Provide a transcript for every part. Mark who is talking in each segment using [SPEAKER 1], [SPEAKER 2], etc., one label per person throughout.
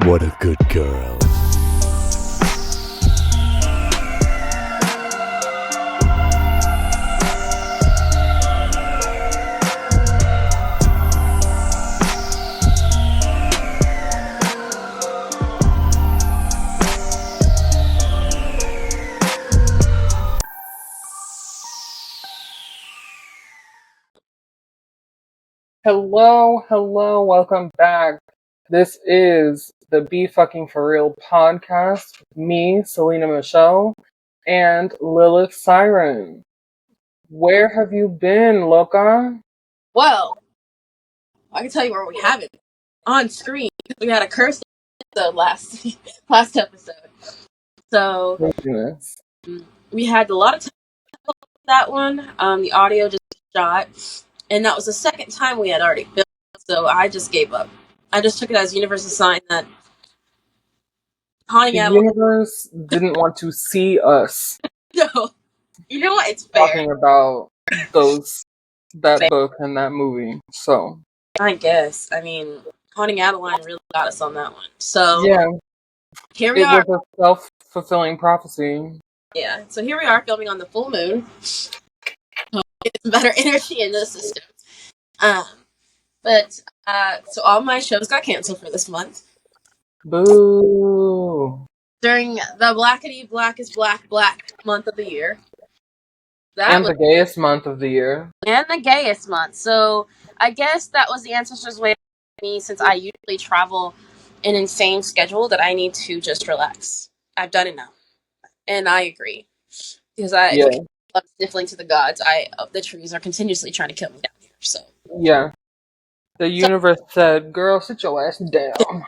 [SPEAKER 1] What a good girl.
[SPEAKER 2] Hello, welcome back. This is the Be Fucking For Real podcast with me, Selena Michelle, and Lilith Siren. Where have you been, loca?
[SPEAKER 3] Well, I can tell you where we have it. On screen. We had a curse episode last episode. So
[SPEAKER 2] Craziness.
[SPEAKER 3] we had a lot of time with that one. The audio just shot. And that was the second time we had already filmed. So I just gave up. I just took it as universe's sign that Haunting
[SPEAKER 2] The
[SPEAKER 3] Avalon.
[SPEAKER 2] universe didn't want to see us
[SPEAKER 3] No. You know what? It's fair.
[SPEAKER 2] talking about that book and that movie. So
[SPEAKER 3] I guess. I mean, Haunting Avalon really got us on that one. So
[SPEAKER 2] yeah,
[SPEAKER 3] here we
[SPEAKER 2] it
[SPEAKER 3] are.
[SPEAKER 2] was a self-fulfilling prophecy.
[SPEAKER 3] Yeah. So here we are filming on the full moon. Get some better energy in the system. So all my shows got canceled for this month.
[SPEAKER 2] Boo.
[SPEAKER 3] During the Blackity Black is Black month of the year.
[SPEAKER 2] And the gayest month of the year.
[SPEAKER 3] And the gayest month. So I guess that was the ancestors' way of me, since I usually travel an insane schedule, that I need to just relax. I've done it now. And I agree. Because I love sniffling to the gods. The trees are continuously trying to kill me down here. So
[SPEAKER 2] yeah. The universe said, girl, sit your ass down.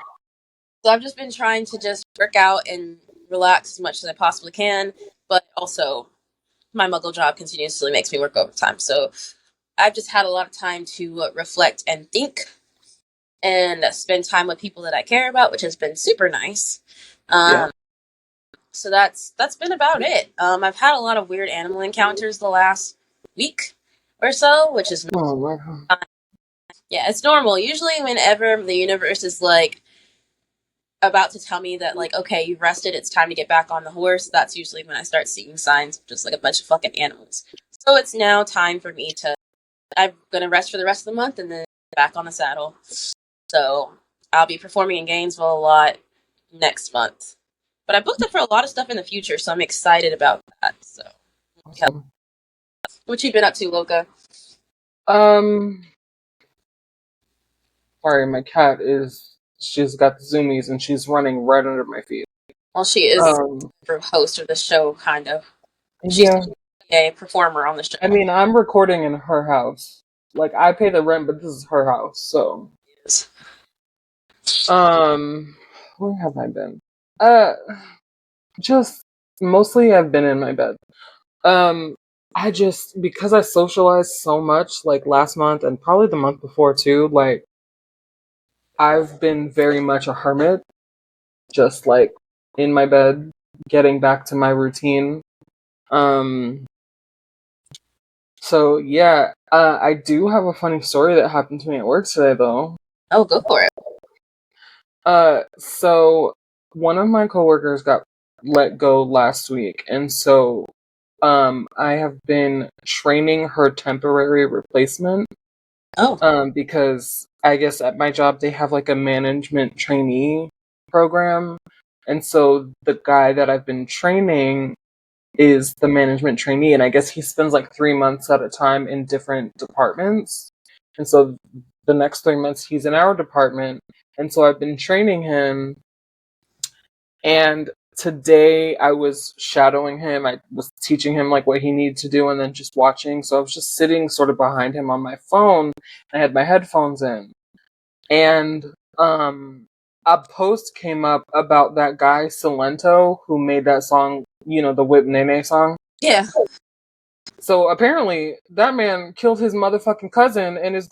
[SPEAKER 3] So I've just been trying to just work out and relax as much as I possibly can, but also my muggle job continuously makes me work overtime. So I've just had a lot of time to reflect and think and spend time with people that I care about, which has been super nice. So that's been about it. I've had a lot of weird animal encounters the last week or so, which is yeah, it's normal. Usually whenever the universe is like about to tell me that, like, okay, you've rested, it's time to get back on the horse, that's usually when I start seeing signs of just like a bunch of fucking animals. So it's now time for me to, I'm gonna rest for the rest of the month and then back on the saddle. So I'll be performing in Gainesville a lot next month. But I booked it for a lot of stuff in the future, so I'm excited about that. So
[SPEAKER 2] Awesome.
[SPEAKER 3] What you been up to, Loca?
[SPEAKER 2] Sorry, my cat she's got the zoomies and she's running right under my feet.
[SPEAKER 3] Well, she is the host of the show, kind of. She's a performer on the show.
[SPEAKER 2] I mean, I'm recording in her house. Like, I pay the rent, but this is her house, so.
[SPEAKER 3] Yes.
[SPEAKER 2] Where have I been? Just, mostly I've been in my bed. Because I socialized so much, like, last month and probably the month before, too, like, I've been very much a hermit, just like in my bed, getting back to my routine. So yeah, I do have a funny story that happened to me at work today, though.
[SPEAKER 3] Oh, go for
[SPEAKER 2] it. So one of my coworkers got let go last week, and so I have been training her temporary replacement. Because I guess at my job they have like a management trainee program, and so the guy that I've been training is the management trainee, and I guess he spends like 3 months at a time in different departments, and so the next 3 months he's in our department, and so I've been training him, and today I was shadowing him. I was teaching him like what he needed to do and then just watching. So I was just sitting sort of behind him on my phone. I had my headphones in. And a post came up about that guy, Silento, who made that song, you know, the Whip Nene song.
[SPEAKER 3] Yeah.
[SPEAKER 2] So apparently that man killed his motherfucking cousin and is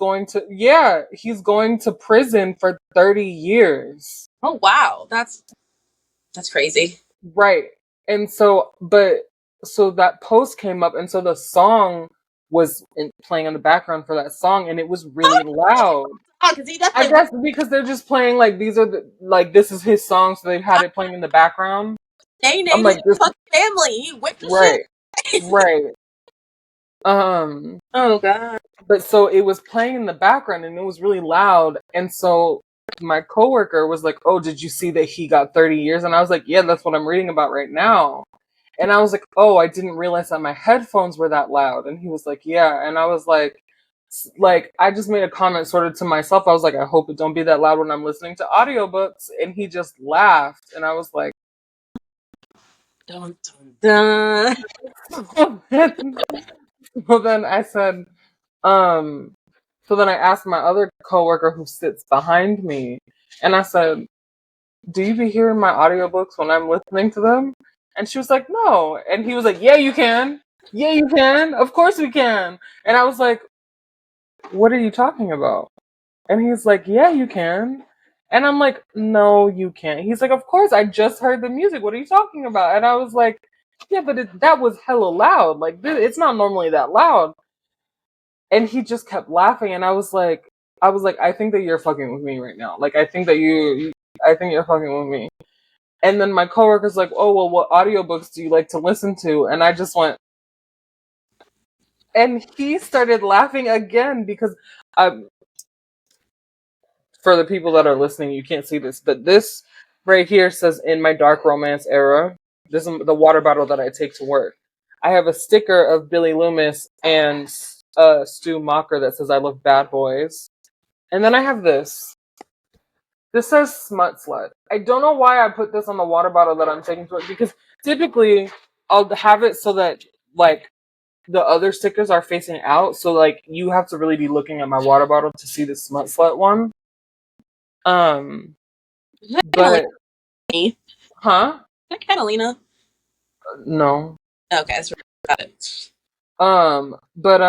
[SPEAKER 2] he's going to prison for 30 years.
[SPEAKER 3] Oh, wow. That's crazy.
[SPEAKER 2] Right. And so that post came up, and so the song was playing in the background for that song, and it was really loud.
[SPEAKER 3] Because he
[SPEAKER 2] I
[SPEAKER 3] definitely
[SPEAKER 2] guess because they're just playing like these are this is his song, so they've had it playing in the background. I'm
[SPEAKER 3] named his
[SPEAKER 2] like, this
[SPEAKER 3] fucking family. He whipped the shit.
[SPEAKER 2] right, right.
[SPEAKER 3] Oh god.
[SPEAKER 2] But so it was playing in the background and it was really loud. And so my coworker was like, "Oh, did you see that he got 30 years?" And I was like, "Yeah, that's what I'm reading about right now." And I was like, "Oh, I didn't realize that my headphones were that loud." And he was like, "Yeah." And I was like I just made a comment sort of to myself. I was like, "I hope it don't be that loud when I'm listening to audiobooks." And he just laughed. And I was like,
[SPEAKER 3] Dun, dun, dun.
[SPEAKER 2] well, then I said, um, so then I asked my other coworker who sits behind me, and I said, "Do you be hearing my audiobooks when I'm listening to them?" And she was like, "No." And he was like, "Yeah, you can. Yeah, you can. Of course we can." And I was like, "What are you talking about?" And he's like, "Yeah, you can." And I'm like, "No, you can't." He's like, "Of course, I just heard the music. What are you talking about?" And I was like, "Yeah, but that was hella loud. Like, it's not normally that loud." And he just kept laughing, and I was like, "I think that you're fucking with me right now. Like, I think you're fucking with me." And then my coworker's like, "Oh, well, what audiobooks do you like to listen to?" And I just went, and he started laughing again because, um, for the people that are listening, you can't see this, but this right here says "In my dark romance era." This is the water bottle that I take to work. I have a sticker of Billy Loomis and Stu Mocker that says "I love bad boys." And then I have this. This says "Smut Slut." I don't know why I put this on the water bottle that I'm taking to it, because typically I'll have it so that like the other stickers are facing out, so like you have to really be looking at my water bottle to see the "Smut Slut" one. Um,
[SPEAKER 3] Is that Catalina?
[SPEAKER 2] but huh?
[SPEAKER 3] Is that Catalina?
[SPEAKER 2] No.
[SPEAKER 3] Okay, that's right. Got it.
[SPEAKER 2] But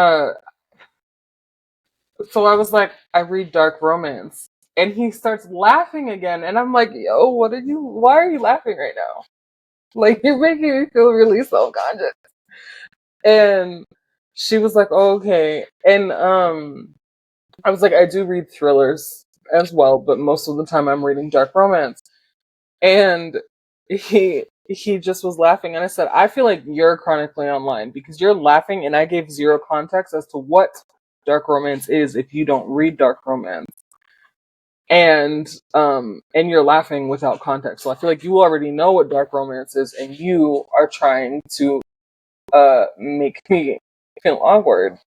[SPEAKER 2] so I was like, I read dark romance. And he starts laughing again, and I'm like, "Yo, why are you laughing right now? Like, you're making me feel really self-conscious." And she was like, "Oh, okay." And I was like, "I do read thrillers as well, but most of the time I'm reading dark romance." And he just was laughing, and I said, "I feel like you're chronically online because you're laughing, and I gave zero context as to what dark romance is if you don't read dark romance." And you're laughing without context. So I feel like you already know what dark romance is, and you are trying to make me feel awkward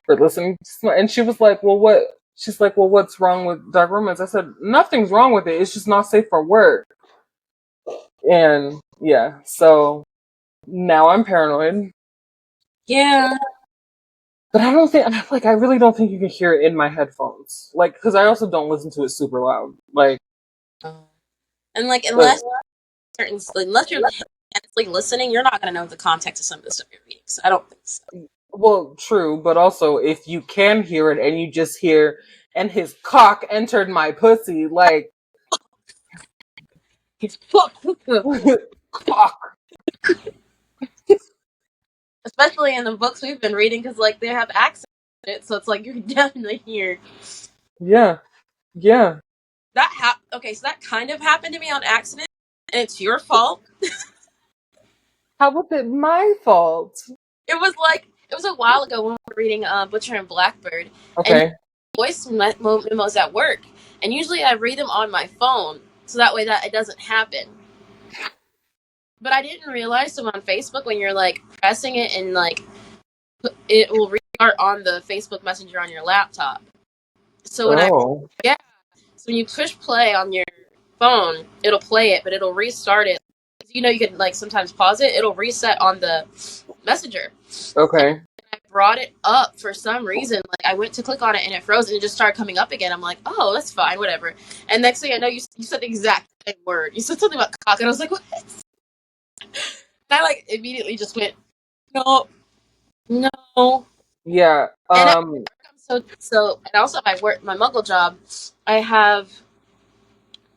[SPEAKER 2] for listening and she was like, "Well, what?" She's like, "Well, what's wrong with dark romance?" I said, "Nothing's wrong with it. It's just not safe for work." And yeah, so now I'm paranoid.
[SPEAKER 3] Yeah.
[SPEAKER 2] But I don't think, like, I really don't think you can hear it in my headphones. Like, because I also don't listen to it super loud. Like,
[SPEAKER 3] And like,
[SPEAKER 2] but,
[SPEAKER 3] unless you're intensely listening, you're not gonna know the context of some of the stuff you're reading. So I don't think so.
[SPEAKER 2] well, true, but also if you can hear it and you just hear, "And his cock entered my pussy," like, cock.
[SPEAKER 3] Especially in the books we've been reading, because like they have accents in it, so it's like you're definitely here.
[SPEAKER 2] Yeah, yeah.
[SPEAKER 3] Okay, so that kind of happened to me on accident, and it's your fault.
[SPEAKER 2] How was it my fault?
[SPEAKER 3] It was a while ago when we were reading Butcher and Blackbird, and
[SPEAKER 2] Okay,
[SPEAKER 3] voice memos at work, and usually I read them on my phone, so that way that it doesn't happen. But I didn't realize them on Facebook when you're like pressing it and like it will restart on the Facebook Messenger on your laptop. So
[SPEAKER 2] oh,
[SPEAKER 3] so when you push play on your phone, it'll play it, but it'll restart it. You know, you can like sometimes pause it. It'll reset on the messenger.
[SPEAKER 2] okay.
[SPEAKER 3] I brought it up for some reason. Like I went to click on it and it froze and it just started coming up again. I'm like, oh, that's fine, whatever. And next thing I know, you said the exact same word. You said something about cock, and I was like, what? And I like immediately just went, no, no.
[SPEAKER 2] Yeah,
[SPEAKER 3] And and also my muggle job, I have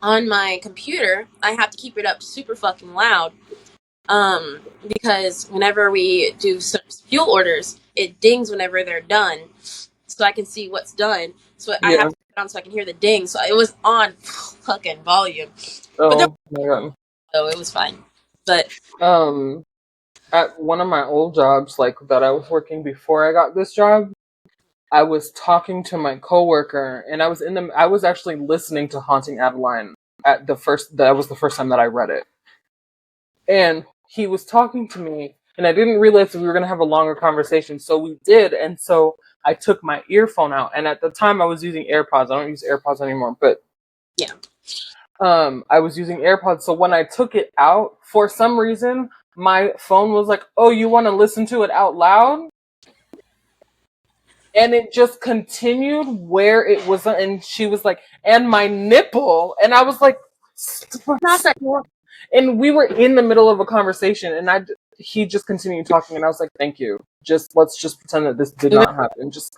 [SPEAKER 3] on my computer, I have to keep it up super fucking loud. Because whenever we do fuel orders, it dings whenever they're done, so I can see what's done. So I have
[SPEAKER 2] Yeah.
[SPEAKER 3] to put it on so I can hear the ding. So it was on fucking volume, but there,
[SPEAKER 2] Oh my god.
[SPEAKER 3] so it was fine. But
[SPEAKER 2] Um, at one of my old jobs, like that I was working before I got this job, I was talking to my coworker, and I was actually listening to Haunting Adeline that was the first time that I read it. And he was talking to me, and I didn't realize that we were going to have a longer conversation. So we did. And so I took my earphone out. And at the time, I was using AirPods. I don't use AirPods anymore. But
[SPEAKER 3] yeah,
[SPEAKER 2] I was using AirPods. So when I took it out, for some reason, my phone was like, oh, you want to listen to it out loud? And it just continued where it was. And she was like, and my nipple. And I was like,
[SPEAKER 3] not that.
[SPEAKER 2] and we were in the middle of a conversation, and he just continued talking, and I was like, "Thank you. Let's just pretend that this did not happen. Just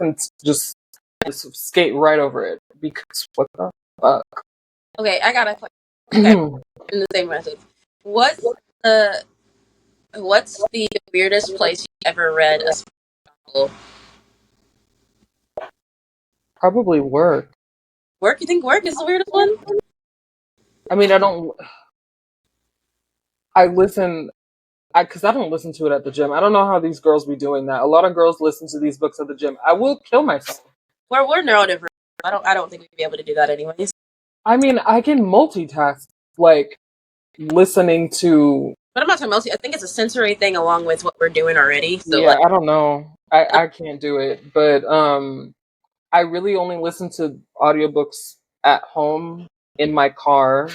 [SPEAKER 2] skate right over it because what the fuck."
[SPEAKER 3] Okay, I got a question. Okay, in the same message. What's the what's the weirdest place you ever read a spell?
[SPEAKER 2] Probably work.
[SPEAKER 3] Work? You think work is the weirdest one?
[SPEAKER 2] I mean, I don't. I listen. Because I don't listen to it at the gym. I don't know how these girls be doing that. A lot of girls listen to these books at the gym. I will kill myself.
[SPEAKER 3] We're neurodivergent. I don't think we'd be able to do that anyways.
[SPEAKER 2] I mean, I can multitask, like listening to.
[SPEAKER 3] But I'm not talking mostly. I think it's a sensory thing along with what we're doing already. So
[SPEAKER 2] Yeah,
[SPEAKER 3] like,
[SPEAKER 2] I don't know. I can't do it, but I really only listen to audiobooks at home, in my car,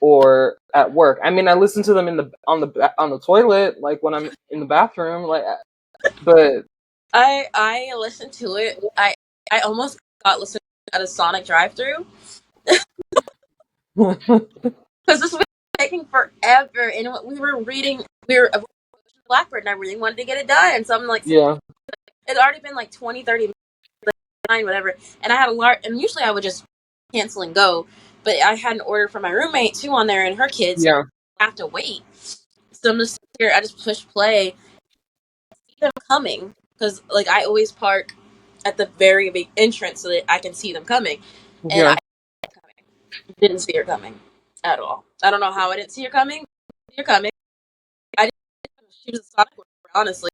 [SPEAKER 2] or at work. I mean, I listen to them on the toilet, like when I'm in the bathroom, like. But
[SPEAKER 3] I listened to it. I almost got listened at a Sonic drive-through because this was taking forever, and we were reading. We were Blackbird, and I really wanted to get it done. So I'm like,
[SPEAKER 2] yeah,
[SPEAKER 3] it had already been like 20, 30 minutes, whatever. And I had a large, and usually I would just cancel and go, but I had an order from my roommate too on there and her kids, so
[SPEAKER 2] yeah,
[SPEAKER 3] I have to wait. So I'm just here. I just push play, see them coming because like I always park at the very big entrance so that I can see them coming, and
[SPEAKER 2] yeah,
[SPEAKER 3] I didn't see her coming at all. I don't know how I didn't see her coming. You're coming. I didn't. She was a Sonic worker, honestly.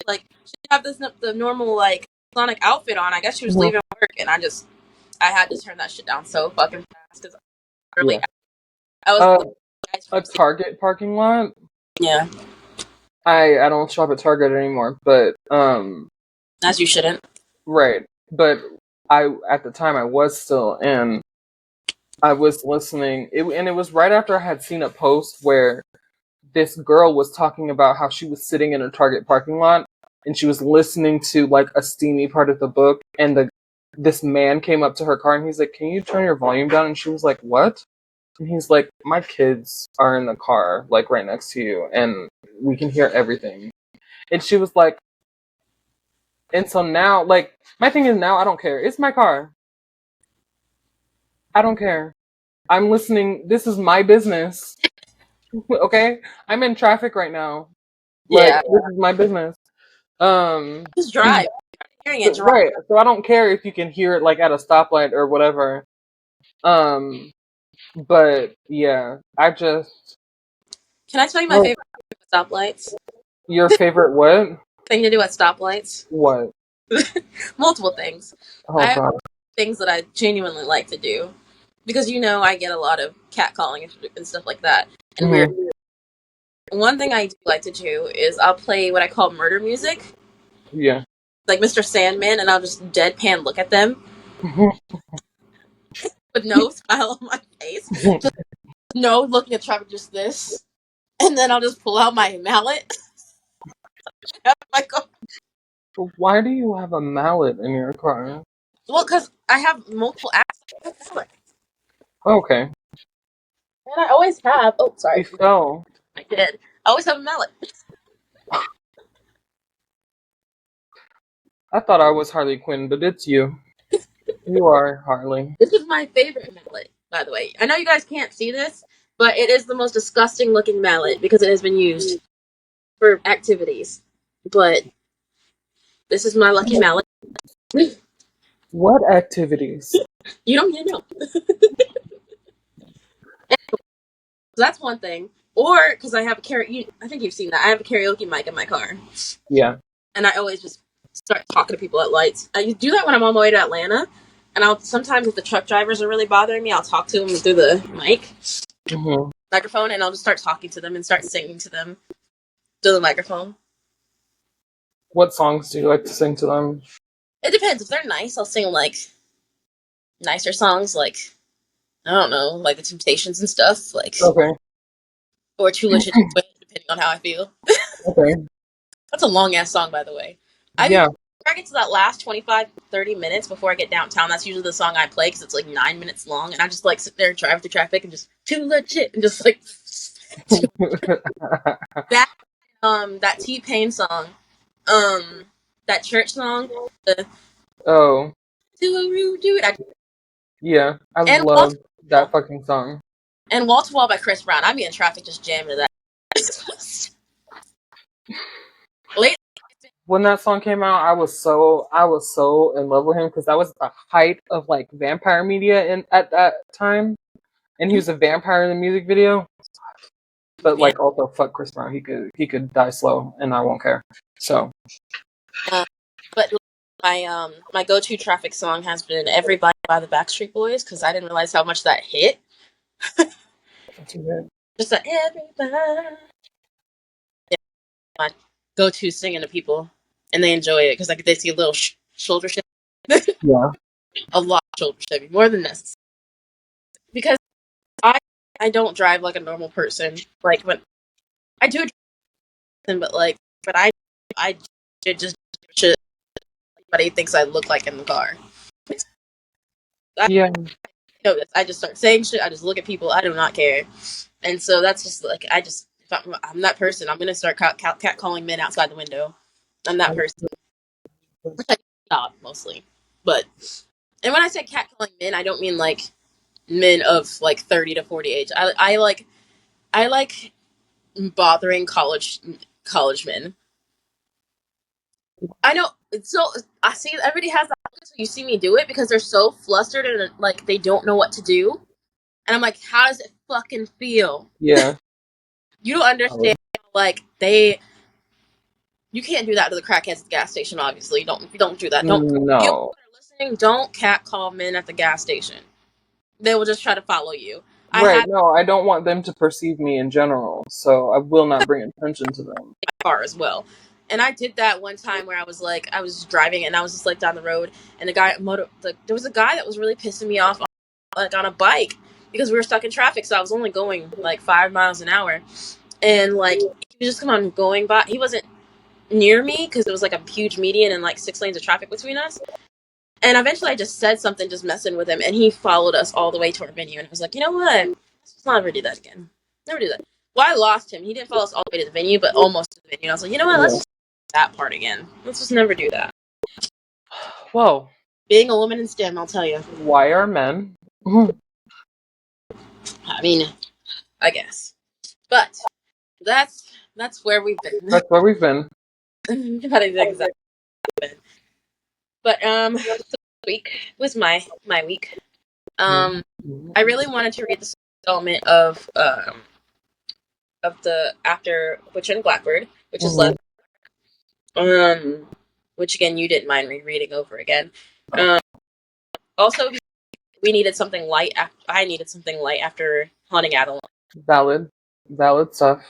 [SPEAKER 3] Like she didn't have this the normal like Sonic outfit on. I guess she was
[SPEAKER 2] mhm,
[SPEAKER 3] leaving work, and I had to turn that shit down so fucking fast because
[SPEAKER 2] yeah.
[SPEAKER 3] really I was
[SPEAKER 2] Uh,
[SPEAKER 3] guys
[SPEAKER 2] a
[SPEAKER 3] from
[SPEAKER 2] Target parking lot.
[SPEAKER 3] yeah,
[SPEAKER 2] I don't shop at Target anymore, but
[SPEAKER 3] as you shouldn't.
[SPEAKER 2] right. But I at the time I was still, and I was listening. And it was right after I had seen a post where this girl was talking about how she was sitting in a Target parking lot and she was listening to like a steamy part of the book, and this man came up to her car and he's like, "Can you turn your volume down?" And she was like, "What?" And he's like, "My kids are in the car, like right next to you, and we can hear everything." And she was like, and so now, like, my thing is now I don't care. It's my car. I don't care. I'm listening. This is my business. Okay? I'm in traffic right now. Like,
[SPEAKER 3] Yeah,
[SPEAKER 2] this is my business. Um,
[SPEAKER 3] just drive. Hearing it drive.
[SPEAKER 2] right. So I don't care if you can hear it like at a stoplight or whatever. Um, but yeah, I just.
[SPEAKER 3] Can I tell you my
[SPEAKER 2] Oh,
[SPEAKER 3] favorite stoplights?
[SPEAKER 2] your favorite what?
[SPEAKER 3] Thing to do at stoplights?
[SPEAKER 2] What?
[SPEAKER 3] Multiple things.
[SPEAKER 2] Oh
[SPEAKER 3] I have
[SPEAKER 2] god.
[SPEAKER 3] things that I genuinely like to do because I get a lot of catcalling and stuff like that. And weird.
[SPEAKER 2] Hmm.
[SPEAKER 3] One thing I do like to do is I'll play what I call murder music,
[SPEAKER 2] Yeah.
[SPEAKER 3] like Mr. Sandman, and I'll just deadpan look at them with no smile on my face, just no looking at traffic, just this, and then I'll just pull out my mallet. I go,
[SPEAKER 2] Why do you have a mallet in your car?
[SPEAKER 3] well, because I have multiple apps, and
[SPEAKER 2] Okay.
[SPEAKER 3] I always have. Oh,
[SPEAKER 2] You
[SPEAKER 3] sorry,
[SPEAKER 2] fell.
[SPEAKER 3] I did. I always have a mallet.
[SPEAKER 2] I thought I was Harley Quinn, but it's you. You are Harley.
[SPEAKER 3] This is my favorite mallet, by the way. I know you guys can't see this, But it is the most disgusting looking mallet because it has been used for activities. But this is my lucky mallet.
[SPEAKER 2] What activities?
[SPEAKER 3] You don't need to know. So that's one thing. Or because I have a karaoke, I think you've seen that. I have a karaoke mic in my car.
[SPEAKER 2] Yeah.
[SPEAKER 3] And I always just start talking to people at lights. I do that when I'm on my way to Atlanta. And I'll sometimes, if the truck drivers are really bothering me, I'll talk to them through the microphone, and I'll just start talking to them and start singing to them through the microphone.
[SPEAKER 2] What songs do you like to sing to them?
[SPEAKER 3] It depends. If they're nice, I'll sing like nicer songs, like I don't know, like the Temptations and stuff, like
[SPEAKER 2] Okay.
[SPEAKER 3] or Too Legit, depending on how I feel.
[SPEAKER 2] Okay.
[SPEAKER 3] That's a long ass song, by the way.
[SPEAKER 2] Yeah.
[SPEAKER 3] I get to that last 25-30 minutes before I get downtown. That's usually the song I play because it's like 9 minutes long, and I just like sit there and drive through traffic and just too legit and just like that. That T-Pain song, that church song,
[SPEAKER 2] Oh.
[SPEAKER 3] do a rude dude,
[SPEAKER 2] Yeah. I
[SPEAKER 3] and
[SPEAKER 2] love that fucking song.
[SPEAKER 3] And Wall to Wall by Chris Brown. I'm in traffic just jamming to that. Late.
[SPEAKER 2] When that song came out, I was so in love with him because that was the height of like vampire media at that time, and he was a vampire in the music video. But
[SPEAKER 3] Yeah.
[SPEAKER 2] like also fuck Chris Brown, he could die slow, and I won't care. So.
[SPEAKER 3] But my go-to traffic song has been "Everybody" by the Backstreet Boys because I didn't realize how much that hit. Just that everybody. Yeah, my go-to singing to people, and they enjoy it because like they see a little shoulder shift.
[SPEAKER 2] Yeah.
[SPEAKER 3] A lot of shoulder shift, more than necessary. Because I don't drive like a normal person. Like when I do, but I just shit everybody thinks I look like in the car.
[SPEAKER 2] Yeah.
[SPEAKER 3] Know this. I just start saying shit. I just look at people. I do not care. And so that's just like if I'm that person, I'm gonna start cat calling men outside the window. I'm that person. Which I stop mostly, but and when I say cat calling men, I don't mean like men of like 30 to 40 age. I like bothering college men. I know. So I see everybody has that. So you see me do it because they're so flustered and like they don't know what to do. And I'm like, how does it fucking feel?
[SPEAKER 2] Yeah.
[SPEAKER 3] You don't understand. Like you can't do that to the crackheads at the gas station. Obviously, don't do that. Don't. You
[SPEAKER 2] No.
[SPEAKER 3] are listening. Don't catcall men at the gas station. They will just try to follow you. I
[SPEAKER 2] Right.
[SPEAKER 3] had
[SPEAKER 2] No, I don't want them to perceive me in general, so I will not bring attention to them.
[SPEAKER 3] a car as well. And I did that one time where I was driving and I was just like down the road, and there was a guy that was really pissing me off, on a bike because we were stuck in traffic. So I was only going like 5 miles an hour, and like he was just come on going by. He wasn't near me because it was like a huge median and like 6 lanes of traffic between us. And eventually I just said something, just messing with him, and he followed us all the way to our venue. And I was like, you know what? Let's just never do that again. Never do that. Well, I lost him. He didn't follow us all the way to the venue, but almost to the venue. I was like, you know what? Let's just do that part again. Let's just never do that.
[SPEAKER 2] Well,
[SPEAKER 3] Being a woman in STEM, I'll tell you.
[SPEAKER 2] why are men?
[SPEAKER 3] I mean, I guess. But that's where we've been.
[SPEAKER 2] That's where we've been.
[SPEAKER 3] That is exactly. But this week was my week. I really wanted to read the installment of the After Witch and Blackbird, which is Leather, which again you didn't mind rereading over again. Also, we needed something light. I needed something light after Haunting Adeline.
[SPEAKER 2] Valid stuff.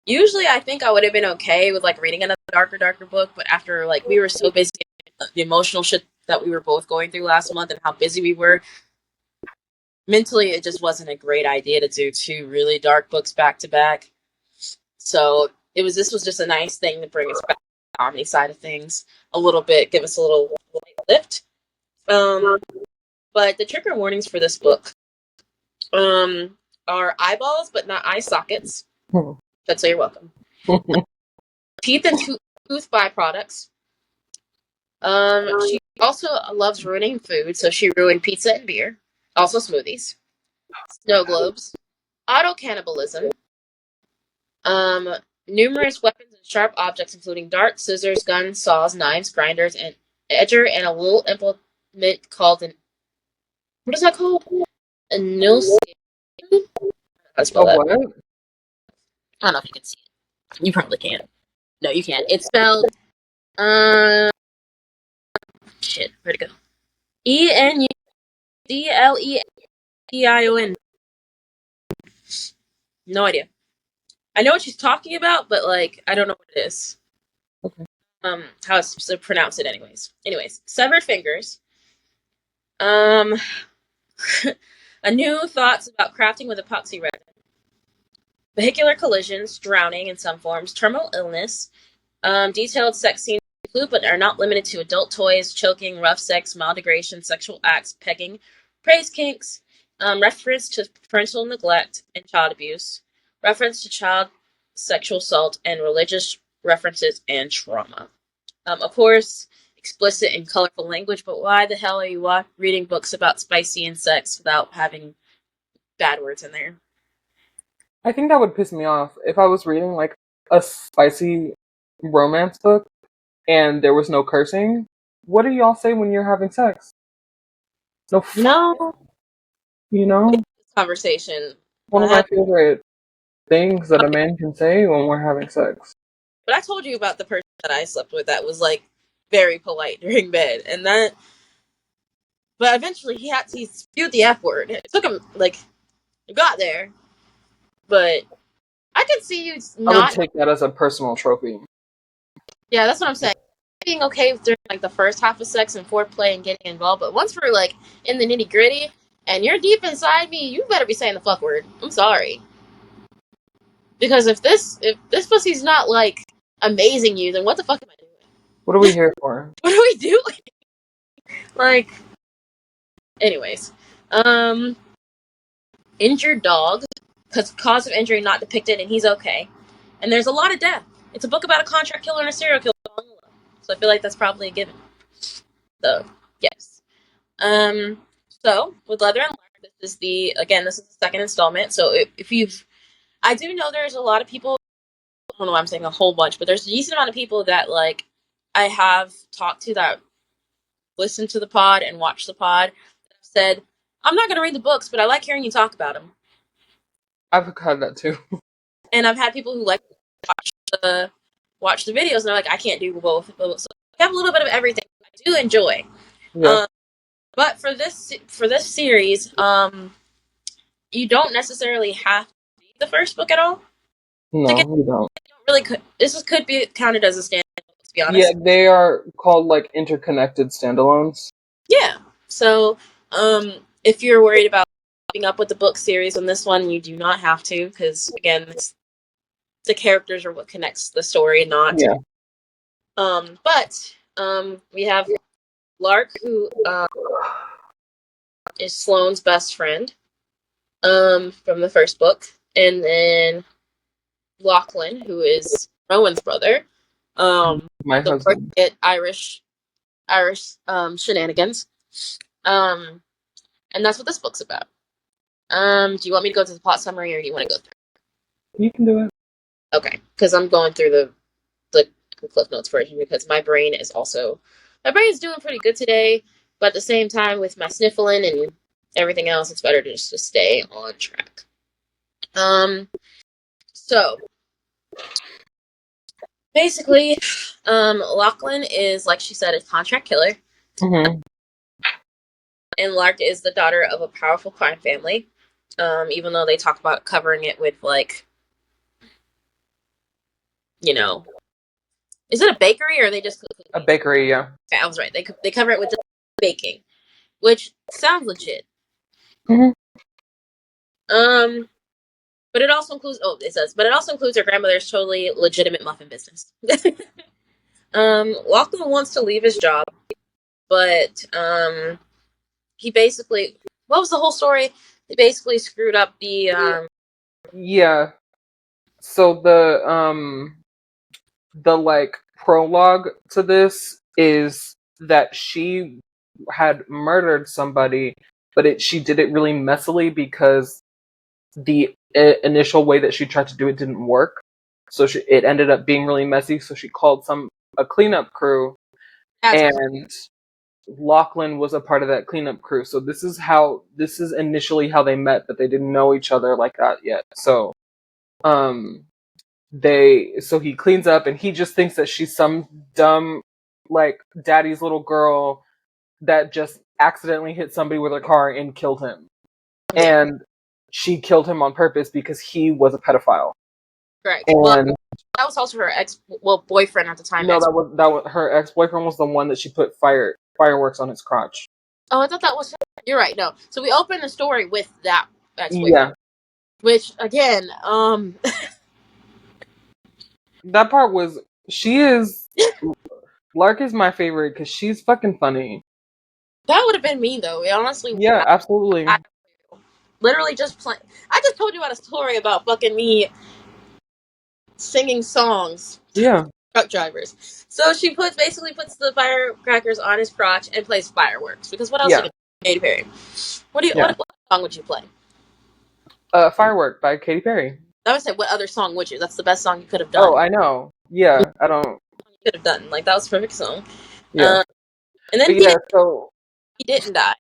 [SPEAKER 3] Usually, I think I would have been okay with like reading another darker book, but after like we were so busy, the emotional shit that we were both going through last month, and how busy we were mentally, it just wasn't a great idea to do 2 really dark books back to back. So this was just a nice thing to bring us back to the comedy side of things a little bit, give us a little light lift. But the trigger warnings for this book are eyeballs, but not eye sockets. I'd say you're welcome. Teeth and tooth byproducts. She also loves ruining food, so she ruined pizza and beer. Also smoothies. Snow globes. auto-cannibalism, numerous weapons and sharp objects, including darts, scissors, guns, saws, knives, grinders, and edger, and a little implement called an... What is that called? A nilce... How to spell that?
[SPEAKER 2] What?
[SPEAKER 3] I don't know if you can see it. You probably can't. No, you can't. It's spelled... Shit, where'd it go? Enudletion. No idea. I know what she's talking about, but, like, I don't know what it is.
[SPEAKER 2] Okay.
[SPEAKER 3] How it's supposed to pronounce it Anyways, severed fingers. A new thoughts about crafting with epoxy resin. Vehicular collisions, drowning in some forms, terminal illness. Detailed sex scenes include, but are not limited to, adult toys, choking, rough sex, mild degradation, sexual acts, pegging, praise kinks, reference to parental neglect and child abuse, reference to child sexual assault, and religious references and trauma. Of course, explicit and colorful language, but why the hell are you reading books about spicy and sex without having bad words in there?
[SPEAKER 2] I think that would piss me off if I was reading like a spicy romance book and there was no cursing. What do y'all say when you're having sex?
[SPEAKER 3] No.
[SPEAKER 2] You know?
[SPEAKER 3] Conversation.
[SPEAKER 2] One of my favorite things that a man can say when we're having sex.
[SPEAKER 3] But I told you about the person that I slept with that was like very polite during bed, and that. But eventually he spewed the F word. It took him like it got there, but I could see you not.
[SPEAKER 2] I would take that as a personal trophy.
[SPEAKER 3] Yeah, that's what I'm saying. Being okay during like the first half of sex and foreplay and getting involved, but once we're like in the nitty gritty and you're deep inside me, you better be saying the fuck word. I'm sorry. Because if this pussy's not like amazing you, then what the fuck am I doing?
[SPEAKER 2] What are we here for?
[SPEAKER 3] What are we doing? Like, anyways, injured dog, because cause of injury not depicted, and he's okay. And there's a lot of death. It's a book about a contract killer and a serial killer. So I feel like that's probably a given. So yes. So with Leather and Lark, this is the second installment. So if you've, I do know there's a lot of people. I don't know why I'm saying a whole bunch, but there's a decent amount of people that like I have talked to that listen to the pod and watch the pod that have said, I'm not going to read the books, but I like hearing you talk about them.
[SPEAKER 2] I've had that too.
[SPEAKER 3] And I've had people who like watch the videos and they're like, I can't do both. So I have a little bit of everything I do enjoy. Yeah. But for this series, you don't necessarily have to read the first book at all.
[SPEAKER 2] No, you don't.
[SPEAKER 3] This could be counted as a standalone, to be honest.
[SPEAKER 2] Yeah, they are called like interconnected standalones.
[SPEAKER 3] Yeah. So, if you're worried about keeping up with the book series on this one, you do not have to, because again, the characters are what connects the story, not.
[SPEAKER 2] Yeah.
[SPEAKER 3] But we have Lark, who is Sloane's best friend, from the first book, and then Lachlan, who is Rowan's brother.
[SPEAKER 2] My husband.
[SPEAKER 3] Get Irish shenanigans. And that's what this book's about. Do you want me to go to the plot summary, or do you want to go through?
[SPEAKER 2] You can do it.
[SPEAKER 3] Okay, because I'm going through the Cliff Notes version because my brain is doing pretty good today, but at the same time with my sniffling and everything else, it's better to just stay on track. So basically, Lachlan is, like she said, a contract killer.
[SPEAKER 2] Mm-hmm.
[SPEAKER 3] And Lark is the daughter of a powerful crime family. Even though they talk about covering it with, like, you know, is it a bakery or are they just
[SPEAKER 2] a bakery? Yeah.
[SPEAKER 3] Okay, I was right. They cover it with the baking, which sounds legit.
[SPEAKER 2] Mm-hmm.
[SPEAKER 3] But it also includes but it also includes her grandmother's totally legitimate muffin business. Lachlan wants to leave his job, but he basically, what was the whole story? He basically screwed up the
[SPEAKER 2] Yeah. So the like prologue to this is that she had murdered somebody, but she did it really messily because the initial way that she tried to do it didn't work. So it ended up being really messy. So she called a cleanup crew, and Lachlan was a part of that cleanup crew. So this is initially how they met, but they didn't know each other like that yet. So, so he cleans up, and he just thinks that she's some dumb, like, daddy's little girl that just accidentally hit somebody with her car and killed him.
[SPEAKER 3] Yeah.
[SPEAKER 2] And she killed him on purpose because he was a pedophile.
[SPEAKER 3] Correct.
[SPEAKER 2] And
[SPEAKER 3] well, that was also her boyfriend at the time.
[SPEAKER 2] No, that was her ex-boyfriend was the one that she put fireworks on his crotch.
[SPEAKER 3] Oh, I thought that was. You're right. No, so we open the story with that ex-boyfriend.
[SPEAKER 2] Yeah.
[SPEAKER 3] Which again,
[SPEAKER 2] that part was. Lark is my favorite because she's fucking funny.
[SPEAKER 3] That would have been me though. Honestly.
[SPEAKER 2] Yeah, absolutely.
[SPEAKER 3] I literally just play. I just told you about a story about fucking me singing songs.
[SPEAKER 2] Yeah.
[SPEAKER 3] Truck drivers. So she basically puts the firecrackers on his crotch and plays fireworks. Because what else?
[SPEAKER 2] Yeah.
[SPEAKER 3] Katy Perry. What song would you play?
[SPEAKER 2] Firework by Katy Perry.
[SPEAKER 3] I would say, what other song would you? That's the best song you could have done.
[SPEAKER 2] Oh, I know. Yeah, I don't.
[SPEAKER 3] You could have done like that was a perfect song.
[SPEAKER 2] Yeah.
[SPEAKER 3] And then he didn't die.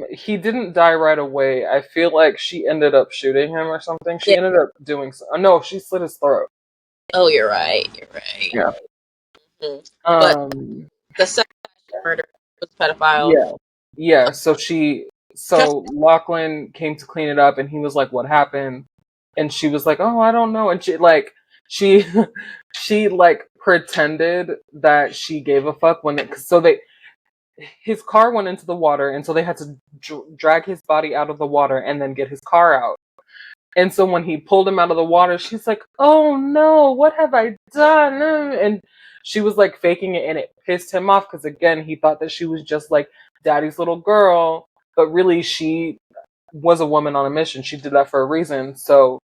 [SPEAKER 2] He didn't die right away. I feel like she ended up shooting him or something. She ended up doing no, she slit his throat.
[SPEAKER 3] Oh, you're right. You're right.
[SPEAKER 2] Yeah.
[SPEAKER 3] Mm-hmm. But the second murder was pedophile.
[SPEAKER 2] Yeah. Yeah. So Lachlan came to clean it up, and he was like, "What happened?" And she was like, "Oh, I don't know." And she pretended that she gave a fuck his car went into the water, and so they had to drag his body out of the water and then get his car out. And so when he pulled him out of the water, she's like, "Oh no, what have I done?" And she was like faking it, and it pissed him off because again, he thought that she was just like daddy's little girl, but really she was a woman on a mission. She did that for a reason. So,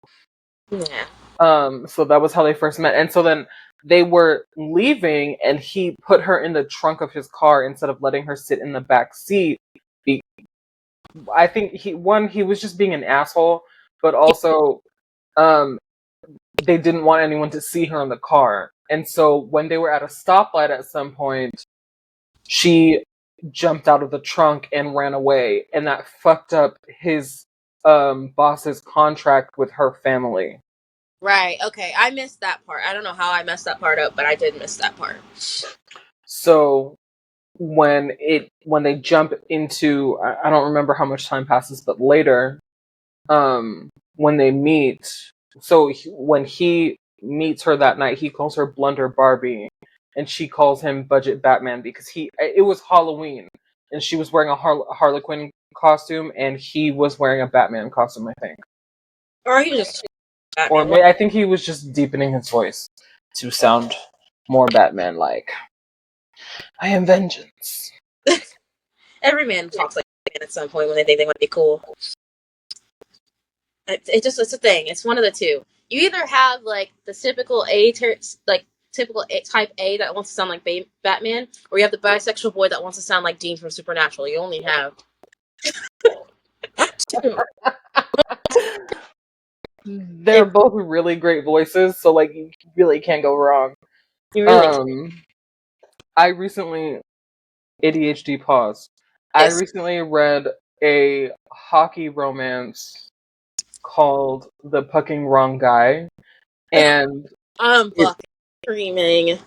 [SPEAKER 2] so that was how they first met. And so then they were leaving, and he put her in the trunk of his car instead of letting her sit in the back seat. I think he was just being an asshole, but also they didn't want anyone to see her in the car. And so when they were at a stoplight at some point, she jumped out of the trunk and ran away, and that fucked up his boss's contract with her family.
[SPEAKER 3] Right, okay. I missed that part. I don't know how I messed that part up, but I did miss that part.
[SPEAKER 2] So when they jump into, I don't remember how much time passes, but later, when they meet, when he meets her that night, he calls her Blunder Barbie, and she calls him Budget Batman because it was Halloween, and she was wearing a Harley Quinn costume, and he was wearing a Batman costume, I think.
[SPEAKER 3] Or he was just
[SPEAKER 2] Batman. Or I think he was just deepening his voice to sound more Batman-like. I am vengeance.
[SPEAKER 3] Every man talks like Batman at some point when they think they want to be cool. It's a thing. It's one of the two. You either have like the typical type A that wants to sound like Batman, or you have the bisexual boy that wants to sound like Dean from Supernatural. You only have two.
[SPEAKER 2] They're both really great voices, so like you really can't go wrong. I recently ADHD pause. Yes. I recently read a hockey romance called The Pucking Wrong Guy, and
[SPEAKER 3] I'm fucking screaming.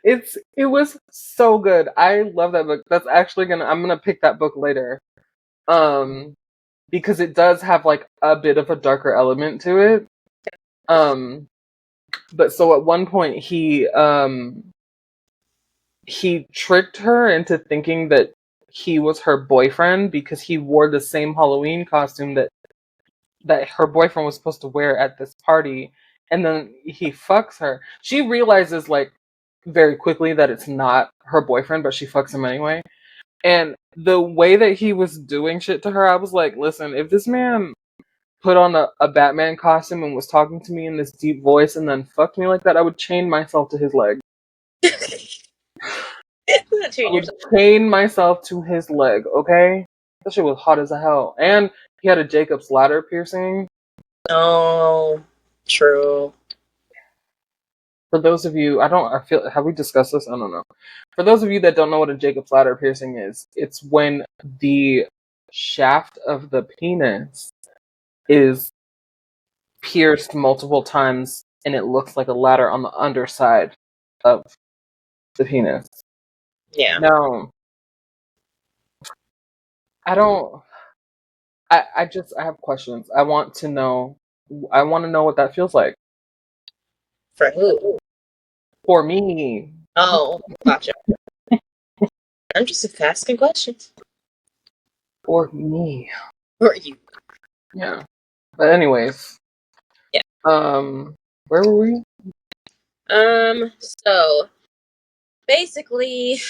[SPEAKER 2] It was so good. I love that book. That's actually I'm gonna pick that book later. Because it does have like a bit of a darker element to it. But so at one point he tricked her into thinking that he was her boyfriend because he wore the same Halloween costume that her boyfriend was supposed to wear at this party, and then he fucks her. She realizes like very quickly that it's not her boyfriend, but she fucks him anyway. And the way that he was doing shit to her, I was like, listen, if this man put on a Batman costume and was talking to me in this deep voice and then fucked me like that, I would chain myself to his leg. I would chain myself to his leg, okay? That shit was hot as hell. And he had a Jacob's ladder piercing.
[SPEAKER 3] Oh, true.
[SPEAKER 2] For those of you, have we discussed this? I don't know. For those of you that don't know what a Jacob's ladder piercing is, it's when the shaft of the penis is pierced multiple times and it looks like a ladder on the underside of the penis.
[SPEAKER 3] Yeah.
[SPEAKER 2] Now, I have questions. I want to know what that feels like.
[SPEAKER 3] For who?
[SPEAKER 2] For me.
[SPEAKER 3] Oh, gotcha. I'm just asking questions.
[SPEAKER 2] For me.
[SPEAKER 3] For you.
[SPEAKER 2] Yeah. But anyways.
[SPEAKER 3] Yeah.
[SPEAKER 2] Where were we?
[SPEAKER 3] So basically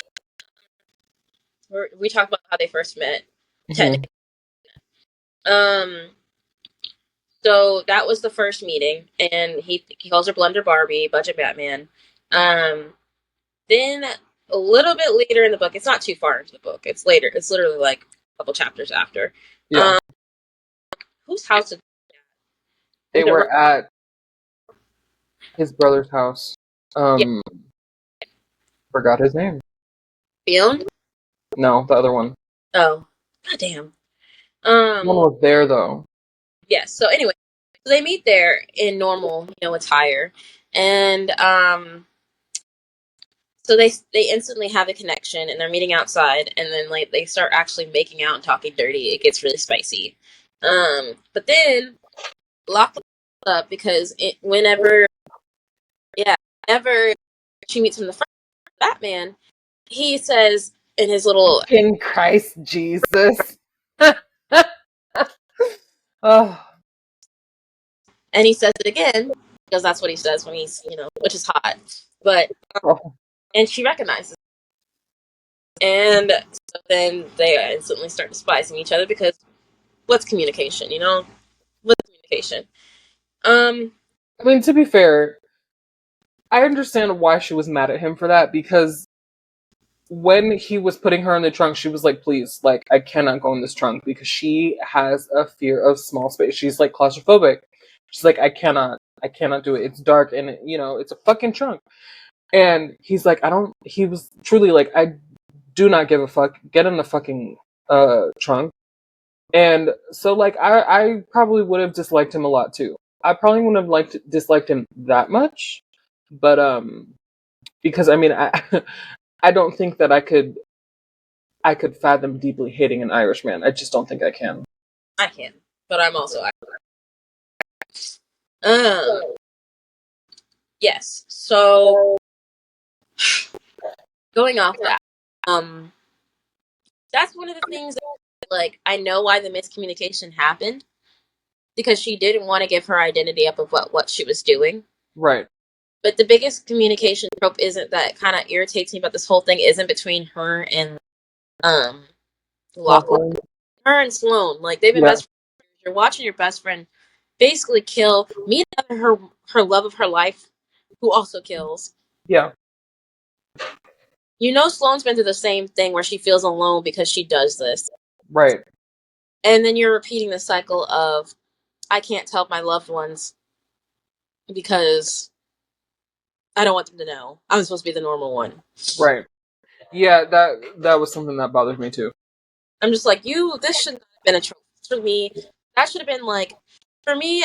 [SPEAKER 3] we talked about how they first met. Technically. So that was the first meeting, and he calls her Blunder Barbie, Budget Batman. Then a little bit later in the book, it's not too far into the book. It's later. It's literally like a couple chapters after.
[SPEAKER 2] Yeah.
[SPEAKER 3] Whose house did
[SPEAKER 2] They were at his brother's house.
[SPEAKER 3] Yeah.
[SPEAKER 2] Forgot his name.
[SPEAKER 3] Beyond?
[SPEAKER 2] No, the other one.
[SPEAKER 3] Oh, goddamn.
[SPEAKER 2] One was there though.
[SPEAKER 3] Yes. So anyway, so they meet there in normal, attire, and so they instantly have a connection, and they're meeting outside, and then like they start actually making out and talking dirty. It gets really spicy. But then lock up because whenever she meets him the first Batman, he says in his little
[SPEAKER 2] in Christ Jesus. Oh.
[SPEAKER 3] And he says it again because that's what he says when he's, which is hot. But and she recognizes it. And so then they instantly start despising each other because what's communication, What's communication?
[SPEAKER 2] I mean, to be fair, I understand why she was mad at him for that, because when he was putting her in the trunk, she was like, please, like, I cannot go in this trunk, because she has a fear of small space. She's like claustrophobic. She's like, I cannot do it. It's dark and, it's a fucking trunk. And he's like, he was truly like, I do not give a fuck. Get in the fucking trunk. And so, like, I probably would have disliked him a lot too. I probably wouldn't have disliked him that much, but because I mean, I don't think that I could fathom deeply hating an Irishman. I just don't think I can.
[SPEAKER 3] I can, but I'm also yes. So going off that, that's one of the things that, like, I know why the miscommunication happened, because she didn't want to give her identity up of what she was doing.
[SPEAKER 2] Right.
[SPEAKER 3] But the biggest communication trope isn't that kind of irritates me about this whole thing isn't between her and Lachlan. Her and Sloane, like, they've been best friends. You're watching your best friend basically kill her love of her life, who also kills.
[SPEAKER 2] Yeah.
[SPEAKER 3] Sloane's been through the same thing where she feels alone because she does this.
[SPEAKER 2] Right.
[SPEAKER 3] And then you're repeating the cycle of, I can't tell my loved ones because I don't want them to know. I'm supposed to be the normal one.
[SPEAKER 2] Right. Yeah, that was something that bothered me too.
[SPEAKER 3] I'm just like, this should not have been a trope. For me, that should have been like, for me,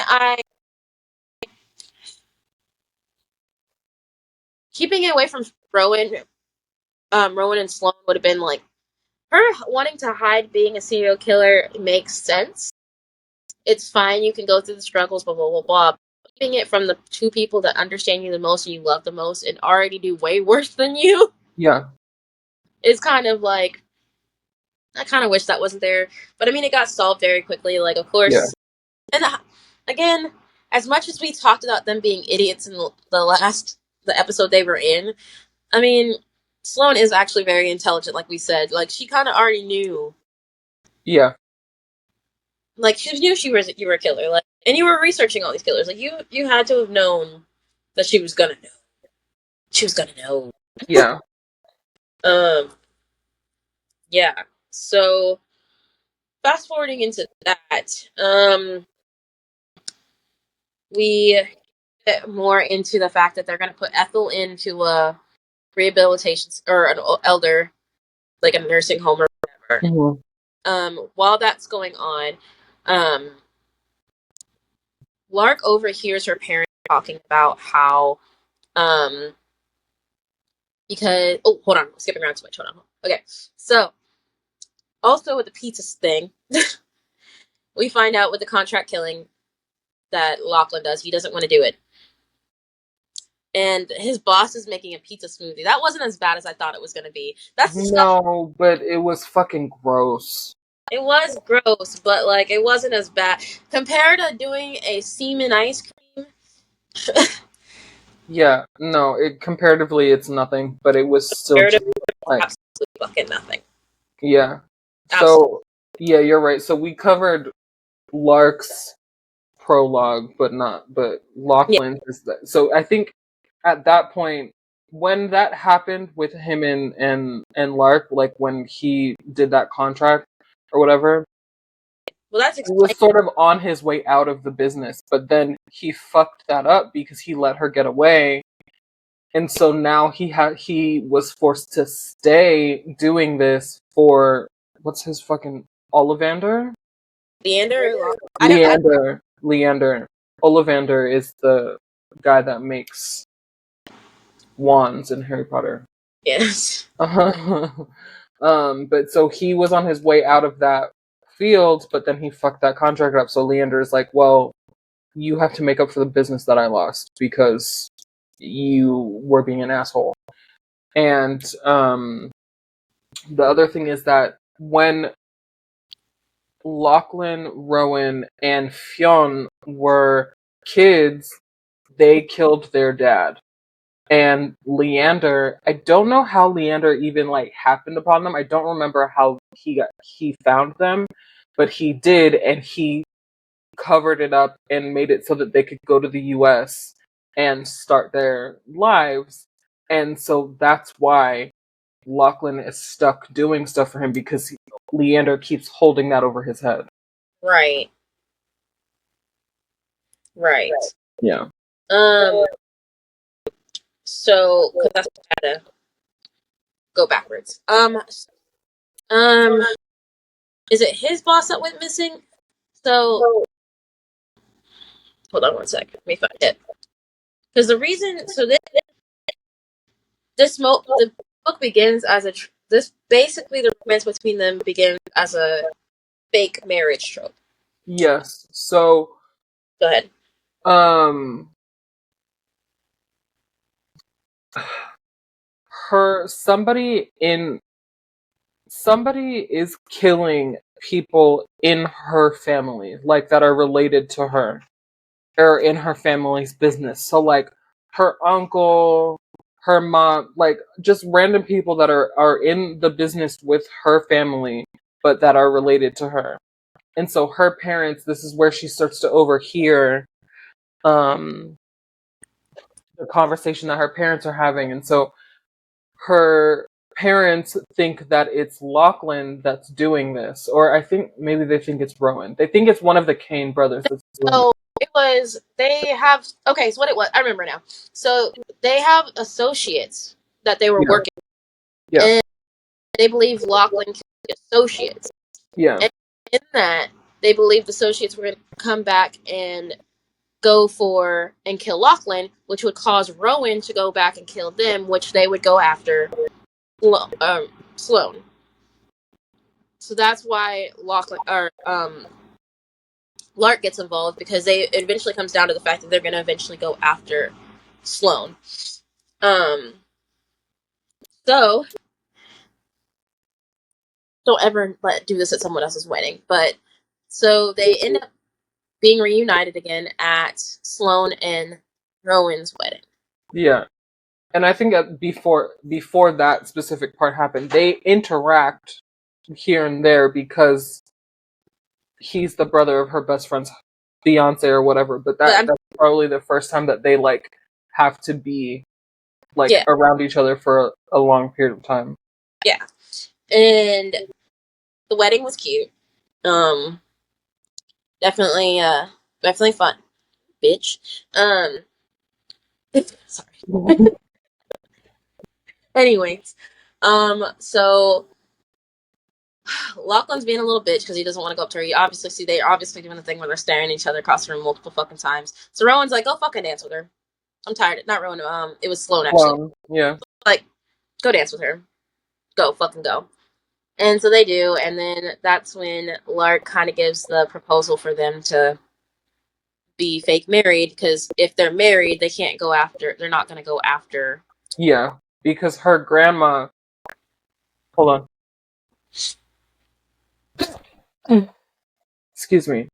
[SPEAKER 3] keeping it away from Rowan and Sloane would have been like, her wanting to hide being a serial killer makes sense. It's fine, you can go through the struggles, blah, blah, blah, blah. Keeping it from the two people that understand you the most and you love the most and already do way worse than you.
[SPEAKER 2] Yeah.
[SPEAKER 3] It's kind of like, I kind of wish that wasn't there. But I mean, it got solved very quickly. Like, of course.
[SPEAKER 2] Yeah.
[SPEAKER 3] And again, as much as we talked about them being idiots in the episode they were in, I mean, Sloane is actually very intelligent, like we said. Like, she kind of already knew.
[SPEAKER 2] Yeah.
[SPEAKER 3] Like, she knew you were a killer. Like, and you were researching all these killers. Like, you had to have known that she was gonna know. She was gonna know.
[SPEAKER 2] Yeah.
[SPEAKER 3] Yeah. So fast forwarding into that, we get more into the fact that they're going to put Ethel into a rehabilitation or an elder, like a nursing home or whatever.
[SPEAKER 2] Mm-hmm.
[SPEAKER 3] While that's going on, Lark overhears her parents talking about how, because, oh, hold on, I'm skipping around too much, hold on. Okay, so, also with the pizza thing, we find out with the contract killing that Lachlan does, he doesn't want to do it. And his boss is making a pizza smoothie. That wasn't as bad as I thought it was going to be. That's the stuff.
[SPEAKER 2] No, but it was fucking gross.
[SPEAKER 3] It was gross, but like it wasn't as bad compared to doing a semen ice cream.
[SPEAKER 2] Yeah, no, comparatively it's nothing, but it was still just like
[SPEAKER 3] absolutely fucking nothing.
[SPEAKER 2] Yeah.
[SPEAKER 3] Absolutely.
[SPEAKER 2] So yeah, you're right. So we covered Lark's prologue, but Lachlan's is that. So I think at that point, when that happened with him and Lark, like when he did that contract or whatever,
[SPEAKER 3] well, that's
[SPEAKER 2] he was sort of on his way out of the business, but then he fucked that up because he let her get away. And so now he was forced to stay doing this for what's his fucking Ollivander?
[SPEAKER 3] Leander.
[SPEAKER 2] Leander. Ollivander is the guy that makes wands in Harry Potter.
[SPEAKER 3] Yes.
[SPEAKER 2] But so he was on his way out of that field, but then he fucked that contract up. So Leander is like, well, you have to make up for the business that I lost because you were being an asshole. And the other thing is that when Lachlan, Rowan, and Fionn were kids, they killed their dad. And Leander, I don't know how Leander even like happened upon them. I don't remember how he found them, but he did, and he covered it up and made it so that they could go to the US and start their lives. And so that's why Lachlan is stuck doing stuff for him because Leander keeps holding that over his head.
[SPEAKER 3] Right.
[SPEAKER 2] Yeah.
[SPEAKER 3] So, because that's how to go backwards. Is it his boss that went missing? So, hold on one sec. Let me find it. Because the reason, so the book begins as this basically the romance between them begins as a fake marriage trope.
[SPEAKER 2] Yes. So.
[SPEAKER 3] Go ahead.
[SPEAKER 2] Somebody is killing people in her family, like that are related to her, or in her family's business. So like her uncle, her mom, like just random people that are in the business with her family, but that are related to her. And so her parents, this is where she starts to overhear the conversation that her parents are having. And so her parents think that it's Lachlan that's doing this, or I think maybe they think it's Rowan. They think it's one of the Kane brothers that's doing
[SPEAKER 3] it. It was, they have, okay, so what it was, I remember now. So they have associates that they were working with, and they believe Lachlan killed the associates.
[SPEAKER 2] Yeah.
[SPEAKER 3] And in that, they believe the associates were going to come back and go for and kill Lachlan, which would cause Rowan to go back and kill them, which they would go after Sloane. So that's why Lark gets involved, because it eventually comes down to the fact that they're going to eventually go after Sloane. So don't ever do this at someone else's wedding. But so they end up being reunited again at Sloane and Rowan's wedding.
[SPEAKER 2] Yeah. And I think that before that specific part happened, they interact here and there because he's the brother of her best friend's fiance or whatever. But that's probably the first time that they like have to be like around each other for a long period of time.
[SPEAKER 3] Yeah. And the wedding was cute. Definitely, definitely fun, bitch. Sorry. Anyways, so Lachlan's being a little bitch because he doesn't want to go up to her. You obviously see they're obviously doing the thing where they're staring at each other across the room multiple fucking times. So Rowan's like, "Go fucking dance with her." I'm tired. Not Rowan. It was Sloan actually.
[SPEAKER 2] Yeah.
[SPEAKER 3] Like, go dance with her. Go fucking go. And so they do, and then that's when Lark kind of gives the proposal for them to be fake married, because if they're married, they can't go after. They're not going to go after.
[SPEAKER 2] Yeah, because her grandma. Hold on. Excuse me.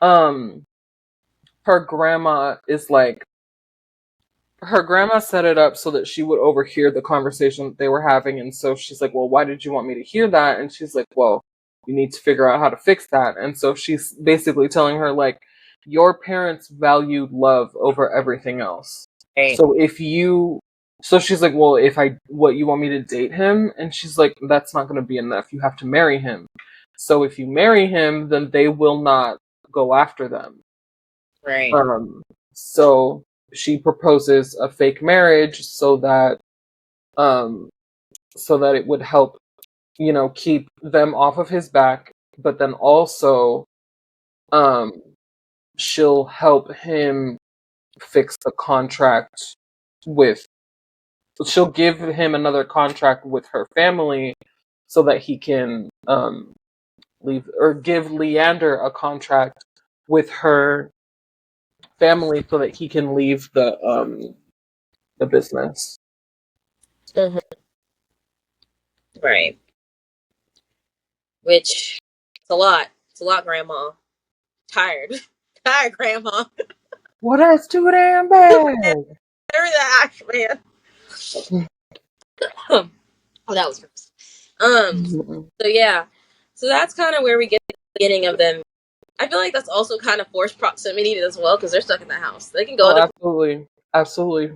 [SPEAKER 2] Her grandma is like. Her grandma set it up so that she would overhear the conversation that they were having, and so she's like, "Well, why did you want me to hear that?" And she's like, "Well, you need to figure out how to fix that." And so she's basically telling her like, "Your parents valued love over everything else.
[SPEAKER 3] Right.
[SPEAKER 2] So if you so she's like, "Well, if I what you want me to date him?" And she's like, "That's not going to be enough. You have to marry him. So if you marry him, then they will not go after them."
[SPEAKER 3] Right.
[SPEAKER 2] So she proposes a fake marriage um so that it would help, keep them off of his back, but then also um she'll help him fix the contract with she'll give him another contract with her family so that he can leave, or give Leander a contract with her family so that he can leave the business.
[SPEAKER 3] Mm-hmm. Right. Which, it's a lot. It's a lot, Grandma. Tired. Tired, Grandma.
[SPEAKER 2] What is too damn bad?
[SPEAKER 3] That, man. Oh, that was gross. So yeah. So that's kind of where we get the beginning of them. I feel like that's also kind of forced proximity as well, because they're stuck in the house. They can go
[SPEAKER 2] Oh,
[SPEAKER 3] other
[SPEAKER 2] absolutely.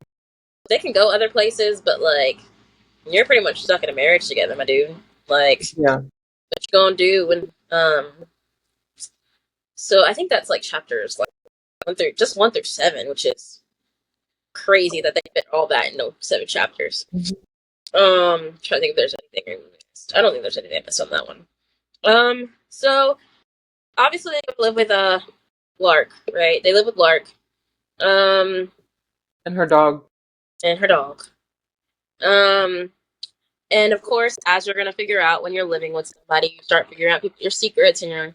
[SPEAKER 3] they can go other places, but like you're pretty much stuck in a marriage together, my dude. Like,
[SPEAKER 2] Yeah.
[SPEAKER 3] what you gonna do when so I think that's like chapters like 1 through 7, which is crazy that they fit all that in those 7 chapters. Trying to think if there's anything I missed. I don't think there's anything I missed on that one. So obviously they live with Lark, right? They live with Lark. And
[SPEAKER 2] her dog.
[SPEAKER 3] And her dog. And of course, as you're gonna figure out when you're living with somebody, you start figuring out your secrets and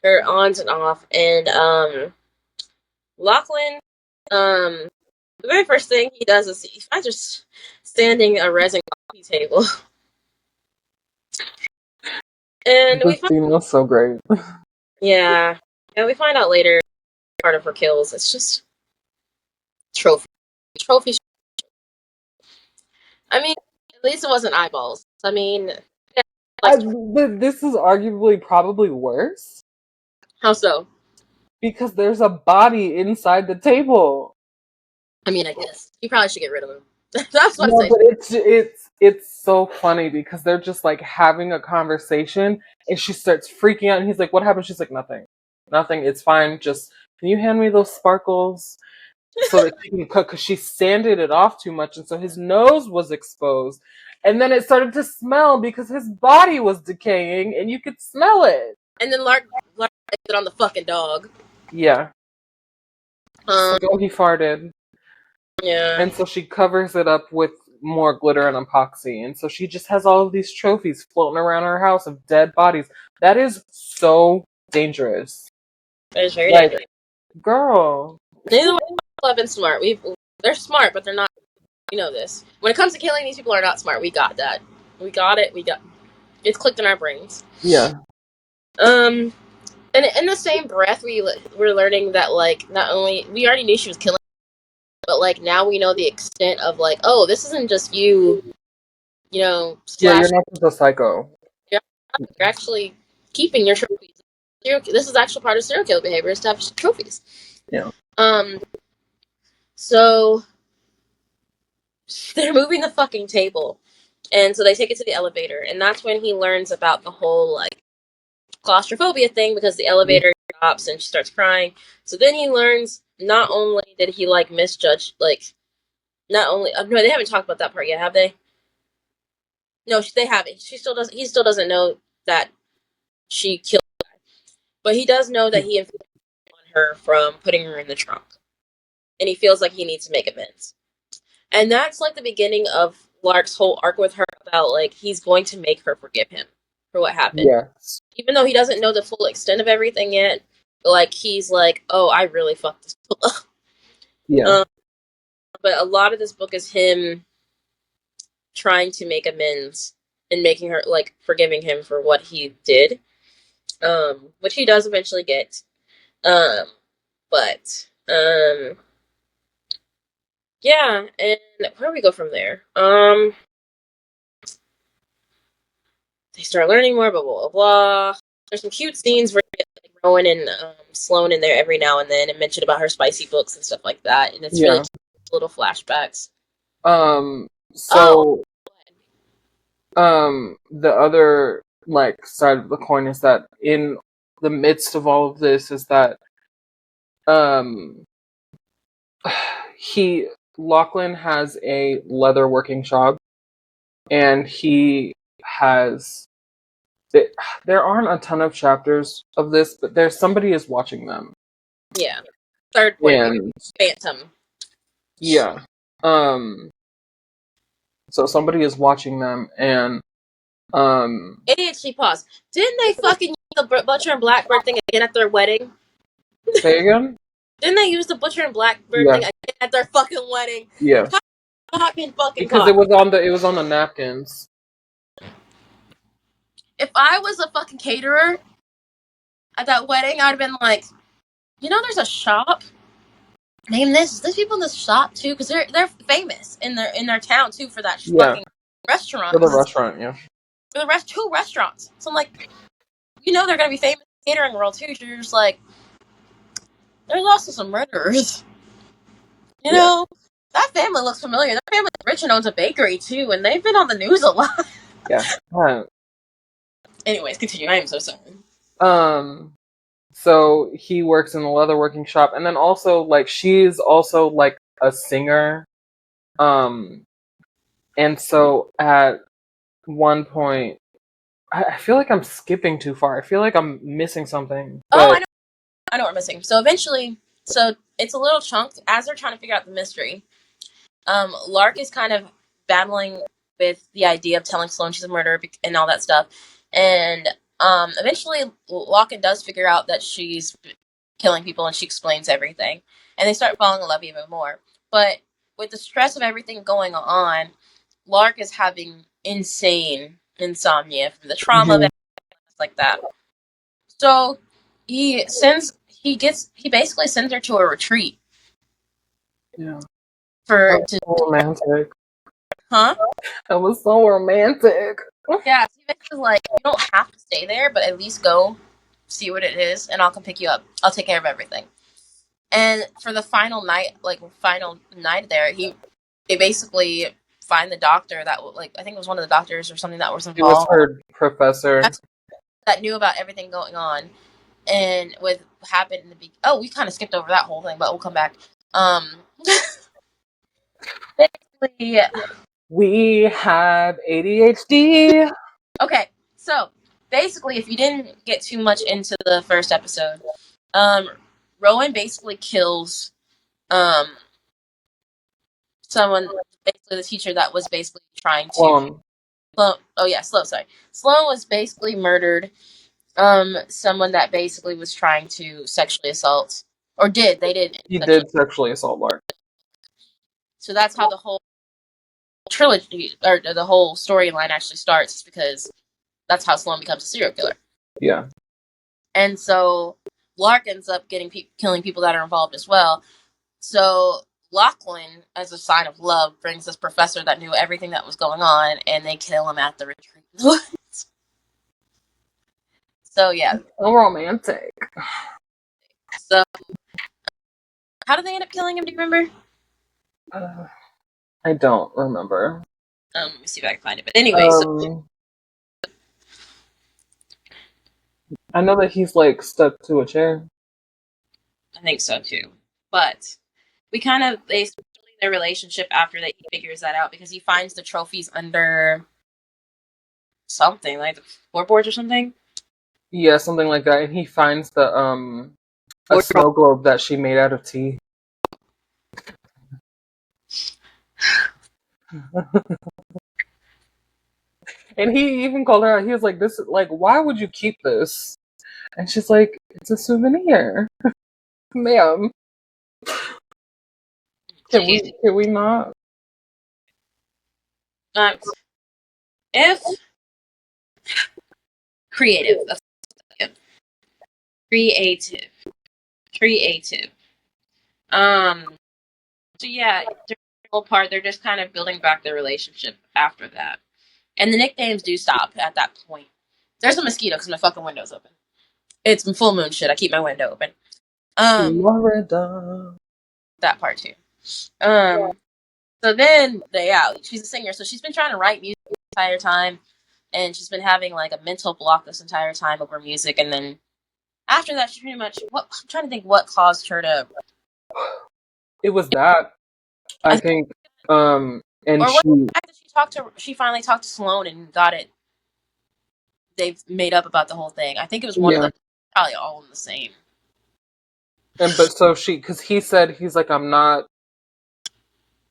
[SPEAKER 3] your ons and off. And Lachlan, the very first thing he does is he finds her standing a resin coffee table. And
[SPEAKER 2] This scene was so great.
[SPEAKER 3] Yeah, we find out later part of her kills. It's just trophies. I mean, at least it wasn't eyeballs. I mean,
[SPEAKER 2] This is arguably probably worse
[SPEAKER 3] how so?
[SPEAKER 2] because there's a body inside the table.
[SPEAKER 3] I mean, I guess you probably should get rid of him. That's what I
[SPEAKER 2] No,
[SPEAKER 3] say.
[SPEAKER 2] but it's so funny because they're just like having a conversation and she starts freaking out and he's like, "What happened?" She's like, "Nothing. Nothing. It's fine. Just can you hand me those sparkles?" So that she can cook, because she sanded it off too much, and so his nose was exposed, and then it started to smell because his body was decaying, and you could smell it.
[SPEAKER 3] And then Lark blamed it on the fucking dog.
[SPEAKER 2] Yeah. So he farted.
[SPEAKER 3] Yeah.
[SPEAKER 2] And so she covers it up with more glitter and epoxy, and so she just has all of these trophies floating around her house of dead bodies. That is so dangerous.
[SPEAKER 3] That is very dangerous.
[SPEAKER 2] Girl.
[SPEAKER 3] Neither one of them have been smart. They're smart, but they're not. You know this. When it comes to killing, these people are not smart. We got that. We got it. It's clicked in our brains.
[SPEAKER 2] Yeah.
[SPEAKER 3] And in the same breath, we're learning that like not only we already knew she was killing, but like now we know the extent of like, oh, this isn't just you.
[SPEAKER 2] Yeah, you're not just a psycho.
[SPEAKER 3] You're actually keeping your trophies. This is actual part of serial killer behavior, is to have trophies.
[SPEAKER 2] Yeah.
[SPEAKER 3] So they're moving the fucking table, and so they take it to the elevator, and that's when he learns about the whole like claustrophobia thing because the elevator stops and she starts crying. So then he learns not only did he like misjudge, like not only no, they haven't talked about that part yet, have they? No, they haven't. She still doesn't. He still doesn't know that she killed the guy, but he does know that he inflicted on her from putting her in the trunk, and he feels like he needs to make amends. And that's like the beginning of Lark's whole arc with her about like he's going to make her forgive him for what happened.
[SPEAKER 2] Yes.
[SPEAKER 3] Even though he doesn't know the full extent of everything yet, like he's like, oh, I really fucked this up.
[SPEAKER 2] Yeah.
[SPEAKER 3] But a lot of this book is him trying to make amends and making her like forgiving him for what he did. Which he does eventually get. But yeah, and where do we go from there? They start learning more, blah blah blah. There's some cute scenes where you get like Rowan and Sloane in there every now and then, and mention about her spicy books and stuff like that, and it's really cute, little flashbacks.
[SPEAKER 2] So the other like side of the coin is that in the midst of all of this is that Lachlan has a leather working shop, and he has there aren't a ton of chapters of this, but somebody is watching them.
[SPEAKER 3] Yeah. Third point of view, Phantom.
[SPEAKER 2] Yeah. So somebody is watching them, and
[SPEAKER 3] ADHD pause. Didn't they fucking use the Butcher and Blackbird thing again at their wedding?
[SPEAKER 2] Say again?
[SPEAKER 3] Didn't they use the Butcher and Blackbird thing again at their fucking wedding?
[SPEAKER 2] Yeah. Because it was on the napkins.
[SPEAKER 3] If I was a fucking caterer at that wedding, I'd have been like, you know, there's a shop. Name this. There's people in this shop too, because they're famous in their town too for that fucking restaurant.
[SPEAKER 2] For the restaurant, yeah.
[SPEAKER 3] For the two restaurants. So I'm like, you know, they're gonna be famous in the catering world too. So you're just like, there's also some murderers. You know, that family looks familiar. That family rich and owns a bakery too, and they've been on the news a lot.
[SPEAKER 2] Yeah.
[SPEAKER 3] Anyways, continue. I am so sorry.
[SPEAKER 2] So he works in the leather working shop, and then also like she's also like a singer. And so at one point, I feel like I'm skipping too far. I feel like I'm missing something.
[SPEAKER 3] Oh, I know what we're missing. So eventually, it's a little chunked as they're trying to figure out the mystery. Lark is kind of battling with the idea of telling Sloane she's a murderer and all that stuff. And eventually, Locken does figure out that she's killing people, and she explains everything. And they start falling in love even more. But with the stress of everything going on, Lark is having insane insomnia from the trauma of everything like that. So he basically sends her to a retreat.
[SPEAKER 2] Yeah.
[SPEAKER 3] Romantic. Huh?
[SPEAKER 2] That was so romantic.
[SPEAKER 3] Yeah, so he basically like, you don't have to stay there, but at least go see what it is, and I'll come pick you up. I'll take care of everything. And for the final night there, they basically find the doctor that like I think it was one of the doctors or something that was involved.
[SPEAKER 2] It was her professor
[SPEAKER 3] that knew about everything going on, and with what happened in the we kind of skipped over that whole thing, but we'll come back. Basically,
[SPEAKER 2] we have ADHD.
[SPEAKER 3] Okay, so basically, if you didn't get too much into the first episode, Rowan basically kills someone, basically the teacher that was basically trying to Sloane was basically murdered someone that basically was trying to sexually assault, or did
[SPEAKER 2] he did sexually assault Lark.
[SPEAKER 3] So that's how the whole trilogy or the whole storyline actually starts, because that's how Sloane becomes a serial killer.
[SPEAKER 2] Yeah.
[SPEAKER 3] And so Lark ends up killing people that are involved as well. So Lachlan, as a sign of love, brings this professor that knew everything that was going on, and they kill him at the retreat. So yeah.
[SPEAKER 2] So romantic.
[SPEAKER 3] So how did they end up killing him? Do you remember?
[SPEAKER 2] I don't remember.
[SPEAKER 3] Let me see if I can find it. But anyway,
[SPEAKER 2] I know that he's like stuck to a chair.
[SPEAKER 3] I think so too. But we kind of they start their relationship after that he figures that out because he finds the trophies under something like the floorboards or something.
[SPEAKER 2] Yeah, something like that. And he finds the a snow globe that she made out of tea. And he even called her out. He was like, "This, like, why would you keep this?" And she's like, "It's a souvenir, ma'am.
[SPEAKER 3] Jeez.
[SPEAKER 2] Can we not?"
[SPEAKER 3] If creative, that's it. Creative. So yeah, during the whole part, they're just kind of building back their relationship after that, and the nicknames do stop at that point. There's a mosquito because my fucking window's open. It's full moon shit. I keep my window open.
[SPEAKER 2] Florida.
[SPEAKER 3] That part too. So then, yeah, she's a singer, so she's been trying to write music the entire time, and she's been having like a mental block this entire time over music, and then after that, she pretty much. I'm trying to think what caused her to.
[SPEAKER 2] It was that, I think, and
[SPEAKER 3] Or what
[SPEAKER 2] she,
[SPEAKER 3] the fact that she finally talked to Sloane and got it. They've made up about the whole thing. I think it was one of
[SPEAKER 2] yeah,
[SPEAKER 3] the probably all in the same.
[SPEAKER 2] and but so she, because he said he's like, I'm not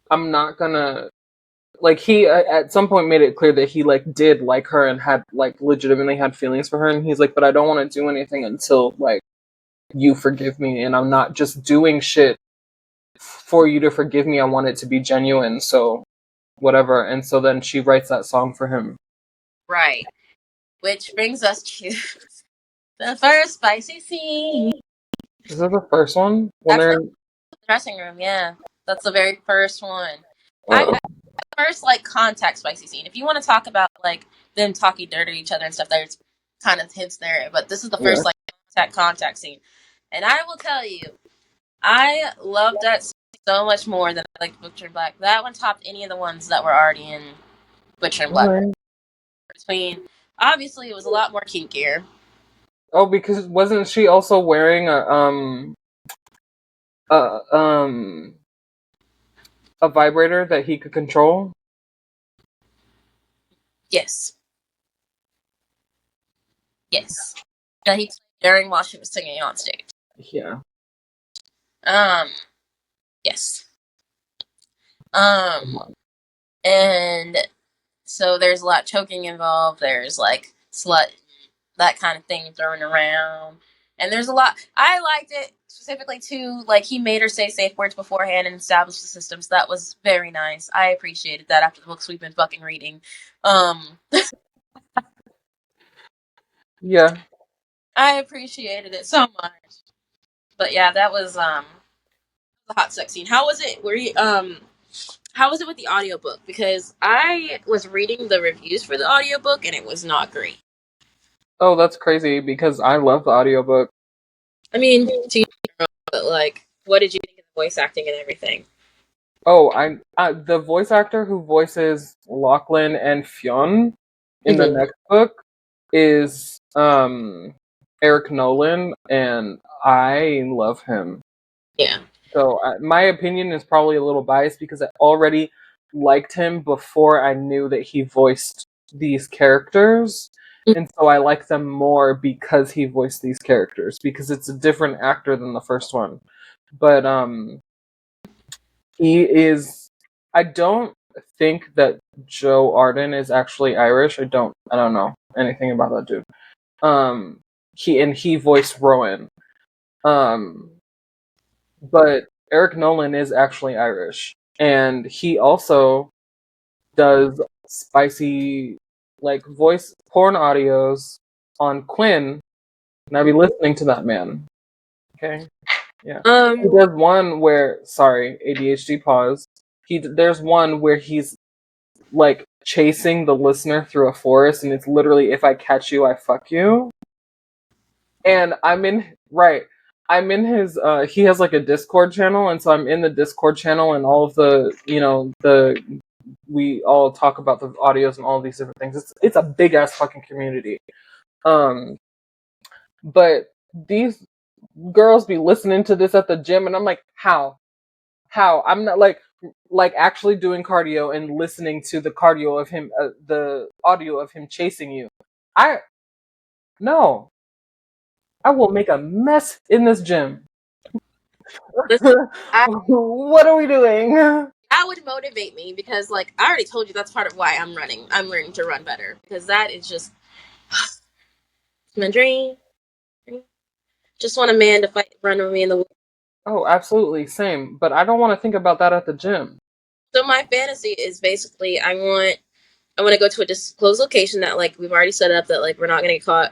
[SPEAKER 2] gonna. Like he at some point made it clear that he like did like her and had like legitimately had feelings for her, and he's like, but I don't want to do anything until like you forgive me, and I'm not just doing shit for you to forgive me. I want it to be genuine, so whatever. And so then she writes that song for him.
[SPEAKER 3] Right. Which brings us to the first spicy scene.
[SPEAKER 2] Is that the first one when
[SPEAKER 3] That's
[SPEAKER 2] they're?
[SPEAKER 3] the dressing room. Yeah, that's the very first one. I
[SPEAKER 2] Uh,
[SPEAKER 3] first like contact spicy scene. If you want to talk about like them talking dirty to each other and stuff, there's kind of hints there. But this is the
[SPEAKER 2] yeah.
[SPEAKER 3] first like contact scene, and I will tell you, I loved that scene so much more than I liked Butcher and Black. That one topped any of the ones that were already in Butcher and Black.
[SPEAKER 2] Really?
[SPEAKER 3] Between obviously it was a lot more kinkier.
[SPEAKER 2] Oh, because wasn't she also wearing a um a vibrator that he could control?
[SPEAKER 3] Yes, yes. That he played during while she was singing on stage.
[SPEAKER 2] Yeah.
[SPEAKER 3] Um, yes. Um, and so there's a lot of choking involved. There's like slut, that kind of thing thrown around. And there's a lot. I liked it specifically too. Like he made her say safe words beforehand and established the system. So that was very nice. I appreciated that after the books we've been fucking reading.
[SPEAKER 2] Yeah.
[SPEAKER 3] I appreciated it so much. But yeah, that was the hot sex scene. How was it? Were you how was it with the audiobook? Because I was reading the reviews for the audiobook and it was not great.
[SPEAKER 2] Oh, that's crazy because I love the audiobook.
[SPEAKER 3] I mean, to you, but like, what did you think of the voice acting and everything?
[SPEAKER 2] Oh, the voice actor who voices Lachlan and Fionn in the
[SPEAKER 3] Mm-hmm.
[SPEAKER 2] next book is Eric Nolan, and I love him.
[SPEAKER 3] Yeah.
[SPEAKER 2] So my opinion is probably a little biased because I already liked him before I knew that he voiced these characters. And so I like them more because he voiced these characters because it's a different actor than the first one. But he is I don't think that Joe Arden is actually Irish. I don't know anything about that dude. He voiced Rowan. Um but Eric Nolan is actually Irish, and he also does spicy like voice porn audios on Quinn, and I be listening to that man. Okay, yeah. He does one where sorry ADHD pause. There's one where he's like chasing the listener through a forest, and it's literally if I catch you, I fuck you. And I'm in his he has like a Discord channel, and so I'm in the Discord channel, and all of the the we all talk about the audios and all these different things. It's a big ass fucking community. Um But these girls be listening to this at the gym, and I'm like, how? How? I'm not like actually doing cardio and listening to the cardio of him, the audio of him chasing you. I no, I will make a mess in this gym.
[SPEAKER 3] Listen,
[SPEAKER 2] What are we doing?
[SPEAKER 3] that would motivate me because, like, I already told you that's part of why I'm running. I'm learning to run better because that is just my dream. Just want a man to fight, run with me in the woods.
[SPEAKER 2] Oh, absolutely, same. But I don't want to think about that at the gym.
[SPEAKER 3] So my fantasy is basically I want to go to a disclosed location that, like, we've already set up that, like, we're not going to get caught.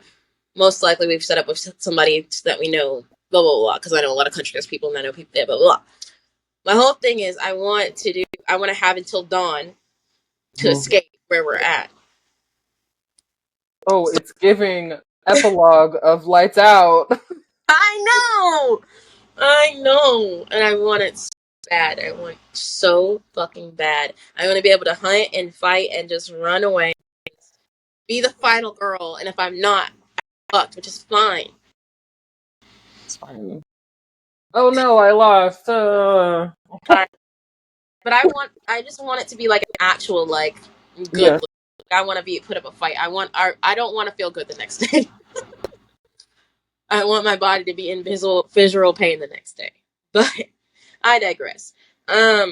[SPEAKER 3] Most likely we've set up with somebody that we know, blah, blah, blah, because I know a lot of country there's people and I know people there, blah, blah, blah. My whole thing is I want to have until dawn to
[SPEAKER 2] Mhm.
[SPEAKER 3] escape where we're at.
[SPEAKER 2] Oh, it's giving epilogue of Lights Out.
[SPEAKER 3] I know, and I want it so bad. I want it so fucking bad. I want to be able to hunt and fight and just run away, be the final girl, and if I'm not, I'm fucked, which is fine.
[SPEAKER 2] It's fine. Oh no, I lost.
[SPEAKER 3] But I just want it to be like an actual, like, good
[SPEAKER 2] Yeah,
[SPEAKER 3] look. I want to put up a fight. I don't want to feel good the next day. I want my body to be in visual pain the next day. But I digress. I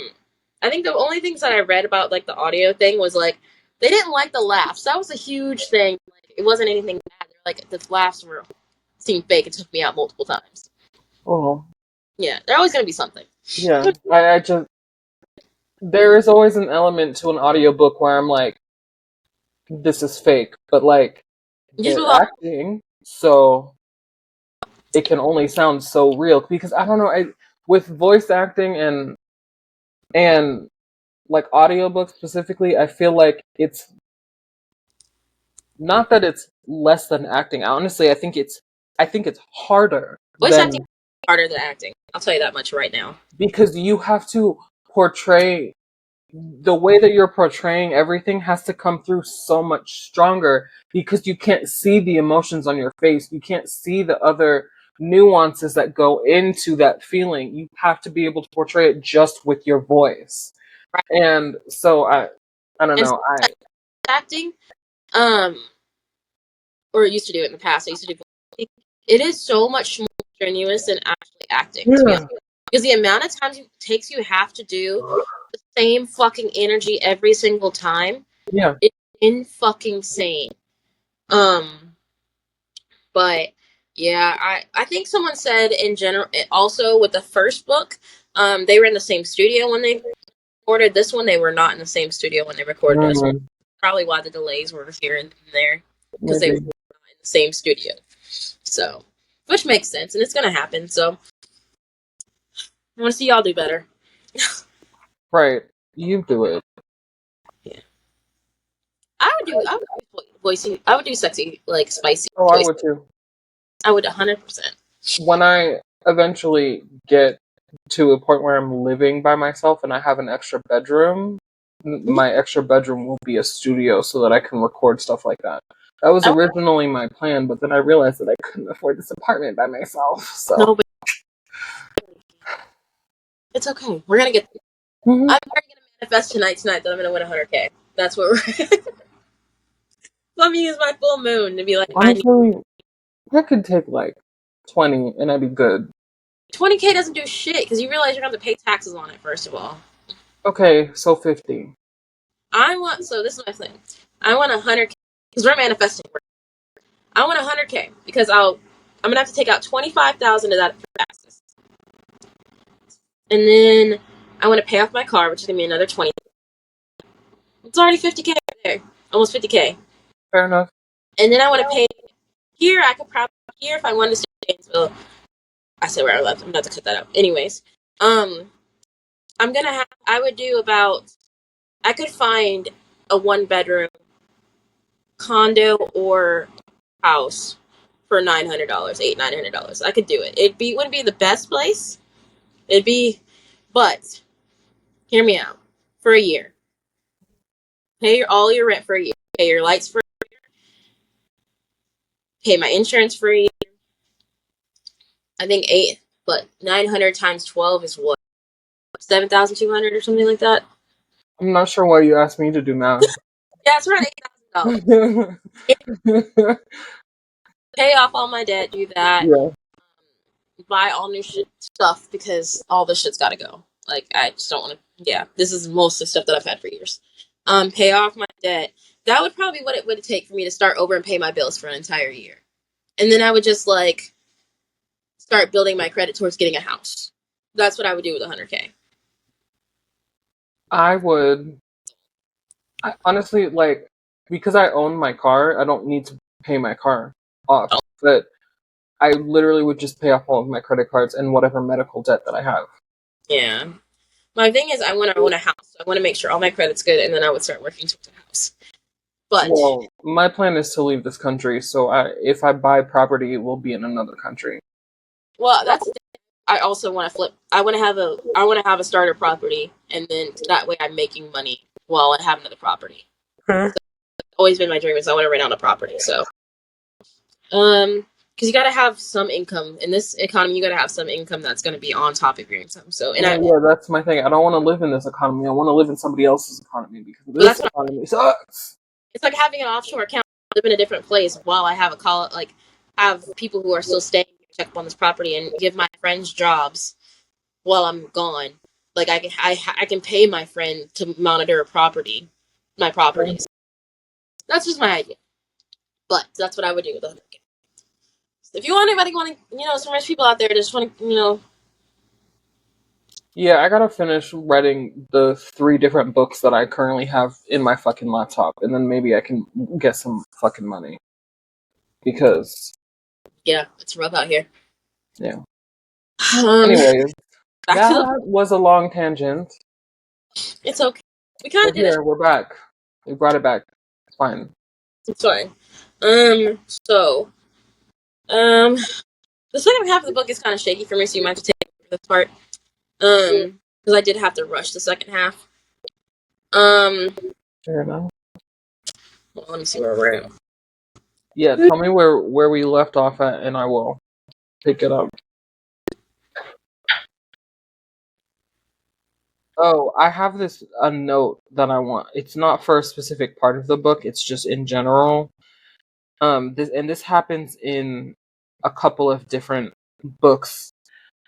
[SPEAKER 3] think the only things that I read about, like, the audio thing was, like, they didn't like the laughs. That was a huge thing. Like, it wasn't anything bad. They're like, the laughs seemed fake. It took me out multiple times.
[SPEAKER 2] oh,
[SPEAKER 3] Yeah, they're always gonna be something.
[SPEAKER 2] yeah. I just there is always an element to an audiobook where I'm like, this is fake, but like
[SPEAKER 3] Just
[SPEAKER 2] they're
[SPEAKER 3] move on.
[SPEAKER 2] acting, so it can only sound so real. Because I don't know, with voice acting and like audiobooks specifically, I feel like it's not that it's less than acting. Honestly, I think it's harder
[SPEAKER 3] Voice acting
[SPEAKER 2] than
[SPEAKER 3] is harder than acting. I'll tell you that much right now.
[SPEAKER 2] because you have to portray the way that you're portraying everything has to come through so much stronger because you can't see the emotions on your face. You can't see the other nuances that go into that feeling. You have to be able to portray it just with your voice.
[SPEAKER 3] Right.
[SPEAKER 2] And so I don't
[SPEAKER 3] And
[SPEAKER 2] know.
[SPEAKER 3] acting, um, or used to do it in the past. I used to do voice acting. It is so much more strenuous than actually acting, to be honest.
[SPEAKER 2] Yeah.
[SPEAKER 3] Because the amount of times it takes you have to do the same fucking energy every single time,
[SPEAKER 2] Yeah.
[SPEAKER 3] it's in fucking sane. Um, but yeah, I think someone said in general, also with the first book, they were in the same studio when they recorded this one. They were not in the same studio when they recorded this one.
[SPEAKER 2] Mm,
[SPEAKER 3] Probably why the delays were here and there, because they were
[SPEAKER 2] maybe.
[SPEAKER 3] not in the same studio. So, which makes sense, and it's gonna happen. So, I want to see y'all do better.
[SPEAKER 2] Right. You do it.
[SPEAKER 3] Yeah, I would do voicing. I would do sexy, like, spicy
[SPEAKER 2] Oh, I
[SPEAKER 3] voice.
[SPEAKER 2] would too.
[SPEAKER 3] I would 100%.
[SPEAKER 2] When I eventually get to a point where I'm living by myself and I have an extra bedroom, my extra bedroom will be a studio so that I can record stuff like that. That was
[SPEAKER 3] I
[SPEAKER 2] originally my plan, but then I realized that I couldn't afford this apartment by myself. So,
[SPEAKER 3] no, but it's okay. We're gonna get.
[SPEAKER 2] Mhm.
[SPEAKER 3] I'm already gonna manifest tonight that I'm gonna win 100K. That's what we're. Let me use my full moon to be like, I need
[SPEAKER 2] Honestly, I could take like 20 and I'd be good.
[SPEAKER 3] 20K doesn't do shit because you realize you're gonna have to pay taxes on it first of all.
[SPEAKER 2] Okay, so 50.
[SPEAKER 3] So this is my thing. I want 100K because we're manifesting. I want 100K because I'm gonna have to take out 25,000 of that for taxes, and then I want to pay off my car, which is gonna be another 20. It's already 50K right there, almost 50K,
[SPEAKER 2] Fair enough.
[SPEAKER 3] and then I want to pay here. I could probably here if I wanted to stay in Gainesville. I said where I left. I'm gonna have to cut that out. Anyways, I would do about. I could find a 1 bedroom condo or house for $900, $900. I could do it. Wouldn't be the best place. It'd be, but hear me out. For a year, pay all your rent for a year, pay your lights for, pay my insurance for a year, I think 900 times 12 is what? 7,200 or something like that?
[SPEAKER 2] I'm not sure why you asked me to do math.
[SPEAKER 3] Yeah, it's around $8,000. Pay off all my debt, do that.
[SPEAKER 2] Yeah.
[SPEAKER 3] Buy all new stuff because all this shit's gotta go. Like, I just don't want to. Yeah, this is mostly stuff that I've had for years. Pay off my debt. That would probably be what it would take for me to start over and pay my bills for an entire year. And then I would just, like, start building my credit towards getting a house. That's what I would do with 100K.
[SPEAKER 2] I would. Honestly, like, because I own my car, I don't need to pay my car off.
[SPEAKER 3] Oh.
[SPEAKER 2] But I literally would just pay off all of my credit cards and whatever medical debt that I have.
[SPEAKER 3] Yeah. My thing is, I want to own a house. I want to make sure all my credit's good, and then I would start working towards a house. But
[SPEAKER 2] Well, my plan is to leave this country, so if I buy property, it will be in another country.
[SPEAKER 3] well, that's. I also want to flip. I want to have a starter property, and then that way I'm making money while I have another property.
[SPEAKER 2] Okay.
[SPEAKER 3] So it's always been my dream is I want to rent out a property. So, because you got to have some income in this economy. You got to have some income that's going to be on top of your income. So, and
[SPEAKER 2] Yeah, that's my thing. I don't want to live in this economy. I want to live in somebody else's economy because this economy sucks.
[SPEAKER 3] It's like having an offshore account, live in a different place while I have have people who are still staying here check up on this property and give my friends jobs while I'm gone. Like I can pay my friend to monitor my properties. That's just my idea. But that's what I would do with 100K. If you want anybody some rich people out there just want to,
[SPEAKER 2] Yeah, I gotta finish writing the 3 different books that I currently have in my fucking laptop, and then maybe I can get some fucking money. Because
[SPEAKER 3] yeah, it's rough out here.
[SPEAKER 2] Yeah. Anyways,
[SPEAKER 3] back to
[SPEAKER 2] that was a long tangent.
[SPEAKER 3] It's okay. We kind of did it.
[SPEAKER 2] We're back. We brought it back. It's fine.
[SPEAKER 3] It's fine. So, the second half of the book is kind of shaky for me, so you might have to take this part. Because I did have to rush the second half.
[SPEAKER 2] Fair enough.
[SPEAKER 3] Well, let me see where we're at.
[SPEAKER 2] Yeah, tell me where we left off at, and I will pick it up. Oh, I have a note that I want. It's not for a specific part of the book. It's just in general. This happens in a couple of different books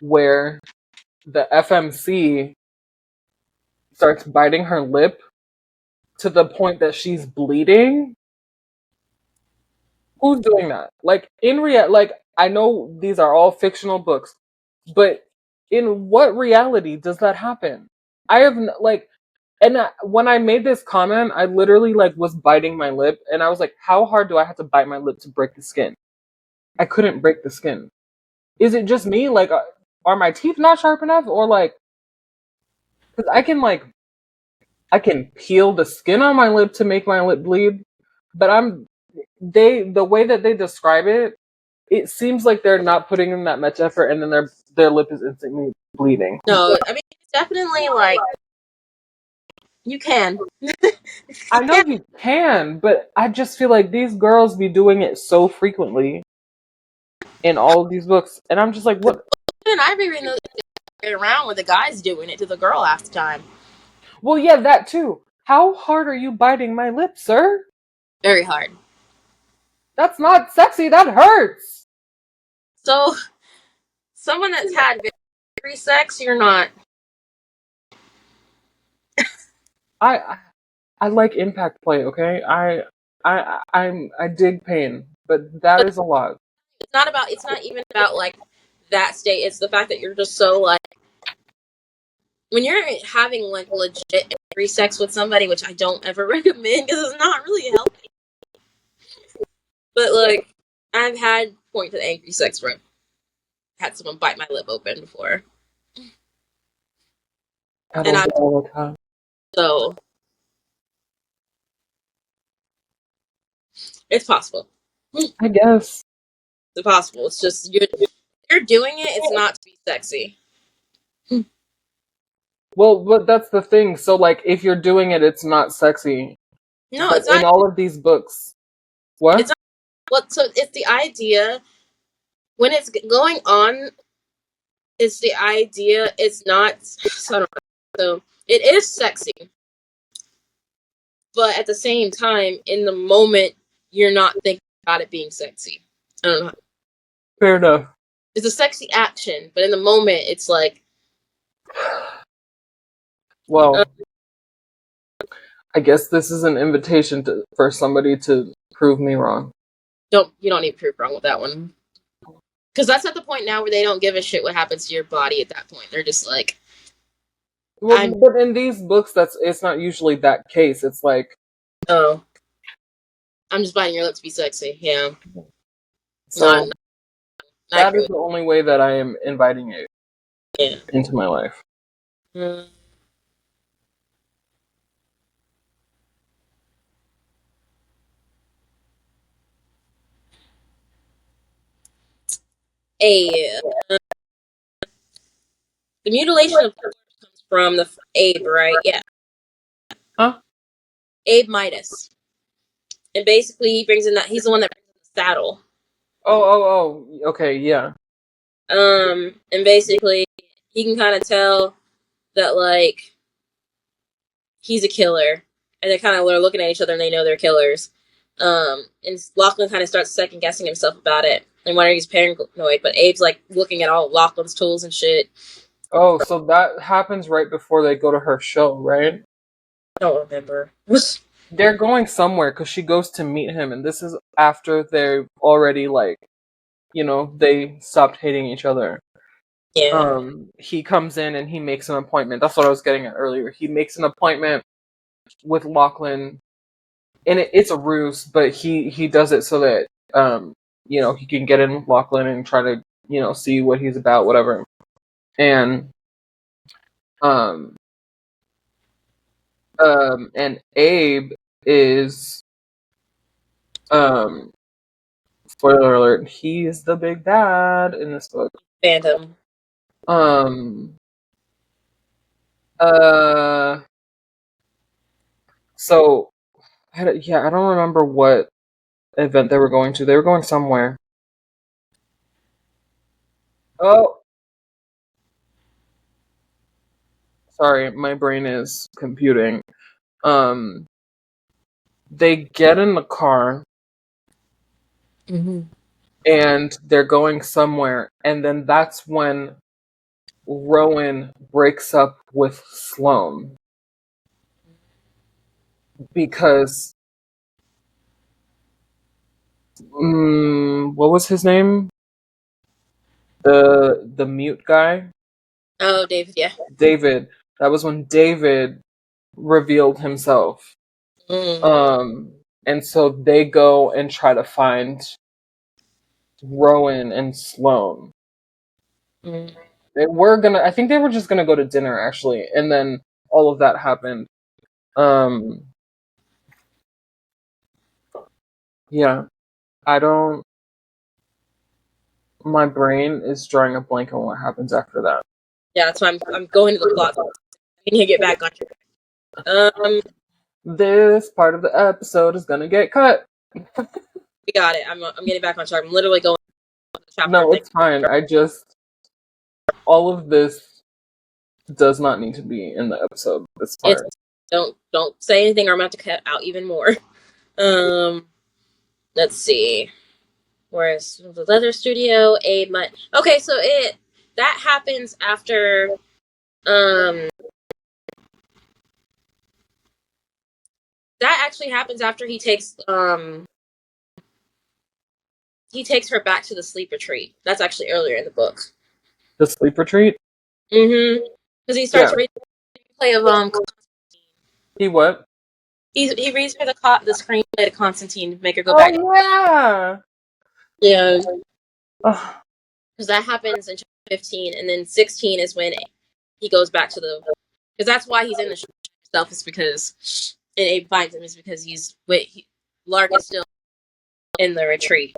[SPEAKER 2] where the FMC starts biting her lip to the point that she's bleeding. Who's doing that? Like in I know these are all fictional books, but in what reality does that happen? I have when I made this comment, I literally was biting my lip, and I was like, how hard do I have to bite my lip to break the skin? I couldn't break the skin. Is it just me? Are my teeth not sharp enough, or because I can peel the skin on my lip to make my lip bleed, but the way that they describe it, it seems like they're not putting in that much effort, and then their lip is instantly bleeding.
[SPEAKER 3] No, I mean it's definitely you can.
[SPEAKER 2] I know you can, but I just feel like these girls be doing it so frequently in all of these books, and I'm just like, what?
[SPEAKER 3] And I be reading around with the guys doing it to the girl half the time.
[SPEAKER 2] Well, yeah, that too. How hard are you biting my lip, sir?
[SPEAKER 3] Very hard.
[SPEAKER 2] That's not sexy. That hurts.
[SPEAKER 3] So, someone that's had very sex, you're not.
[SPEAKER 2] I like impact play. Okay, I dig pain, but that is a lot.
[SPEAKER 3] It's not about. It's not even about that state. It's the fact that you're just so when you're having legit angry sex with somebody, which I don't ever recommend because it's not really healthy. But I've had points of angry sex where I've had someone bite my lip open before.
[SPEAKER 2] I don't do all the time.
[SPEAKER 3] So it's possible.
[SPEAKER 2] I guess
[SPEAKER 3] It's possible. It's just you're doing it. It's not to be sexy.
[SPEAKER 2] Well, but that's the thing. So, if you're doing it, it's not sexy.
[SPEAKER 3] No,
[SPEAKER 2] but
[SPEAKER 3] it's not.
[SPEAKER 2] In all of these books, what?
[SPEAKER 3] It's not. So it's the idea when it's going on It's the idea. It's not. So it is sexy, but at the same time, in the moment, you're not thinking about it being sexy. I don't know.
[SPEAKER 2] Fair enough.
[SPEAKER 3] It's a sexy action, but in the moment, it's like.
[SPEAKER 2] Well, I guess this is an invitation for somebody to prove me wrong.
[SPEAKER 3] You don't need proof wrong with that one. Because that's at the point now where they don't give a shit what happens to your body at that point. They're just like.
[SPEAKER 2] Well, but in these books, it's not usually that case. It's like,
[SPEAKER 3] oh, I'm just biting your lips to be sexy. Yeah.
[SPEAKER 2] So
[SPEAKER 3] not
[SPEAKER 2] that is the only way that I am inviting it into my life.
[SPEAKER 3] The mutilation of comes from the Abe, right? Yeah.
[SPEAKER 2] Huh?
[SPEAKER 3] Abe Midas. And basically he brings in that he's the one that brings in the saddle.
[SPEAKER 2] Oh, okay, yeah.
[SPEAKER 3] And basically he can kind of tell that like he's a killer. And they kind of are looking at each other and they know they're killers. And Lachlan kind of starts second guessing himself about it. And wondering he's paranoid, but Abe's like looking at all of Lachlan's tools and shit.
[SPEAKER 2] Oh, so that happens right before they go to her show, right?
[SPEAKER 3] I don't remember.
[SPEAKER 2] They're going somewhere because she goes to meet him, and this is after they've already, like, they stopped hating each other.
[SPEAKER 3] Yeah.
[SPEAKER 2] He comes in and he makes an appointment. That's what I was getting at earlier. He makes an appointment with Lachlan, and it's a ruse, but he does it so that he can get in with Lachlan and try to see what he's about, whatever. And and Abe is spoiler alert, he is the big bad in this book.
[SPEAKER 3] Phantom.
[SPEAKER 2] So I don't remember what event they were going to. They were going somewhere. Oh, sorry, my brain is computing. They get in the car.
[SPEAKER 3] Mm-hmm.
[SPEAKER 2] And they're going somewhere, and then that's when Rowan breaks up with Sloane because what was his name? The mute guy?
[SPEAKER 3] Oh, David, yeah.
[SPEAKER 2] David. That was when David revealed himself. And so they go and try to find Rowan and Sloane. I think they were just gonna go to dinner actually, and then all of that happened. Yeah. My brain is drawing a blank on what happens after that.
[SPEAKER 3] Yeah, that's why I'm going to the plot. I need to get back on track.
[SPEAKER 2] This part of the episode is gonna get cut.
[SPEAKER 3] We got it. I'm getting back on track. I'm literally going to the chapter.
[SPEAKER 2] No, it's fine. All of this does not need to be in the episode. This part.
[SPEAKER 3] Don't say anything or I'm gonna have to cut out even more. Let's see. Whereas the Leather Studio, okay, so that happens after that actually happens after he takes her back to the sleep retreat. That's actually earlier in the book.
[SPEAKER 2] The sleep retreat?
[SPEAKER 3] Mm-hmm. Because he starts reading the screenplay of
[SPEAKER 2] He what?
[SPEAKER 3] He reads her the screenplay to Constantine to make her go back.
[SPEAKER 2] Yeah.
[SPEAKER 3] Yeah. Because that happens in chapter 15, and then 16 is when he goes back to the. Because that's why he's in the show himself, is because. And Abe finds him, is because Lark is still in the retreat.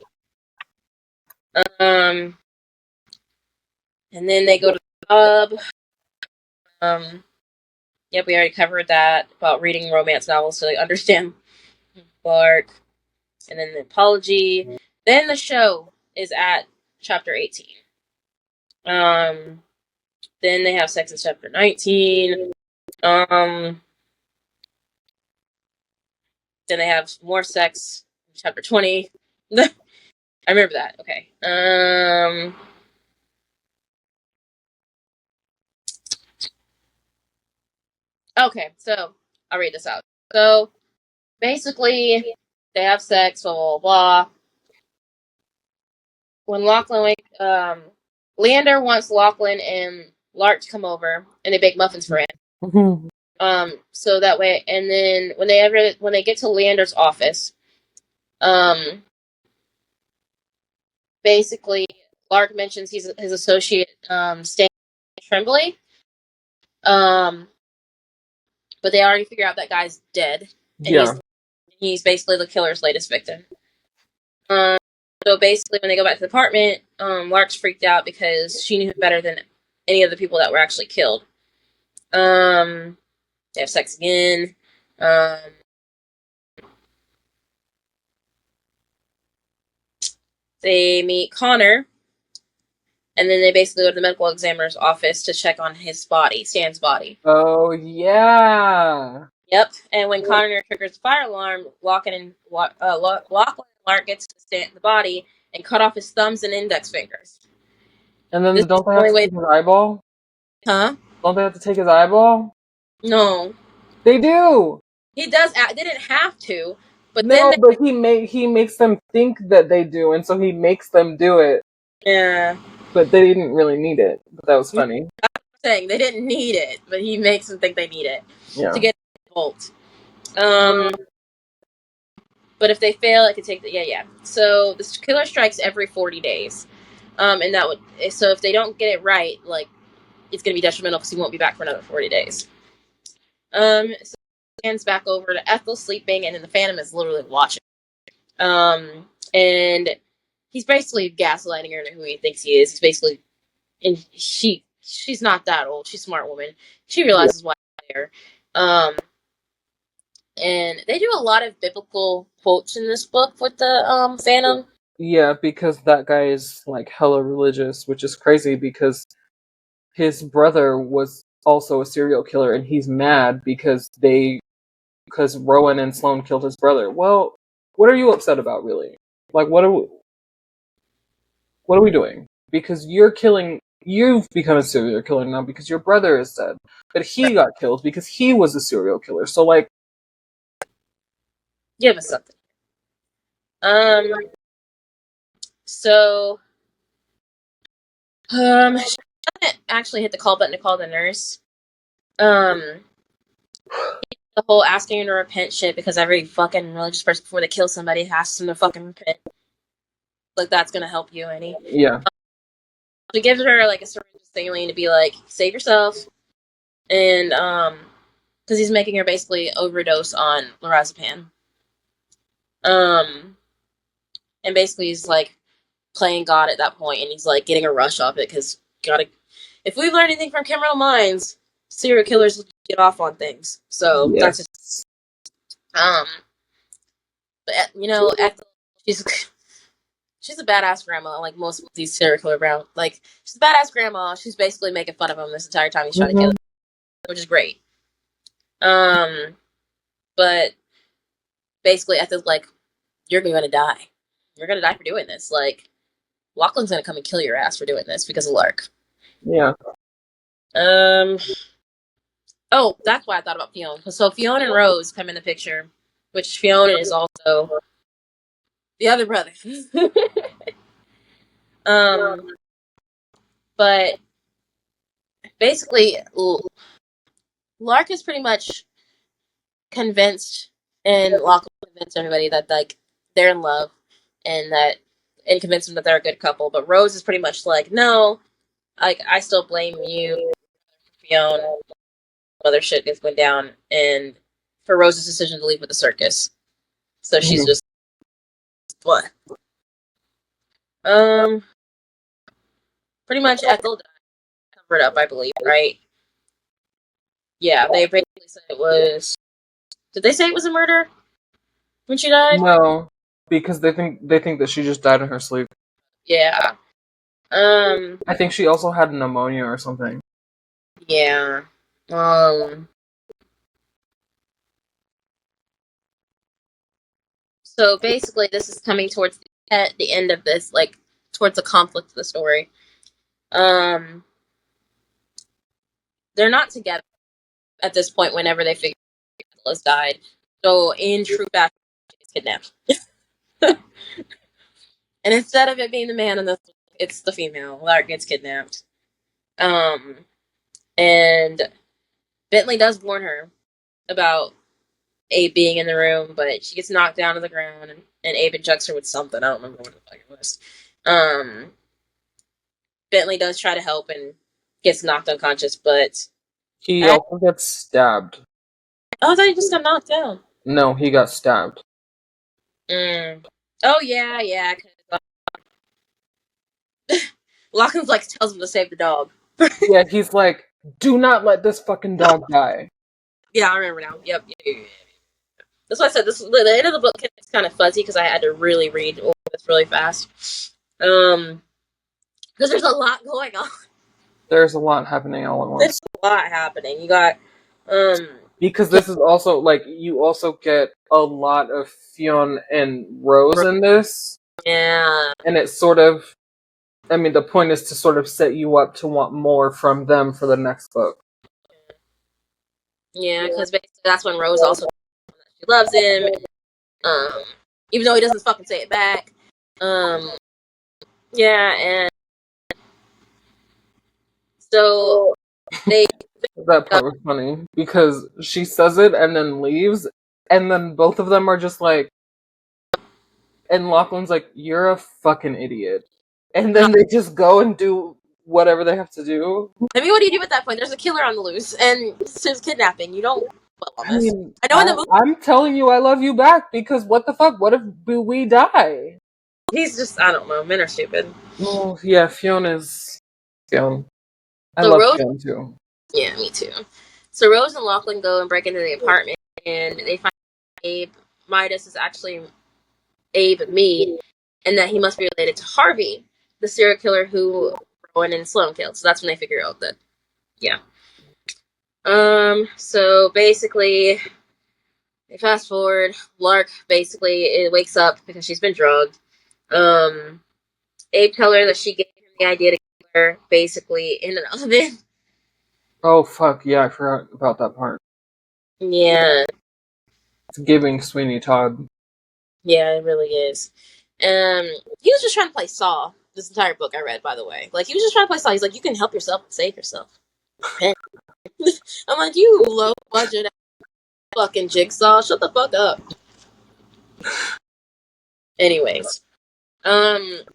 [SPEAKER 3] And then they go to the pub. Yep, we already covered that about reading romance novels to understand Lark. And then the apology. Then the show is at chapter 18. Then they have sex in chapter 19. Then they have more sex in chapter 20. I remember that. Okay. Okay, so I'll read this out. So basically, they have sex, blah blah blah. When Lachlan Leander wants Lachlan and Lark to come over, and they bake muffins for him. So that way, and then when they get to Leander's office, basically Lark mentions his associate, Stan Tremblay, but they already figure out that guy's dead, and he's basically the killer's latest victim. So basically, when they go back to the apartment, Lark's freaked out because she knew him better than any of the people that were actually killed. They have sex again. They meet Connor, and then they basically go to the medical examiner's office to check on his body, Stan's body.
[SPEAKER 2] Oh, yeah.
[SPEAKER 3] Yep, and when Connor triggers the fire alarm, Lachlan and Lark gets to Stan the body and cut off his thumbs and index fingers.
[SPEAKER 2] And then don't they have to take his eyeball?
[SPEAKER 3] Huh?
[SPEAKER 2] Don't they have to take his eyeball?
[SPEAKER 3] No.
[SPEAKER 2] They do!
[SPEAKER 3] He does. They didn't have to, but
[SPEAKER 2] no,
[SPEAKER 3] then
[SPEAKER 2] but he makes them think that they do, and so he makes them do it.
[SPEAKER 3] Yeah.
[SPEAKER 2] But they didn't really need it. But that was funny.
[SPEAKER 3] I'm saying they didn't need it, but he makes them think they need it to get the bolt. But if they fail, it could take the So this killer strikes every 40 days, and that would if they don't get it right, like it's gonna be detrimental because he won't be back for another 40 days. So he hands back over to Ethel sleeping, and then the Phantom is literally watching. And he's basically gaslighting her to who he thinks he is. He's basically, and she's not that old. She's a smart woman. She realizes why he's there. And they do a lot of biblical quotes in this book with the Phantom.
[SPEAKER 2] Yeah, because that guy is like hella religious, which is crazy because his brother was also a serial killer, and he's mad because Rowan and Sloane killed his brother. Well, what are you upset about, really? Like, what are we doing? Because you've become a serial killer now because your brother is dead, but he got killed because he was a serial killer. So, like,
[SPEAKER 3] give us something. So, she doesn't actually hit the call button to call the nurse. The whole asking her to repent shit because every fucking religious person before they kill somebody asks them to fucking repent. Like, that's gonna help you any.
[SPEAKER 2] Yeah.
[SPEAKER 3] She gives her like a syringe of saline to be like, save yourself, and because he's making her basically overdose on lorazepam. And basically he's like playing God at that point, and he's like getting a rush off it because if we've learned anything from Criminal Minds, serial killers get off on things. So that's just but you know, she's a badass grandma, like most of these serial killer brown. Like, she's a badass grandma. She's basically making fun of him this entire time he's trying to kill him, which is great. But basically, Ethel's like, you're gonna die. You're gonna die for doing this. Like, Lachlan's gonna come and kill your ass for doing this because of Lark.
[SPEAKER 2] Yeah.
[SPEAKER 3] Oh, that's why I thought about Fiona. So Fiona and Rose come in the picture, which Fiona is also the other brother. But basically, Lark is pretty much convinced, and Lachlan convinced everybody that like they're in love, and convinced them that they're a good couple. But Rose is pretty much like, no, like I still blame you, Fiona. Other shit is going down, and for Rose's decision to leave with the circus. So she's just what? Pretty much Ethel covered up, I believe, right? Yeah, they basically said it was. Did they say it was a murder when she died?
[SPEAKER 2] No, because they think that she just died in her sleep.
[SPEAKER 3] Yeah.
[SPEAKER 2] I think she also had pneumonia or something.
[SPEAKER 3] Yeah. So basically, this is coming towards the end of this, like towards the conflict of the story. They're not together at this point. Whenever they figure Lilith died, so in true fashion, she's kidnapped. And instead of it being the man and it's the female that gets kidnapped. And Bentley does warn her about Abe being in the room, but she gets knocked down to the ground, and Abe injects her with something. I don't remember what the fuck it was. Bentley does try to help and gets knocked unconscious, but
[SPEAKER 2] he also gets stabbed.
[SPEAKER 3] Oh, I thought he just got knocked down.
[SPEAKER 2] No, he got stabbed.
[SPEAKER 3] Oh yeah. Lachlan's like tells him to save the dog.
[SPEAKER 2] Yeah, he's like, do not let this fucking dog die.
[SPEAKER 3] Yeah, I remember now. Yep. That's why I said the end of the book is kind of fuzzy because I had to really read all this really fast. Because there's a lot going on.
[SPEAKER 2] There's a lot happening all at once.
[SPEAKER 3] There's a lot happening. You got
[SPEAKER 2] because this is also like you also get a lot of Fionn and Rose in this.
[SPEAKER 3] Yeah.
[SPEAKER 2] And it's sort of, I mean, the point is to sort of set you up to want more from them for the next book.
[SPEAKER 3] Yeah, because basically that's when Rose also she loves him. Even though he doesn't fucking say it back. Yeah, and so
[SPEAKER 2] that part was funny because she says it and then leaves, and then both of them are just like, and Lachlan's like, "You're a fucking idiot," and then they just go and do whatever they have to do.
[SPEAKER 3] I mean, what do you do at that point? There's a killer on the loose, and there's kidnapping. You don't dwell on this. I know in the movie,
[SPEAKER 2] I'm telling you, I love you back because what the fuck? What if we die?
[SPEAKER 3] he's just, I don't know. Men are stupid.
[SPEAKER 2] Oh yeah, Fionn is Fionn. I
[SPEAKER 3] So
[SPEAKER 2] love
[SPEAKER 3] Rose,
[SPEAKER 2] Fionn too.
[SPEAKER 3] yeah, me too. So Rose and Lachlan go and break into the apartment, and they find Abe Midas is actually Abe Mead, and that he must be related to Harvey, the serial killer who Rowan and Sloan killed. So that's when they figure out that, yeah. So basically, they fast forward. Lark basically wakes up because she's been drugged. Abe tells her that she gave him the idea to kill her basically in an oven.
[SPEAKER 2] Oh fuck yeah, I forgot about that part.
[SPEAKER 3] Yeah.
[SPEAKER 2] It's giving Sweeney Todd.
[SPEAKER 3] Yeah, it really is. He was just trying to play Saw. This entire book I read, by the way. Like, he was just trying to play Saw. He's like, you can help yourself and save yourself. I'm like, you low budget fucking Jigsaw. Shut the fuck up. Anyways.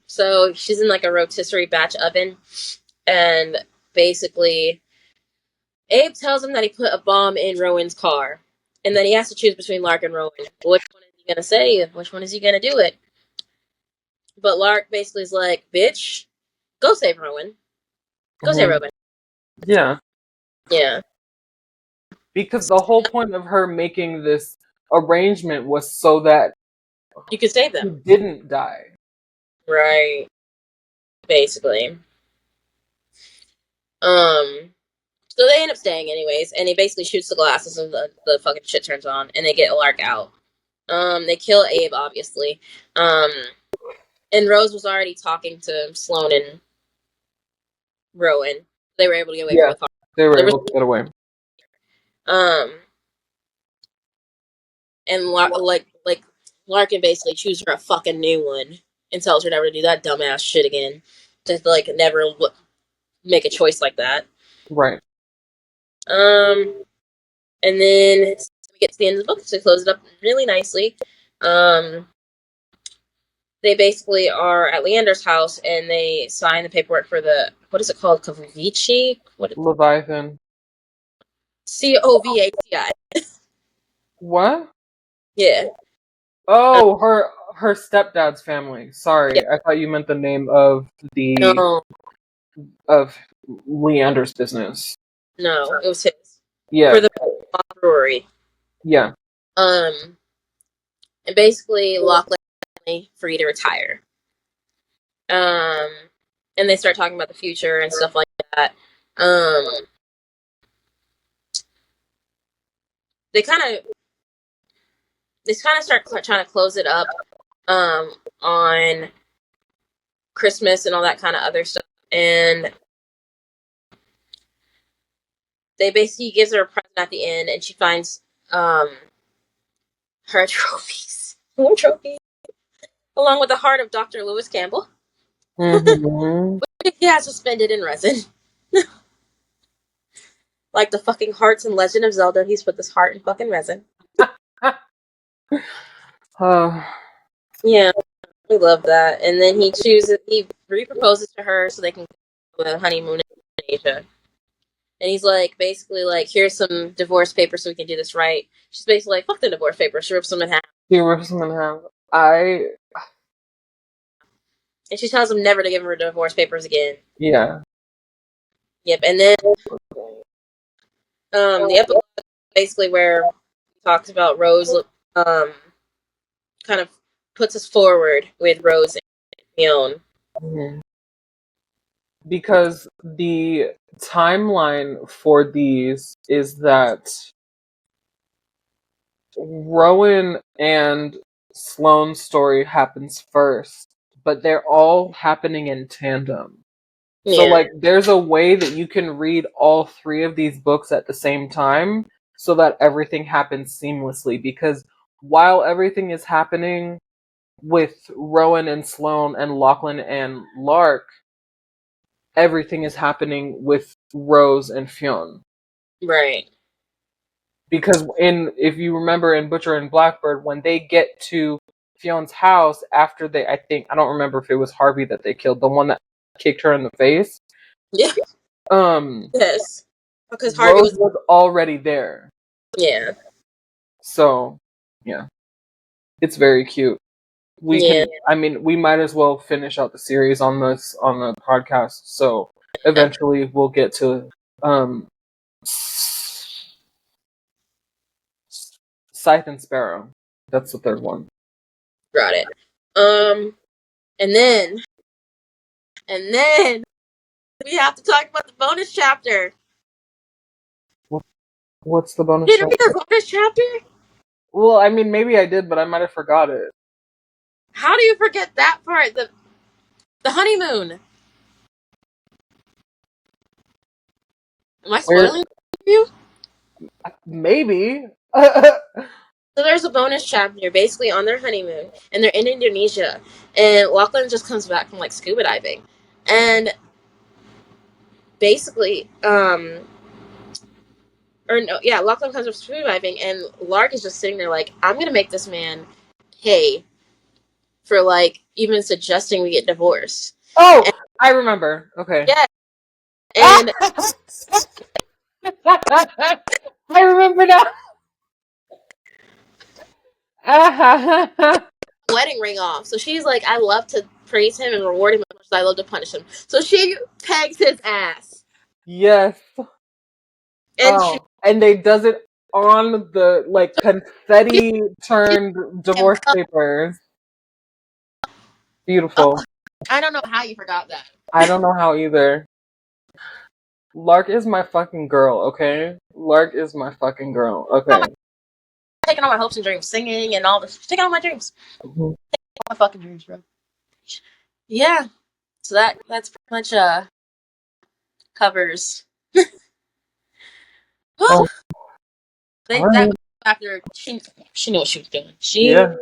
[SPEAKER 3] So she's in like a rotisserie batch oven, and basically Abe tells him that he put a bomb in Rowan's car, and then he has to choose between Lark and Rowan. Which one is he gonna say? Which one is he gonna do it? But Lark basically is like, bitch, go save Rowan. Go save Rowan.
[SPEAKER 2] Yeah.
[SPEAKER 3] Yeah.
[SPEAKER 2] Because the whole point of her making this arrangement was so that
[SPEAKER 3] you could save them.
[SPEAKER 2] He didn't die.
[SPEAKER 3] Right. Basically. So they end up staying anyways, and he basically shoots the glasses and the fucking shit turns on, and they get Lark out. They kill Abe, obviously. And Rose was already talking to Sloan and Rowan. They were able to get away with Harvey.
[SPEAKER 2] They were able to get away.
[SPEAKER 3] And Larkin basically chooses her a fucking new one and tells her never to do that dumbass shit again. Just like never make a choice like that.
[SPEAKER 2] Right.
[SPEAKER 3] And then we get to the end of the book to close it up really nicely. They basically are at Leander's house and they sign the paperwork for the, what is it called? Covici?
[SPEAKER 2] Leviathan.
[SPEAKER 3] Covati.
[SPEAKER 2] What?
[SPEAKER 3] Yeah.
[SPEAKER 2] Oh, her stepdad's family. Sorry, yeah. I thought you meant the name of of Leander's business.
[SPEAKER 3] No, it was his.
[SPEAKER 2] Yeah.
[SPEAKER 3] For the brewery.
[SPEAKER 2] Yeah.
[SPEAKER 3] And basically Lachlan free to retire. And they start talking about the future and stuff like that. they kind of start trying to close it up on Christmas and all that kind of other stuff, and they basically gives her a present at the end, and she finds her trophies, more trophies, along with the heart of Dr. Lewis Campbell.
[SPEAKER 2] Mm-hmm.
[SPEAKER 3] He has suspended in resin. Like the fucking hearts in Legend of Zelda, he's put this heart in fucking resin. Yeah, we love that. And then he re-proposes to her so they can go on a honeymoon in Asia. And he's like, basically like, here's some divorce papers so we can do this right. She's basically like, fuck the divorce papers. She rips them in half.
[SPEAKER 2] She rips them in half.
[SPEAKER 3] And she tells him never to give her divorce papers again.
[SPEAKER 2] Yeah.
[SPEAKER 3] Yep. And then the epilogue basically where he talks about Rose kind of puts us forward with Rose and Fiona.
[SPEAKER 2] Mm-hmm. Because the timeline for these is that Rowan and Sloane's story happens first, but they're all happening in tandem. So, like, there's a way that you can read all three of these books at the same time so that everything happens seamlessly. Because while everything is happening with Rowan and Sloane and Lachlan and Lark, everything is happening with Rose and Fionn.
[SPEAKER 3] Right.
[SPEAKER 2] Because if you remember in Butcher and Blackbird, when they get to Fionn's house after I don't remember if it was Harvey that they killed, the one that kicked her in the face.
[SPEAKER 3] Yeah. Yes. Because Harvey
[SPEAKER 2] Rose was already there.
[SPEAKER 3] Yeah.
[SPEAKER 2] So, yeah. It's very cute. We might as well finish out the series on the podcast. So eventually we'll get to Scythe and Sparrow. That's the third one.
[SPEAKER 3] Got it. And then we have to talk about the bonus chapter.
[SPEAKER 2] What's the bonus
[SPEAKER 3] chapter? Did you read the bonus chapter?
[SPEAKER 2] Well, I mean, maybe I did, but I might have forgot it.
[SPEAKER 3] How do you forget that part? The honeymoon. Am I spoiling for you?
[SPEAKER 2] Maybe.
[SPEAKER 3] So there's a bonus chapter basically on their honeymoon, and they're in Indonesia, and Lachlan just comes back from like scuba diving, and basically, Lachlan comes from scuba diving, and Lark is just sitting there like, I'm gonna make this man pay for like even suggesting we get divorced.
[SPEAKER 2] Oh, and I remember. Okay.
[SPEAKER 3] Yeah, and
[SPEAKER 2] I remember now.
[SPEAKER 3] Wedding ring off. So she's like, I love to praise him and reward him as much as I love to punish him. So she pegs his ass.
[SPEAKER 2] Yes. And they does it on the like confetti turned divorce papers. Beautiful.
[SPEAKER 3] I don't know how you forgot that.
[SPEAKER 2] I don't know how either. Lark is my fucking girl, okay? Lark is my fucking girl, okay?
[SPEAKER 3] Taking all my hopes and dreams, singing and all this. She's taking all my dreams. Taking all my fucking dreams, bro. Yeah. So that's pretty much covers. That after she knew what she was doing. She knew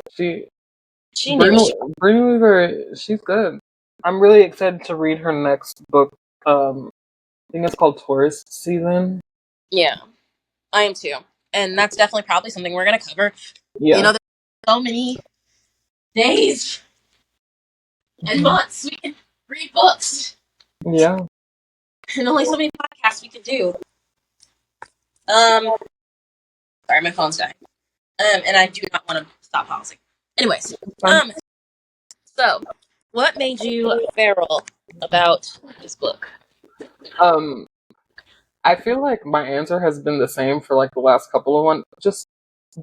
[SPEAKER 3] what
[SPEAKER 2] Brynne Weaver, she's good. I'm really excited to read her next book. I think it's called Tourist Season.
[SPEAKER 3] Yeah, I am too, and that's definitely probably something we're gonna cover.
[SPEAKER 2] Yeah,
[SPEAKER 3] you know, there's so many days and months we can read books.
[SPEAKER 2] Yeah,
[SPEAKER 3] and only so many podcasts we can do. Sorry, my phone's dying. And I do not want to stop pausing. Anyways, so what made you feral about this book?
[SPEAKER 2] I feel like my answer has been the same for like the last couple of ones. Just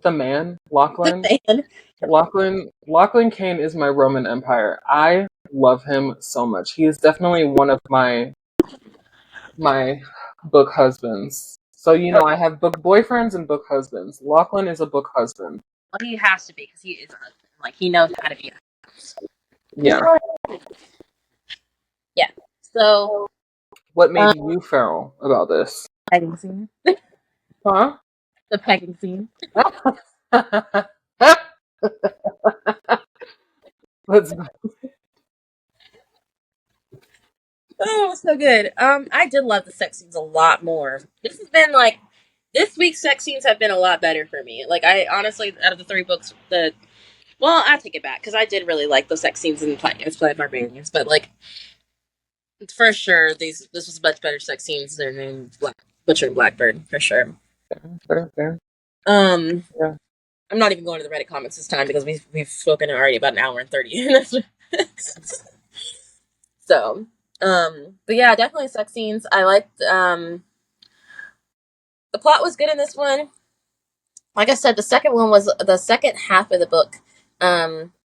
[SPEAKER 2] the man, Lachlan. Lachlan Kane is my Roman Empire. I love him so much. He is definitely one of my book husbands. So, I have book boyfriends and book husbands. Lachlan is a book husband.
[SPEAKER 3] Well, he has to be because he is a husband. Like, he knows how to be a husband.
[SPEAKER 2] Yeah.
[SPEAKER 3] Yeah. So.
[SPEAKER 2] What made you feral about this?
[SPEAKER 3] Pegging scene.
[SPEAKER 2] Huh?
[SPEAKER 3] The pegging scene.
[SPEAKER 2] Let's.
[SPEAKER 3] Oh, so good. I did love the sex scenes a lot more. This week's sex scenes have been a lot better for me. Like, I honestly, out of the 3 books, I take it back because I did really like those sex scenes in Planet Barbarians, but like, for sure, this was much better sex scenes than in Butcher and Blackbird, for sure.
[SPEAKER 2] Fair.
[SPEAKER 3] Yeah. I'm not even going to the Reddit comments this time because we've spoken already about an hour and 30 minutes. So, but yeah, definitely sex scenes. I liked, the plot was good in this one. Like I said, the second half of the book,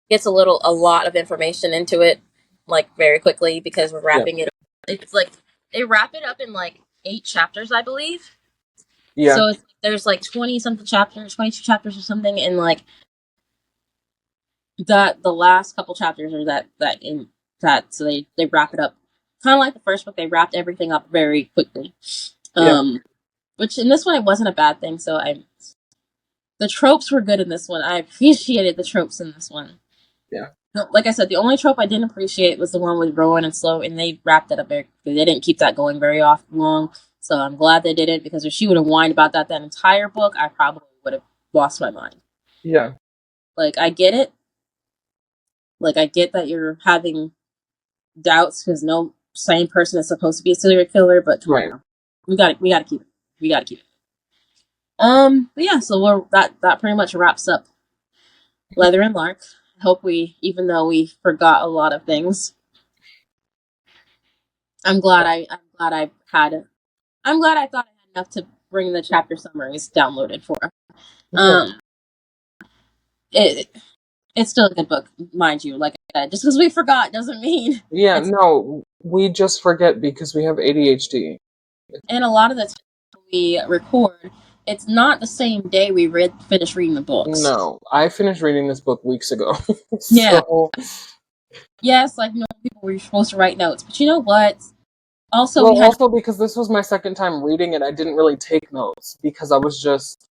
[SPEAKER 3] gets a lot of information into it, like, very quickly because we're wrapping it up. It's like, they wrap it up in like 8 chapters, I believe.
[SPEAKER 2] Yeah.
[SPEAKER 3] So there's like 20-something chapters, 22 chapters or something, and like, that the last couple chapters are so they wrap it up kind of like the first book. They wrapped everything up very quickly, which in this one it wasn't a bad thing. So the tropes were good in this one. I appreciated the tropes in this one.
[SPEAKER 2] Yeah.
[SPEAKER 3] Like I said, the only trope I didn't appreciate was the one with Rowan and Slow, and they wrapped it up very quickly. They didn't keep that going very long, so I'm glad they didn't, because if she would have whined about that entire book, I probably would have lost my mind.
[SPEAKER 2] Yeah.
[SPEAKER 3] Like, I get it. Like, I get that you're having doubts because no sane person is supposed to be a serial killer, but come on, we gotta keep it. But yeah, so that pretty much wraps up Leather and Lark. I hope even though we forgot a lot of things, I'm glad I thought I had enough to bring the chapter summaries downloaded for. It's still a good book, mind you. Like I said, just because we forgot doesn't mean.
[SPEAKER 2] Yeah, no, we just forget because we have ADHD.
[SPEAKER 3] And a lot of the time we record, it's not the same day we finish reading the books.
[SPEAKER 2] No, I finished reading this book weeks ago.
[SPEAKER 3] Yeah. Yes, like people were supposed to write notes, but you know what? Also,
[SPEAKER 2] because this was my second time reading it, I didn't really take notes because I was just.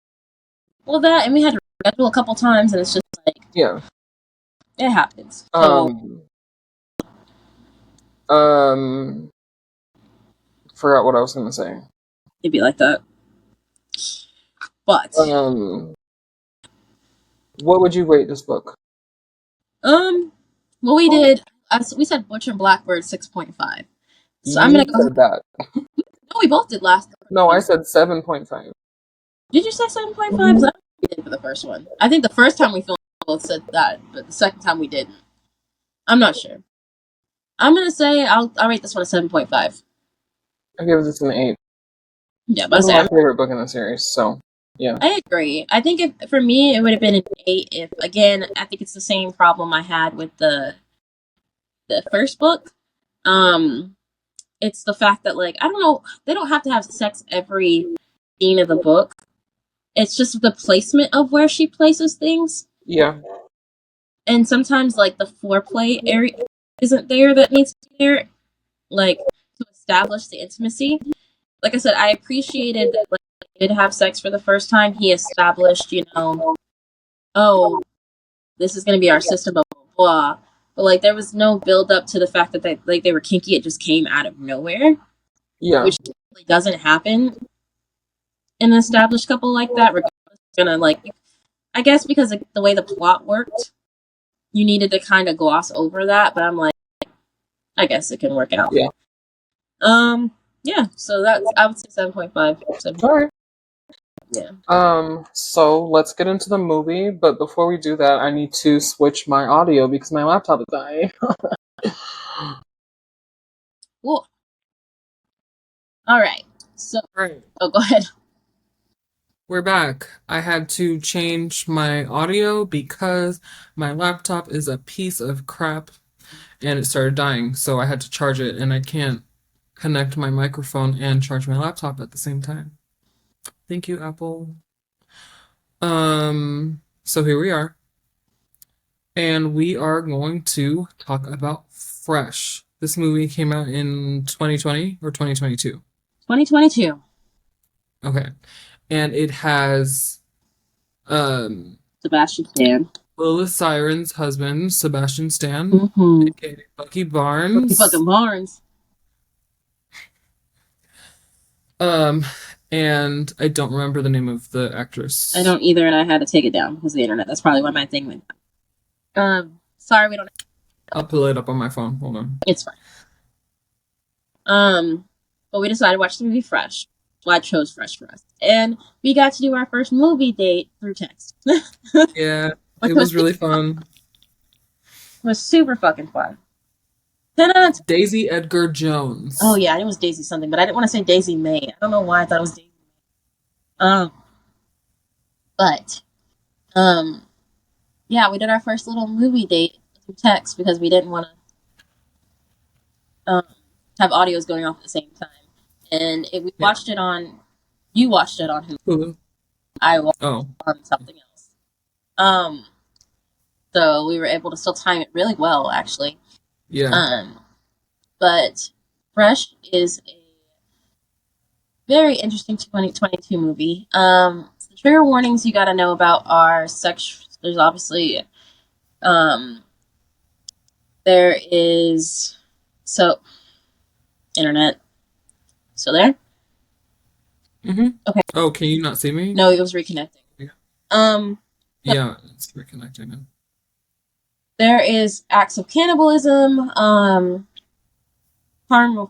[SPEAKER 3] Well, that, and we had to schedule a couple times, and it's just like,
[SPEAKER 2] yeah,
[SPEAKER 3] it happens. So,
[SPEAKER 2] forgot what I was gonna say.
[SPEAKER 3] It'd be like that. But
[SPEAKER 2] what would you rate this book?
[SPEAKER 3] Well, we said Butcher and Blackbird 6.5. So I'm gonna go.
[SPEAKER 2] Said that.
[SPEAKER 3] No, we both did last.
[SPEAKER 2] No, I said 7.5.
[SPEAKER 3] Did you say 7.5? Mm-hmm. We did for the first one. I think the first time we filmed, we both said that, but the second time we didn't. I'm not sure. I'm gonna say I'll rate this one a 7.5.
[SPEAKER 2] I give this an 8.
[SPEAKER 3] Yeah, but
[SPEAKER 2] it's my favorite book in the series, so yeah.
[SPEAKER 3] I agree. I think for me it would have been an 8 if, again, I think it's the same problem I had with the first book. It's the fact that, like, I don't know, they don't have to have sex every scene of the book. It's just the placement of where she places things.
[SPEAKER 2] Yeah.
[SPEAKER 3] And sometimes, like, the foreplay area isn't there that needs to be there, like, to establish the intimacy. Like I said, I appreciated that, like, they did have sex for the first time. He established, oh, this is going to be our system, blah, blah, blah. But, like, there was no build up to the fact that they were kinky. It just came out of nowhere.
[SPEAKER 2] Yeah.
[SPEAKER 3] Which really doesn't happen in an established couple like that. Regardless, it's gonna, like, I guess because of the way the plot worked, you needed to kind of gloss over that. But I'm like, I guess it can work out.
[SPEAKER 2] Yeah.
[SPEAKER 3] Yeah. So I would say 7.5.
[SPEAKER 2] All right.
[SPEAKER 3] Yeah.
[SPEAKER 2] So let's get into the movie, but before we do that, I need to switch my audio because my laptop is dying.
[SPEAKER 3] Well, all right. So, oh, go ahead.
[SPEAKER 2] We're back. I had to change my audio because my laptop is a piece of crap and it started dying, so I had to charge it, and I can't connect my microphone and charge my laptop at the same time. Thank you, Apple. So here we are. And we are going to talk about Fresh. This movie came out in 2020 or 2022.
[SPEAKER 3] 2022.
[SPEAKER 2] Okay. And it has
[SPEAKER 3] Sebastian Stan.
[SPEAKER 2] Lilith Siren's husband, Sebastian Stan,
[SPEAKER 3] Mm-hmm.
[SPEAKER 2] aka Bucky Barnes.
[SPEAKER 3] Fucking Barnes.
[SPEAKER 2] And I don't remember the name of the actress.
[SPEAKER 3] I don't either, and I had to take it down because of the internet. That's probably why my thing went down. Sorry, we don't.
[SPEAKER 2] I'll pull it up on my phone. Hold on.
[SPEAKER 3] It's fine. But we decided to watch the movie Fresh. Well, I chose Fresh for us, and we got to do our first movie date through text.
[SPEAKER 2] Yeah, it was really fun.
[SPEAKER 3] It was super fucking fun.
[SPEAKER 2] Daisy Edgar-Jones.
[SPEAKER 3] Oh yeah, it was Daisy something, but I didn't want to say Daisy May. I don't know why I thought it was Daisy May. But yeah, we did our first little movie date through text because we didn't want to have audios going off at the same time. And we watched it on. You watched it on Hulu. I watched it on something else. So we were able to still time it really well, actually.
[SPEAKER 2] Yeah.
[SPEAKER 3] But Fresh is a very interesting 2022 movie. The trigger warnings you got to know about are sex. There's obviously, there is internet. Still there?
[SPEAKER 2] Mm-hmm.
[SPEAKER 3] Okay.
[SPEAKER 2] Oh, can you not see me?
[SPEAKER 3] No, it was reconnecting.
[SPEAKER 2] Yeah. Yeah, it's reconnecting.
[SPEAKER 3] There is acts of cannibalism, harm to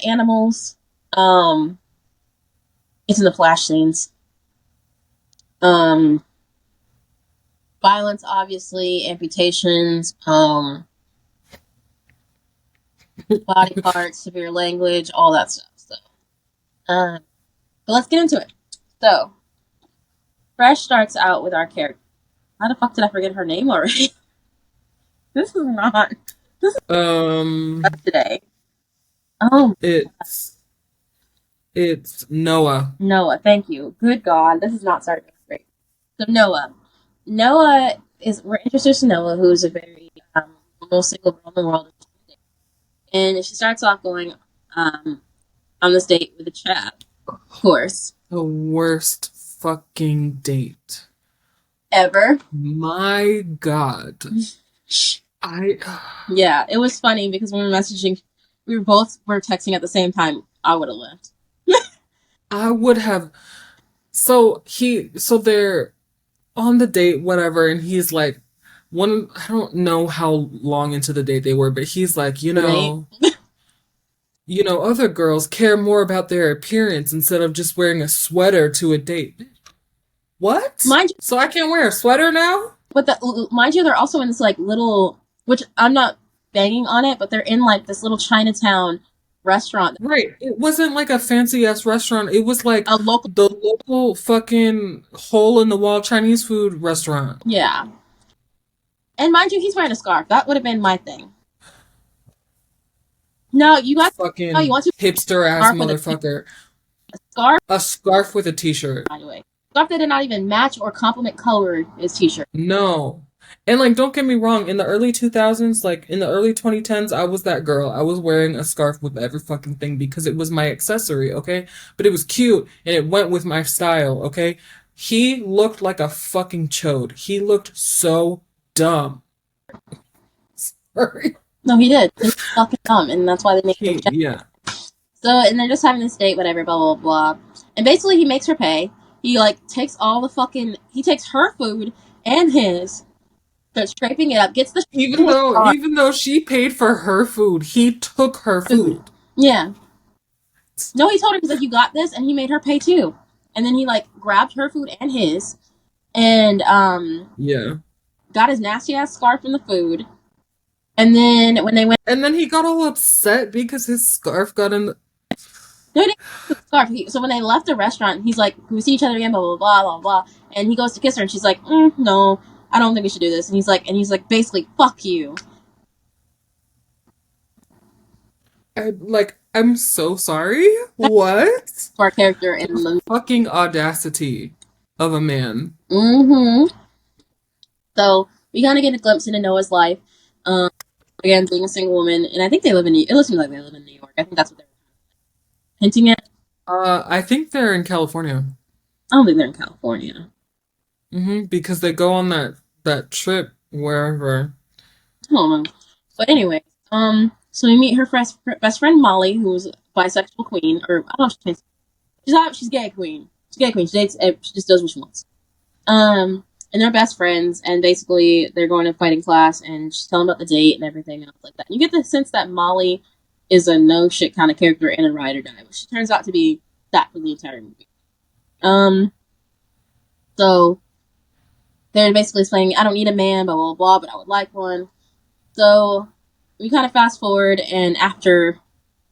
[SPEAKER 3] animals. It's in the flash scenes. Violence, obviously, amputations, body parts, severe language, all that stuff. So, but let's get into it. So, Fresh starts out with our character. How the fuck did I forget her name already? This is not. This is today.
[SPEAKER 2] It's Noah.
[SPEAKER 3] Noah, thank you. Good God, this is not starting great. So Noah we're introduced to Noah, who is a very most single girl in the world, and she starts off going on this date with a chap, of course.
[SPEAKER 2] The worst fucking date
[SPEAKER 3] ever.
[SPEAKER 2] My God.
[SPEAKER 3] Yeah, it was funny because when we were messaging, we were texting at the same time. I would have left.
[SPEAKER 2] I would have. So they're on the date, whatever, and he's like, I don't know how long into the date they were, but he's like, other girls care more about their appearance instead of just wearing a sweater to a date. What? So I can't wear a sweater now?
[SPEAKER 3] But mind you, they're also in this like little, which I'm not banging on it, but they're in like this little Chinatown restaurant.
[SPEAKER 2] Right. It wasn't like a fancy ass restaurant. It was like the local fucking hole in the wall Chinese food restaurant.
[SPEAKER 3] Yeah. And mind you, he's wearing a scarf. That would have been my thing. No, you got
[SPEAKER 2] fucking hipster ass motherfucker. A scarf with a t-shirt.
[SPEAKER 3] By the way, scarf that did not even match or complement color his t-shirt.
[SPEAKER 2] No. And like, don't get me wrong, in the early 2000s, like in the early 2010s, I was that girl. I was wearing a scarf with every fucking thing because it was my accessory, okay? But it was cute and it went with my style, okay? He looked like a fucking chode. He looked so dumb. Sorry.
[SPEAKER 3] No, he did. He was fucking dumb, and that's why they make him.
[SPEAKER 2] Yeah.
[SPEAKER 3] So, and they're just having this date, whatever, blah, blah, blah. And basically, he makes her pay. He, like, takes he takes her food and his, starts scraping it up, gets the...
[SPEAKER 2] Even though she paid for her food, he took her food.
[SPEAKER 3] Yeah. No, he told her, he's like, you got this, and he made her pay, too. And then he, like, grabbed her food and his, and,
[SPEAKER 2] yeah.
[SPEAKER 3] Got his nasty-ass scarf in the food. And then when they went...
[SPEAKER 2] And then he got all upset because his scarf got in the...
[SPEAKER 3] No, he didn't scarf. So when they left the restaurant, he's like, can we see each other again, blah, blah, blah, blah, blah. And he goes to kiss her, and she's like, no, I don't think we should do this. And he's like, basically, fuck you.
[SPEAKER 2] I'm so sorry. What?
[SPEAKER 3] For our character in the
[SPEAKER 2] Fucking audacity of a man.
[SPEAKER 3] mm-hmm. So we kind of get a glimpse into Noah's life. Again, being a single woman, and I think they live in. It looks like they live in New York. I think that's what they're hinting at.
[SPEAKER 2] I think they're in California.
[SPEAKER 3] I don't think they're in California.
[SPEAKER 2] Because they go on that trip wherever.
[SPEAKER 3] I don't know. But anyway, so we meet her best friend Molly, who's a bisexual queen, or I don't know if she's gay queen. She's gay queen. She dates. She just does what she wants. And they're best friends, and basically they're going to fighting class, and she's telling about the date and everything else like that. And you get the sense that Molly is a no shit kind of character and a ride or die, but she turns out to be that for the entire movie. So they're basically saying, I don't need a man, blah blah blah, but I would like one. So we kind of fast forward, and after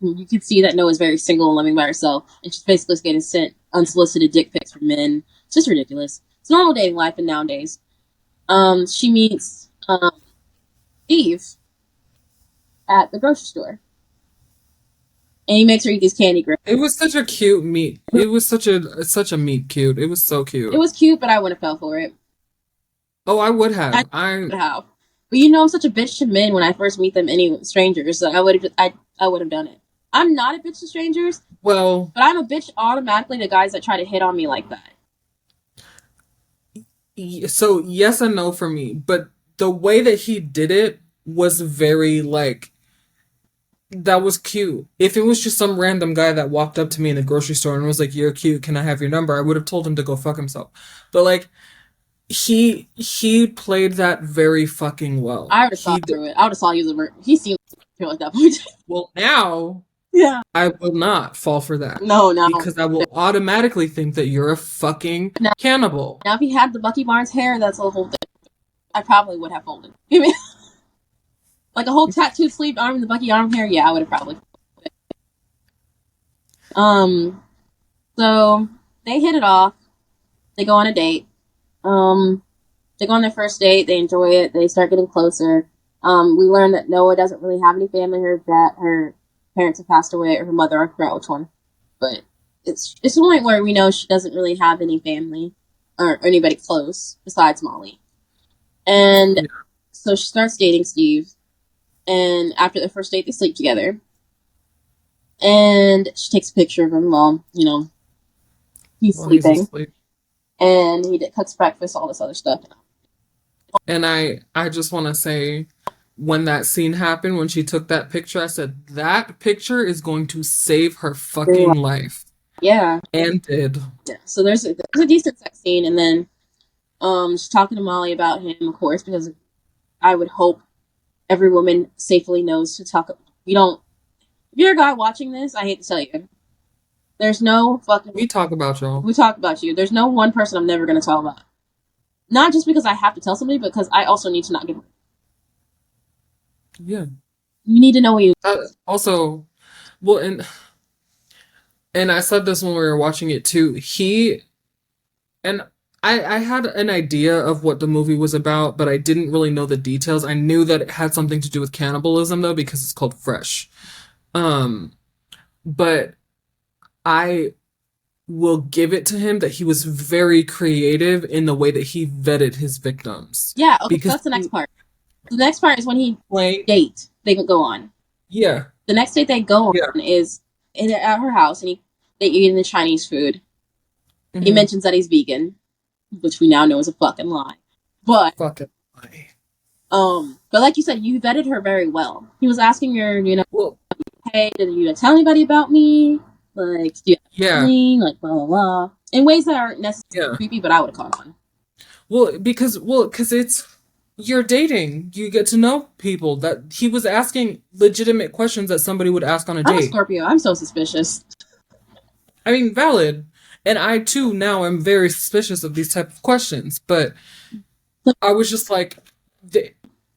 [SPEAKER 3] you can see that Noah's very single and living by herself, and she's basically getting sent unsolicited dick pics from men. It's just ridiculous. It's normal dating life in nowadays. She meets Steve at the grocery store, and he makes her eat these candy grapes.
[SPEAKER 2] It was such a cute meet. It was such a meet cute. It was so cute.
[SPEAKER 3] It was cute, but I wouldn't have fell for it.
[SPEAKER 2] Oh, I would have.
[SPEAKER 3] I would have. But you know, I'm such a bitch to men when I first meet them, any strangers. So I would have done it. I'm not a bitch to strangers.
[SPEAKER 2] Well,
[SPEAKER 3] but I'm a bitch automatically to guys that try to hit on me like that.
[SPEAKER 2] So yes and no for me, but the way that he did it was very like, that was cute. If it was just some random guy that walked up to me in the grocery store and was like, "You're cute, can I have your number?" I would have told him to go fuck himself. But like, he played that very fucking well.
[SPEAKER 3] I would have thought through it. I would have saw he was a he seemed like that point.
[SPEAKER 2] Well, now
[SPEAKER 3] yeah,
[SPEAKER 2] I will not fall for that.
[SPEAKER 3] No,
[SPEAKER 2] because I will automatically think that you're a fucking cannibal.
[SPEAKER 3] Now, if he had the Bucky Barnes hair, that's a whole thing. I probably would have folded. Like a whole tattooed sleeved arm and the Bucky arm hair. Yeah, I would have probably. So they hit it off. They go on a date. They go on their first date. They enjoy it. They start getting closer. We learn that Noah doesn't really have any family. Her parents have passed away, or her mother, I forgot which one. But it's the point where we know she doesn't really have any family or anybody close besides Molly. And so she starts dating Steve. And after the first date, they sleep together. And she takes a picture of him while, he's sleeping. And he cooks breakfast, all this other stuff.
[SPEAKER 2] And I just want to say, when that scene happened, when she took that picture, I said, that picture is going to save her fucking life.
[SPEAKER 3] Yeah.
[SPEAKER 2] And did.
[SPEAKER 3] Yeah. So there's a decent sex scene, and then she's talking to Molly about him, of course, because I would hope every woman safely knows to talk. If you're a guy watching this, I hate to tell you, there's no fucking...
[SPEAKER 2] We talk about y'all.
[SPEAKER 3] We talk about you. There's no one person I'm never going to talk about. Not just because I have to tell somebody, but because I also need to not give...
[SPEAKER 2] Yeah.
[SPEAKER 3] You need to know what you...
[SPEAKER 2] Also, well, and I said this when we were watching it too, I had an idea of what the movie was about, but I didn't really know the details. I knew that it had something to do with cannibalism, though, because it's called Fresh. But I will give it to him that he was very creative in the way that he vetted his victims.
[SPEAKER 3] Yeah, okay, because that's the next part. The next part is when they go on. Yeah. The next date they go on is at her house, and they eat the Chinese food. Mm-hmm. He mentions that he's vegan, which we now know is a fucking lie. But fucking lie. But like you said, you vetted her very well. He was asking her, hey, did you tell anybody about me? Like, do you have anything? Like, blah, blah, blah. In ways that aren't necessarily creepy, but I would have caught on.
[SPEAKER 2] Well, because you're dating. You get to know people. That he was asking legitimate questions that somebody would ask on a date.
[SPEAKER 3] I'm a Scorpio. I'm so suspicious.
[SPEAKER 2] I mean, valid. And I, too, now am very suspicious of these type of questions. But I was just like,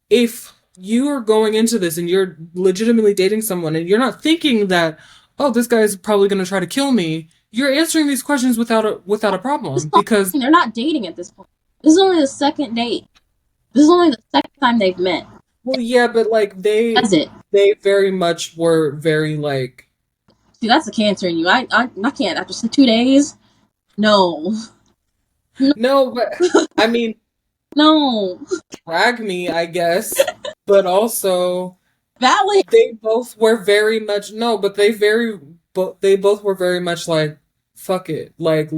[SPEAKER 2] if you are going into this and you're legitimately dating someone and you're not thinking that, oh, this guy is probably going to try to kill me, you're answering these questions without a problem. Because
[SPEAKER 3] they're not dating at this point. This is only the second date. This is only the second time they've met.
[SPEAKER 2] Well, yeah, but like
[SPEAKER 3] That's it.
[SPEAKER 2] they very much were very like.
[SPEAKER 3] See, that's the cancer in you. I can't. After 2 days, no, no,
[SPEAKER 2] No, but I mean,
[SPEAKER 3] no.
[SPEAKER 2] drag me, I guess. But also,
[SPEAKER 3] Valid.
[SPEAKER 2] they both were very much no, but they both were very much like, fuck it, like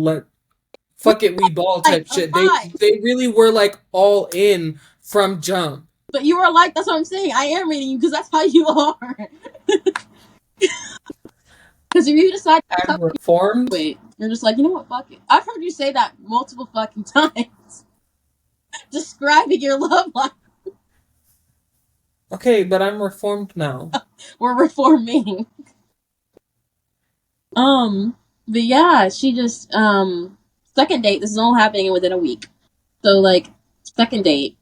[SPEAKER 2] fuck it, we ball
[SPEAKER 3] Like
[SPEAKER 2] type
[SPEAKER 3] a
[SPEAKER 2] shit.
[SPEAKER 3] lot.
[SPEAKER 2] They really were like all in from jump.
[SPEAKER 3] But you were like, that's what I'm saying. I am reading you because that's how you are. Because if you decide to
[SPEAKER 2] I'm reformed.
[SPEAKER 3] wait, you're just like, you know what, fuck it. I've heard you say that multiple fucking times. Describing your love life.
[SPEAKER 2] Okay, but I'm reformed now.
[SPEAKER 3] We're reforming. But yeah, she just, second date, this is all happening within a week. So, like, second date.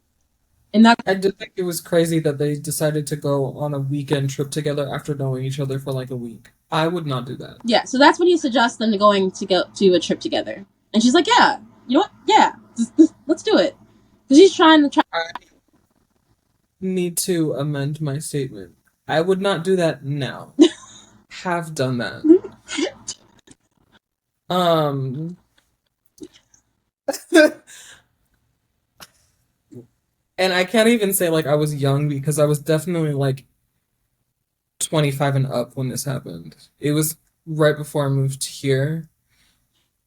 [SPEAKER 3] And that
[SPEAKER 2] I did think it was crazy that they decided to go on a weekend trip together after knowing each other for like a week. I would not do that.
[SPEAKER 3] yeah, so that's when he suggests them going to go to a trip together. And she's like, yeah, you know what? Yeah, let's do it. Because he's trying to
[SPEAKER 2] I need to amend my statement. I would not do that now. Have done that. Um and I can't even say like I was young because I was definitely like 25 and up when this happened. It was right before I moved here.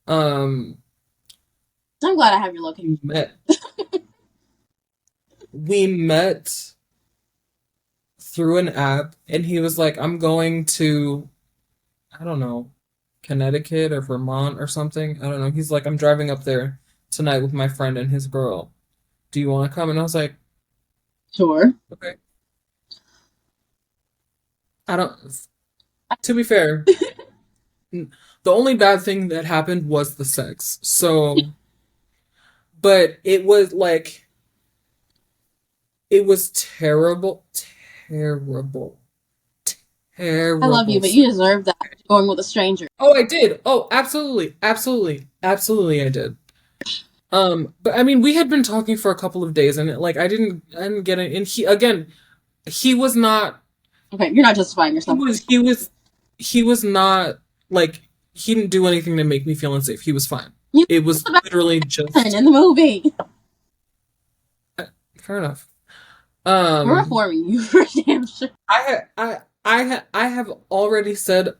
[SPEAKER 2] Um
[SPEAKER 3] I'm glad I have your location.
[SPEAKER 2] We met through an app and he was like, I'm going to, I don't know, Connecticut or Vermont or something. I don't know. He's like, I'm driving up there tonight with my friend and his girl. Do you want to come? And I was like,
[SPEAKER 3] Sure.
[SPEAKER 2] okay. I don't, to be fair, the only bad thing that happened was the sex. So, but it was like, it was terrible, terrible,
[SPEAKER 3] I love you,
[SPEAKER 2] terrible.
[SPEAKER 3] but you deserve that going with a stranger.
[SPEAKER 2] Oh, I did. Oh, absolutely, absolutely, absolutely, I did. But I mean, we had been talking for a couple of days, and like, I didn't get it. And he was not.
[SPEAKER 3] Okay, you're not justifying yourself.
[SPEAKER 2] He was not like he didn't do anything to make me feel unsafe. He was fine.
[SPEAKER 3] You
[SPEAKER 2] It was literally just
[SPEAKER 3] in the movie.
[SPEAKER 2] fair enough.
[SPEAKER 3] We're reforming you for damn sure.
[SPEAKER 2] I have already said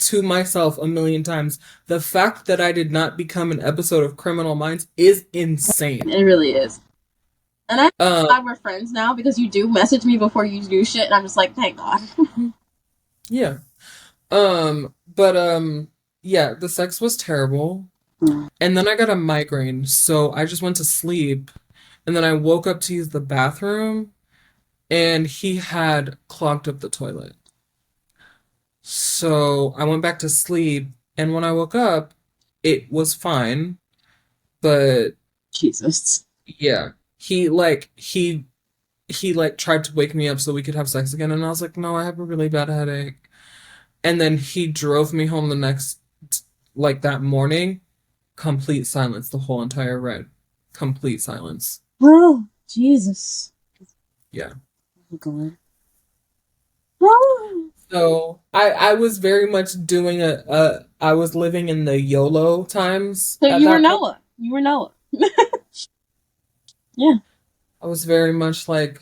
[SPEAKER 2] to myself a million times, the fact that I did not become an episode of Criminal Minds is insane.
[SPEAKER 3] It really is. And I'm glad we're friends now because you do message me before you do shit, and I'm just like, thank God.
[SPEAKER 2] Yeah. Yeah, the sex was terrible. And then I got a migraine, so I just went to sleep. And then I woke up to use the bathroom, and he had clogged up the toilet. So I went back to sleep, and when I woke up, it was fine. But
[SPEAKER 3] Jesus.
[SPEAKER 2] yeah, he tried to wake me up so we could have sex again, and I was like, no, I have a really bad headache. And then he drove me home the next, like that morning, complete silence the whole entire ride. Complete silence.
[SPEAKER 3] Oh, Jesus.
[SPEAKER 2] Yeah.
[SPEAKER 3] Oh, God. Oh.
[SPEAKER 2] So I was very much doing I was living in the YOLO times.
[SPEAKER 3] So you were Noah. You were Noah. Yeah.
[SPEAKER 2] I was very much like,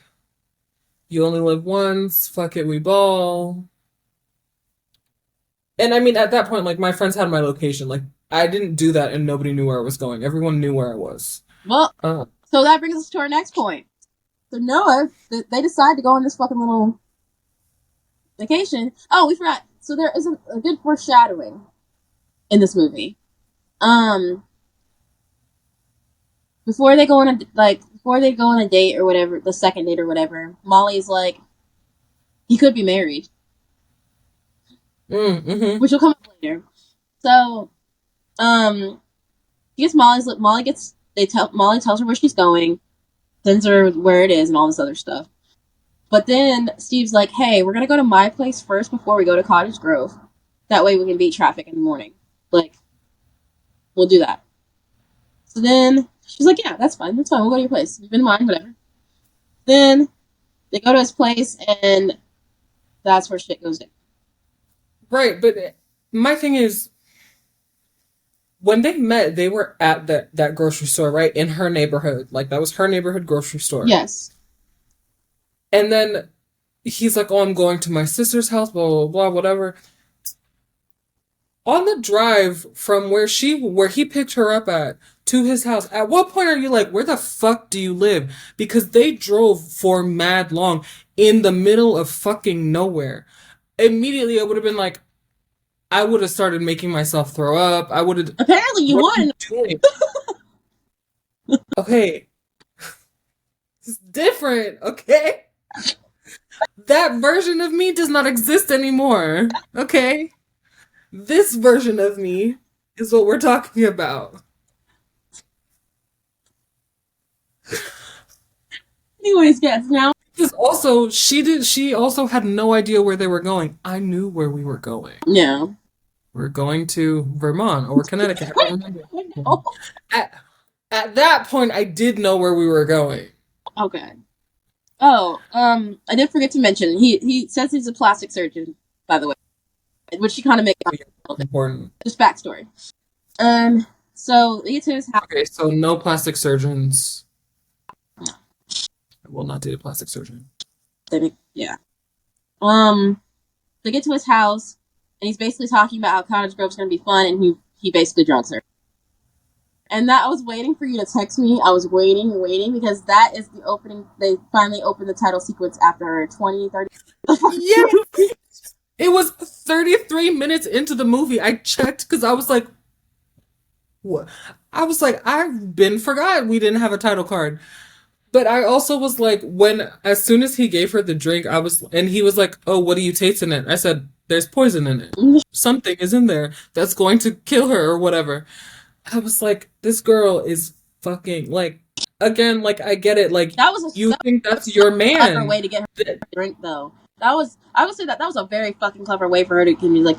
[SPEAKER 2] you only live once, fuck it, we ball. And I mean, at that point, like, my friends had my location. Like, I didn't do that and nobody knew where I was going. Everyone knew where I was.
[SPEAKER 3] Well, so that brings us to our next point. So Noah, they decide to go on this fucking little vacation. Oh, we forgot. So there is a good foreshadowing in this movie. Before they go on a date or whatever, the second date or whatever, Molly's like, he could be married.
[SPEAKER 2] Mm-hmm.
[SPEAKER 3] Which will come up later. So, Molly tells her where she's going, sends her where it is and all this other stuff. But then Steve's like, hey, we're gonna go to my place first before we go to Cottage Grove. That way we can beat traffic in the morning. Like, we'll do that. So then she's like, yeah, that's fine. We'll go to your place. You've been mine, whatever. Then They go to his place, and that's where shit goes down.
[SPEAKER 2] Right, but my thing is, when they met, they were at that grocery store, right? In her neighborhood. Like, that was her neighborhood grocery store.
[SPEAKER 3] Yes.
[SPEAKER 2] And then he's like, oh, I'm going to my sister's house, blah, blah, blah, whatever. On the drive from where he picked her up at to his house, at what point are you like, where the fuck do you live? Because they drove for mad long in the middle of fucking nowhere. Immediately, I would have been like, I would have started making myself throw up. I would have.
[SPEAKER 3] Apparently, you wouldn't.
[SPEAKER 2] Okay. It's different, okay? That version of me does not exist anymore, okay? This version of me is what we're talking about.
[SPEAKER 3] Anyways, yes, now.
[SPEAKER 2] Because also, she also had no idea where they were going. I knew where we were going.
[SPEAKER 3] Yeah.
[SPEAKER 2] We're going to Vermont or Connecticut. I don't remember. At that point, I did know where we were going.
[SPEAKER 3] Okay. Oh, I did forget to mention, he says he's a plastic surgeon, by the way. Which he kind of makes
[SPEAKER 2] important.
[SPEAKER 3] Just backstory. So they get to his house.
[SPEAKER 2] Okay, so no plastic surgeons. I will not date a plastic surgeon.
[SPEAKER 3] Yeah. They get to his house, and he's basically talking about how Cottage Grove's gonna be fun, and he basically drunks her. And that I was waiting for you to text me. I was waiting, because that is the opening. They finally opened the title sequence after 20, 30.
[SPEAKER 2] Yeah. It was 33 minutes into the movie. I checked because I was like, what? I was like, I've been forgot we didn't have a title card. But I also was like, as soon as he gave her the drink, and he was like, oh, what do you taste in it? I said, there's poison in it. Something is in there that's going to kill her or whatever. I was like, this girl is fucking, like, again, like, I get it. Like, you think that's your man.
[SPEAKER 3] Clever way to get her to drink, though. I would say that was a very fucking clever way for her to give me, like,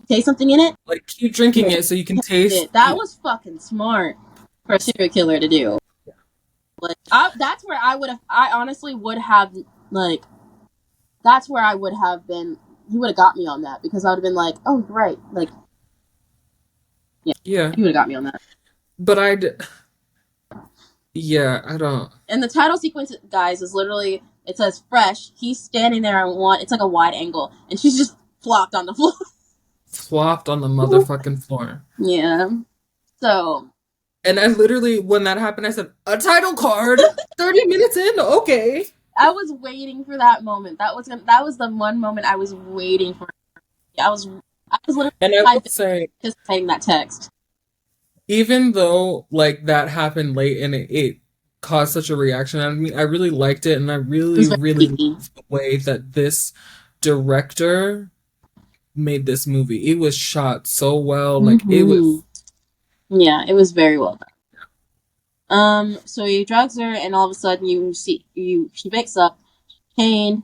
[SPEAKER 3] taste something in it.
[SPEAKER 2] Like, keep drinking it so you can taste
[SPEAKER 3] it. That was fucking smart for a serial killer to do. Yeah. Like, that's where I honestly would have, like, that's where I would have been, he would have got me on that, because I would have been like, oh, right, like, yeah, he would have got me on that.
[SPEAKER 2] But yeah, I don't.
[SPEAKER 3] And the title sequence, guys, is literally, it says fresh. He's standing there on it's like a wide angle, and she's just flopped on the floor.
[SPEAKER 2] Flopped on the motherfucking floor.
[SPEAKER 3] Yeah. So.
[SPEAKER 2] And I literally, when that happened, I said, a title card? 30 minutes in? Okay.
[SPEAKER 3] I was waiting for that moment. That was the one moment I was waiting for. I was literally
[SPEAKER 2] and I would say,
[SPEAKER 3] anticipating that text.
[SPEAKER 2] Even though, like, that happened late and it caused such a reaction out of me, I really liked it, and I really loved the way that this director made this movie. It was shot so well. Like, it was...
[SPEAKER 3] Yeah, it was very well done. So he drugs her, and all of a sudden she wakes up, chained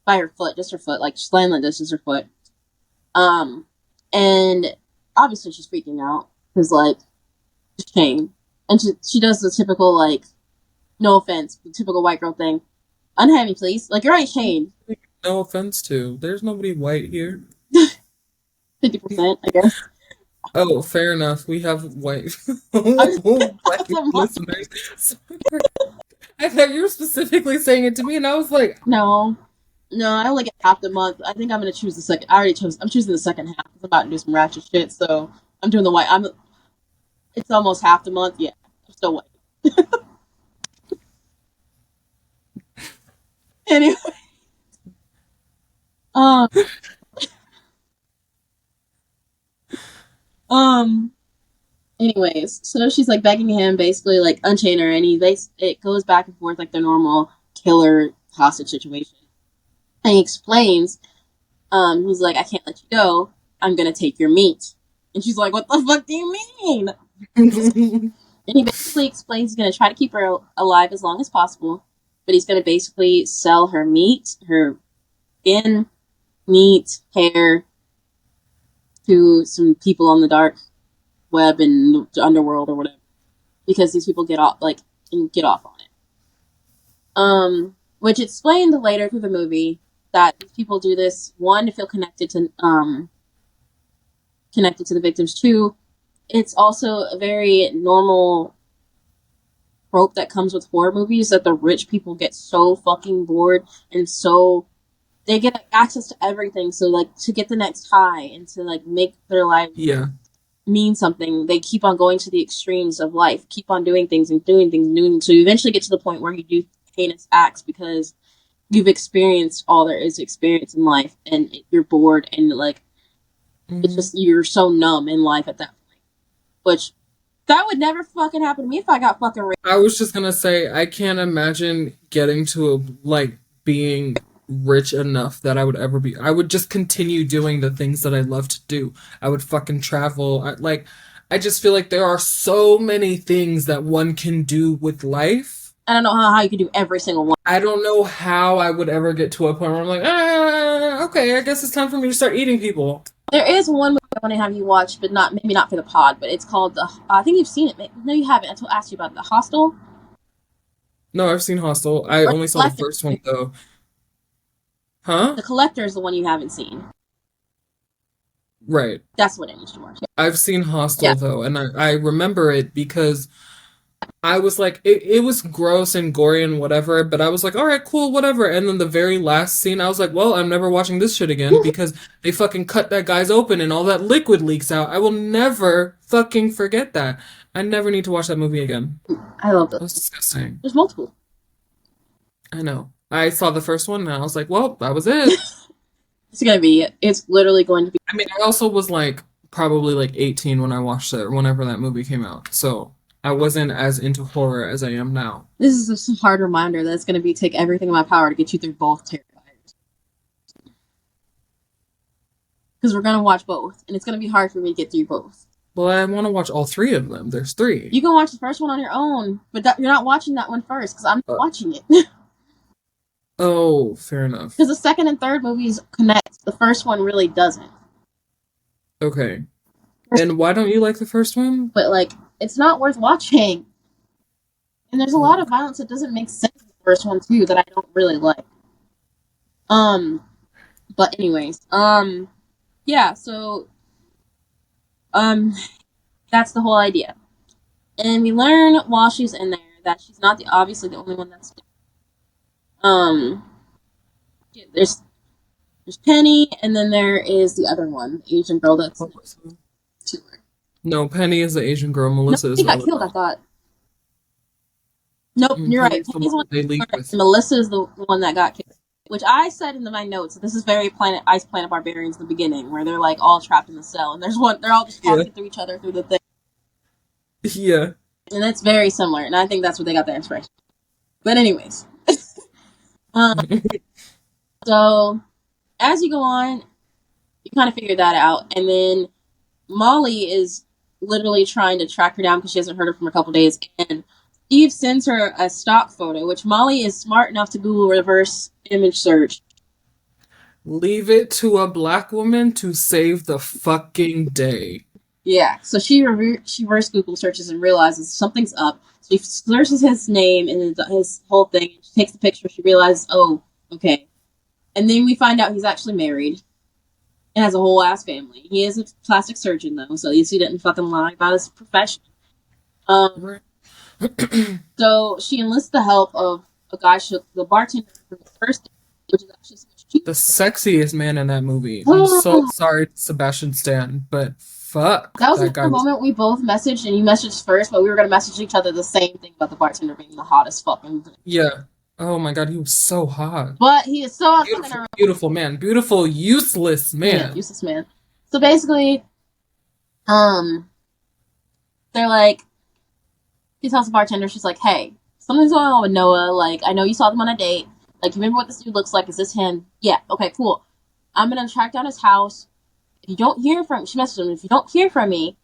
[SPEAKER 3] by her foot, just her foot, like, she's laying like this, just her foot. And obviously she's freaking out, because, like, chained. And she does the typical, like, no offense, the typical white girl thing. Unhand me, please. Like, you're already chained.
[SPEAKER 2] No offense to. There's nobody white here.
[SPEAKER 3] 50%, I guess.
[SPEAKER 2] Oh, fair enough. We have white, listeners. I thought you were specifically saying it to me, and I was like,
[SPEAKER 3] no, I only get half the month. I think I'm gonna choose the second. I'm choosing the second half. I'm about to do some ratchet shit, so I'm doing the white. It's almost half the month. Yeah, I'm still white. Anyway, anyways, so she's like begging him, basically, like, unchain her, and it goes back and forth like the normal killer hostage situation. And he explains, he's like, I can't let you go. I'm gonna take your meat. And she's like, what the fuck do you mean? And he basically explains he's gonna try to keep her alive as long as possible, but he's gonna basically sell her meat, her skin, meat, hair, to some people on the dark web and the underworld or whatever, because these people get off on it. which explained later through the movie that these people do this, one, to feel connected to the victims. Two, it's also a very normal trope that comes with horror movies that the rich people get so fucking bored and so they get access to everything. So like to get the next high and to like make their life mean something, they keep on going to the extremes of life, keep on doing things and doing things new. So you eventually get to the point where you do heinous acts because you've experienced all there is to experience in life and you're bored and like it's just you're so numb in life at that point. Which that would never fucking happen to me if I got fucking raped.
[SPEAKER 2] I was just gonna say, I can't imagine getting to like being rich enough that I would ever be. I would just continue doing the things that I love to do. I would fucking travel. I just feel like there are so many things that one can do with life.
[SPEAKER 3] I don't know how you can do every single one.
[SPEAKER 2] I don't know how I would ever get to a point where I'm like, okay, I guess it's time for me to start eating people.
[SPEAKER 3] There is one movie I want to have you watch, but maybe not for the pod, but it's called I think you've seen it. No, you haven't. Until I asked you about it. The Hostel.
[SPEAKER 2] No, I've seen Hostel. I only saw the first one though. Huh?
[SPEAKER 3] The Collector is the one you haven't seen.
[SPEAKER 2] Right.
[SPEAKER 3] That's what it needs to watch.
[SPEAKER 2] I've seen Hostel though, and I remember it because I was like, it was gross and gory and whatever, but I was like, all right, cool, whatever. And then the very last scene, I was like, well, I'm never watching this shit again because they fucking cut that guy's open and all that liquid leaks out. I will never fucking forget that. I never need to watch that movie again.
[SPEAKER 3] I love it.
[SPEAKER 2] That's disgusting.
[SPEAKER 3] There's multiple.
[SPEAKER 2] I know. I saw the first one and I was like, well, that was it.
[SPEAKER 3] It's literally going to be.
[SPEAKER 2] I mean, I also was like, probably like 18 when I watched it, whenever that movie came out. So I wasn't as into horror as I am now.
[SPEAKER 3] This is a hard reminder that it's going to be take everything in my power to get you through both Terrifiers. Because we're going to watch both, and it's going to be hard for me to get through both.
[SPEAKER 2] Well, I want to watch all three of them. There's three.
[SPEAKER 3] You can watch the first one on your own, but you're not watching that one first, because I'm not watching it.
[SPEAKER 2] Oh, fair enough.
[SPEAKER 3] Because the second and third movies connect. The first one really doesn't.
[SPEAKER 2] Okay. And why don't you like the first one?
[SPEAKER 3] But, like, it's not worth watching. And there's a lot of violence that doesn't make sense in the first one, too, that I don't really like. But anyways, yeah, so, that's the whole idea. And we learn while she's in there that she's not obviously the only one that's there's Penny, and then there is the other one, the Asian girl that's to her.
[SPEAKER 2] No, Penny is the Asian girl. Melissa is
[SPEAKER 3] the got killed, I thought. Nope, you're right. Penny's the one they leave with. Melissa is the one that got killed. Which I said in my notes, this is very Ice Planet Barbarians in the beginning, where they're like all trapped in the cell, and they're all just talking through each other through the thing.
[SPEAKER 2] Yeah.
[SPEAKER 3] And that's very similar, and I think that's where they got their inspiration. But anyways. So, as you go on, you kind of figure that out, and then Molly is literally trying to track her down because she hasn't heard her from a couple days, and Steve sends her a stock photo, which Molly is smart enough to Google reverse image search.
[SPEAKER 2] Leave it to a black woman to save the fucking day.
[SPEAKER 3] Yeah, so she reverse Google searches and realizes something's up. She searches his name and his whole thing. She takes the picture. She realizes, oh, okay. And then we find out he's actually married and has a whole ass family. He is a plastic surgeon, though, so at least he didn't fucking lie about his profession. So she enlists the help of a guy, the bartender from the first day, which is actually so much cheaper.
[SPEAKER 2] The sexiest man in that movie. I'm so sorry, Sebastian Stan, but fuck.
[SPEAKER 3] That was the moment we both messaged, and you messaged first, but we were going to message each other the same thing about the bartender being the hottest fucking thing.
[SPEAKER 2] Yeah. Oh my god, he was so hot.
[SPEAKER 3] But he is so
[SPEAKER 2] beautiful, beautiful man. Beautiful, useless man.
[SPEAKER 3] Yeah, useless man. So basically, they're like, she tells the bartender, she's like, hey, something's going on with Noah. Like, I know you saw them on a date. Like, you remember what this dude looks like? Is this him? Yeah, okay, cool. I'm going to track down his house. If you don't hear from me, she messaged him, if you don't hear from me,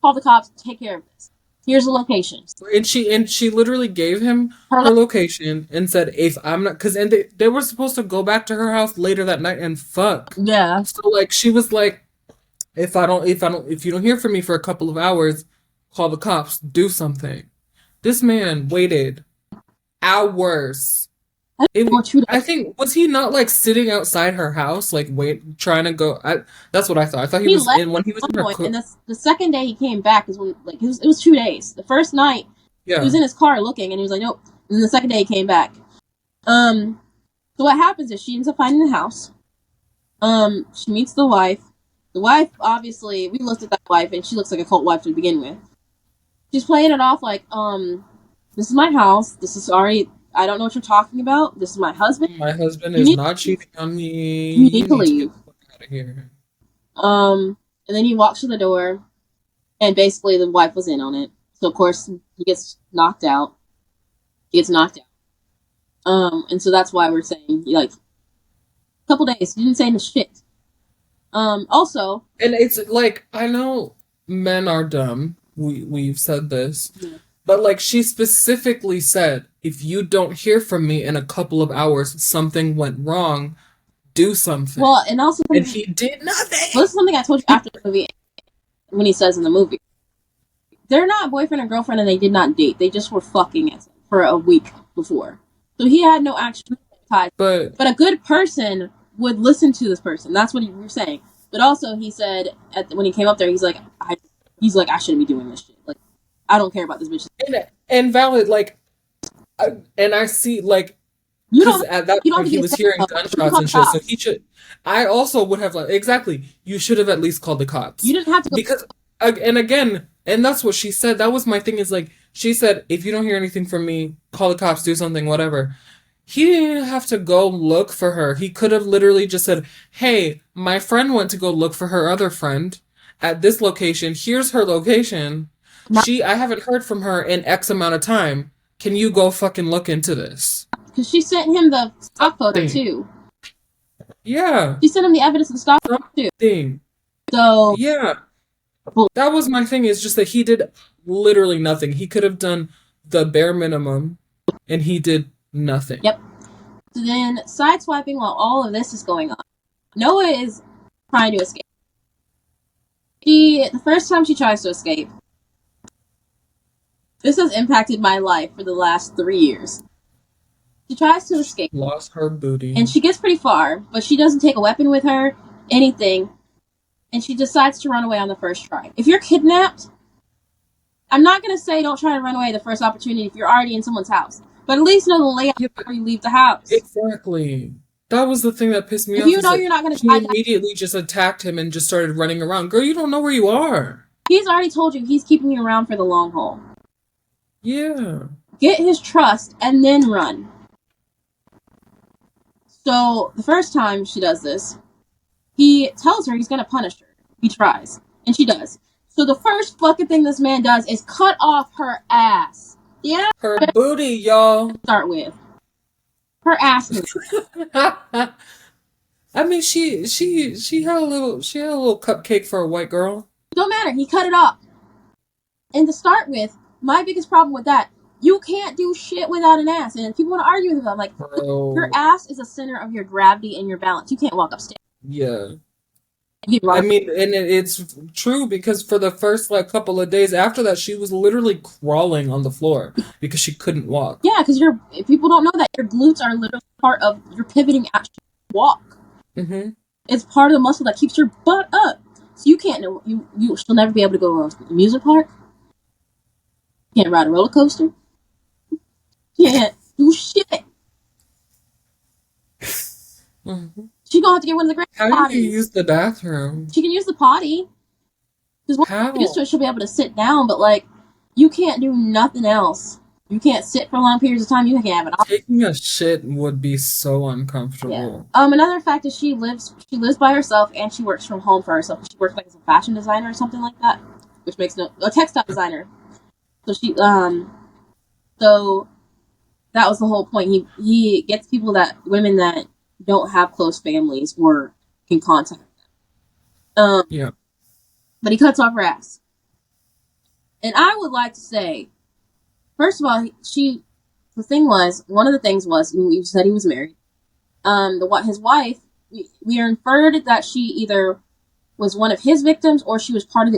[SPEAKER 3] call the cops, take care of this. Here's the location.
[SPEAKER 2] And she literally gave him her location and said, if I'm not, because they were supposed to go back to her house later that night and fuck.
[SPEAKER 3] Yeah.
[SPEAKER 2] So like she was like, if you don't hear from me for a couple of hours, call the cops, do something. This man waited hours I think, was he not like sitting outside her house, like trying to go? That's what I thought. I thought he was
[SPEAKER 3] left
[SPEAKER 2] in when he was
[SPEAKER 3] at
[SPEAKER 2] in
[SPEAKER 3] one
[SPEAKER 2] her.
[SPEAKER 3] point, and the second day he came back is when like it was 2 days. The first night he was in his car looking, and he was like, nope. And then the second day he came back. So what happens is she ends up finding the house. She meets the wife. The wife, obviously, we looked at that wife, and she looks like a cult wife to begin with. She's playing it off like, this is my house. This is already. I don't know what you're talking about. This is my husband.
[SPEAKER 2] My husband is not cheating on me.
[SPEAKER 3] You need to leave.
[SPEAKER 2] Get the fuck out of here.
[SPEAKER 3] And then he walks to the door, and basically the wife was in on it. So of course he gets knocked out. He gets knocked out. And so that's why we're saying like a couple days. You didn't say any shit. Also,
[SPEAKER 2] and it's like I know men are dumb. We've said this. Yeah. But, like, she specifically said, if you don't hear from me in a couple of hours, something went wrong, do something.
[SPEAKER 3] Well, and also...
[SPEAKER 2] And he did nothing!
[SPEAKER 3] Well, this is something I told you after the movie, when he says in the movie. They're not boyfriend and girlfriend, and they did not date. They just were fucking for a week before. So he had no actual ties. But a good person would listen to this person. That's what you were saying. But also, he said, when he came up there, he's like, I shouldn't be doing this shit. Like, I don't care about this bitch.
[SPEAKER 2] And valid, like, and I see, like, because at that point he was hearing gunshots and shit, so he should. I also would have, like, exactly, you should have at least called the cops.
[SPEAKER 3] You didn't have to go.
[SPEAKER 2] Because, and again, and that's what she said. That was my thing, is like, she said, if you don't hear anything from me, call the cops, do something, whatever. He didn't have to go look for her. He could have literally just said, hey, my friend went to go look for her other friend at this location. Here's her location. I haven't heard from her in X amount of time. Can you go fucking look into this? Because
[SPEAKER 3] she sent him the stock photo too.
[SPEAKER 2] Yeah.
[SPEAKER 3] She sent him the evidence of the stock photo too. So
[SPEAKER 2] yeah. That was my thing, is just that he did literally nothing. He could have done the bare minimum, and he did nothing.
[SPEAKER 3] Yep. So then, sideswiping while all of this is going on, Noah is trying to escape. The first time she tries to escape, this has impacted my life for the last 3 years. She tries to escape.
[SPEAKER 2] Lost her booty.
[SPEAKER 3] And she gets pretty far, but she doesn't take a weapon with her, anything. And she decides to run away on the first try. If you're kidnapped, I'm not going to say don't try to run away the first opportunity if you're already in someone's house. But at least know the layout before you leave the house.
[SPEAKER 2] Exactly. That was the thing that pissed me off.
[SPEAKER 3] You know you're not going to
[SPEAKER 2] die. She immediately just attacked him and just started running around. Girl, you don't know where you are.
[SPEAKER 3] He's already told you he's keeping you around for the long haul.
[SPEAKER 2] Yeah.
[SPEAKER 3] Get his trust and then run. So, the first time she does this, he tells her he's going to punish her. He tries. And she does. So, the first fucking thing this man does is cut off her ass. Yeah.
[SPEAKER 2] Her booty, y'all.
[SPEAKER 3] Start with. Her ass.
[SPEAKER 2] I mean, she had a little cupcake for a white girl.
[SPEAKER 3] Don't matter. He cut it off. And to start with, my biggest problem with that, you can't do shit without an ass. And people want to argue with them. Like, your ass is the center of your gravity and your balance. You can't walk upstairs.
[SPEAKER 2] Yeah. I mean, and it's true, because for the first, like, couple of days after that, she was literally crawling on the floor because she couldn't walk.
[SPEAKER 3] Yeah, because if people don't know that, your glutes are literally part of your pivoting action walk. Mm-hmm. It's part of the muscle that keeps your butt up. So you can't, she'll never be able to go to an amusement park. Can't ride a roller coaster. Can't do shit. Mm-hmm. She's gonna have to get one of the great potties.
[SPEAKER 2] How do you use the bathroom?
[SPEAKER 3] She can use the potty. Because once she's used to it, she'll be able to sit down, but, like, you can't do nothing else. You can't sit for long periods of time. You can't have an office.
[SPEAKER 2] Taking a shit would be so uncomfortable.
[SPEAKER 3] Yeah. Another fact is she lives by herself, and she works from home for herself. She works like as a fashion designer or something like that, which makes a textile designer. So so that was the whole point. He gets women that don't have close families or can contact them.
[SPEAKER 2] Yeah.
[SPEAKER 3] But he cuts off her ass. And I would like to say, first of all, one of the things was, you said he was married. His wife, we are inferred that she either was one of his victims or she was part of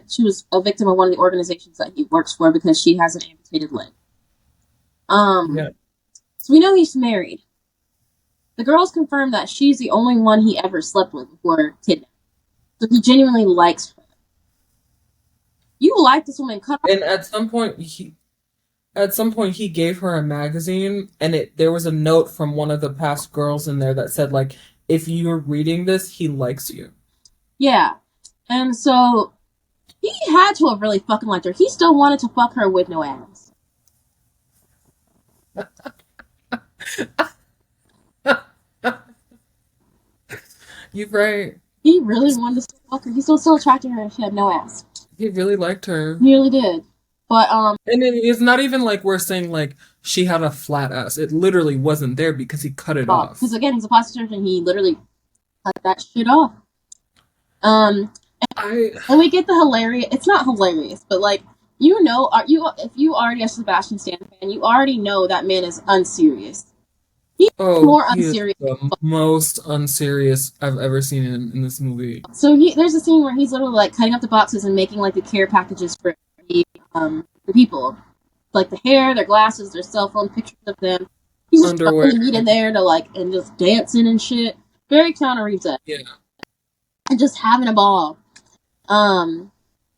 [SPEAKER 3] she was a victim of one of the organizations that he works for because she has an amputated leg. Yeah. So we know he's married. The girls confirm that she's the only one he ever slept with before kidnapping. So he genuinely likes her. You like this woman cut off.
[SPEAKER 2] And at some point he gave her a magazine, and there was a note from one of the past girls in there that said, like, if you're reading this, he likes you.
[SPEAKER 3] Yeah. And so he had to have really fucking liked her. He still wanted to fuck her with no ass.
[SPEAKER 2] You're right.
[SPEAKER 3] He really wanted to still fuck her. He still attracted her and she had no ass.
[SPEAKER 2] He really liked her.
[SPEAKER 3] He really did. But
[SPEAKER 2] and it's not even like we're saying like she had a flat ass. It literally wasn't there because he cut it off.
[SPEAKER 3] Because again, he's a plastic surgeon. He literally cut that shit off. And we get the hilarious. It's not hilarious, but like if you already a Sebastian Stan fan, you already know that man is unserious. He's more unserious.
[SPEAKER 2] Is the most unserious I've ever seen in this movie.
[SPEAKER 3] So there's a scene where he's literally like cutting up the boxes and making like the care packages for the people, like the hair, their glasses, their cell phone pictures of them. He's just putting meat in there to like and just dancing and shit. Very Keanu Reeves.
[SPEAKER 2] Yeah.
[SPEAKER 3] And just having a ball.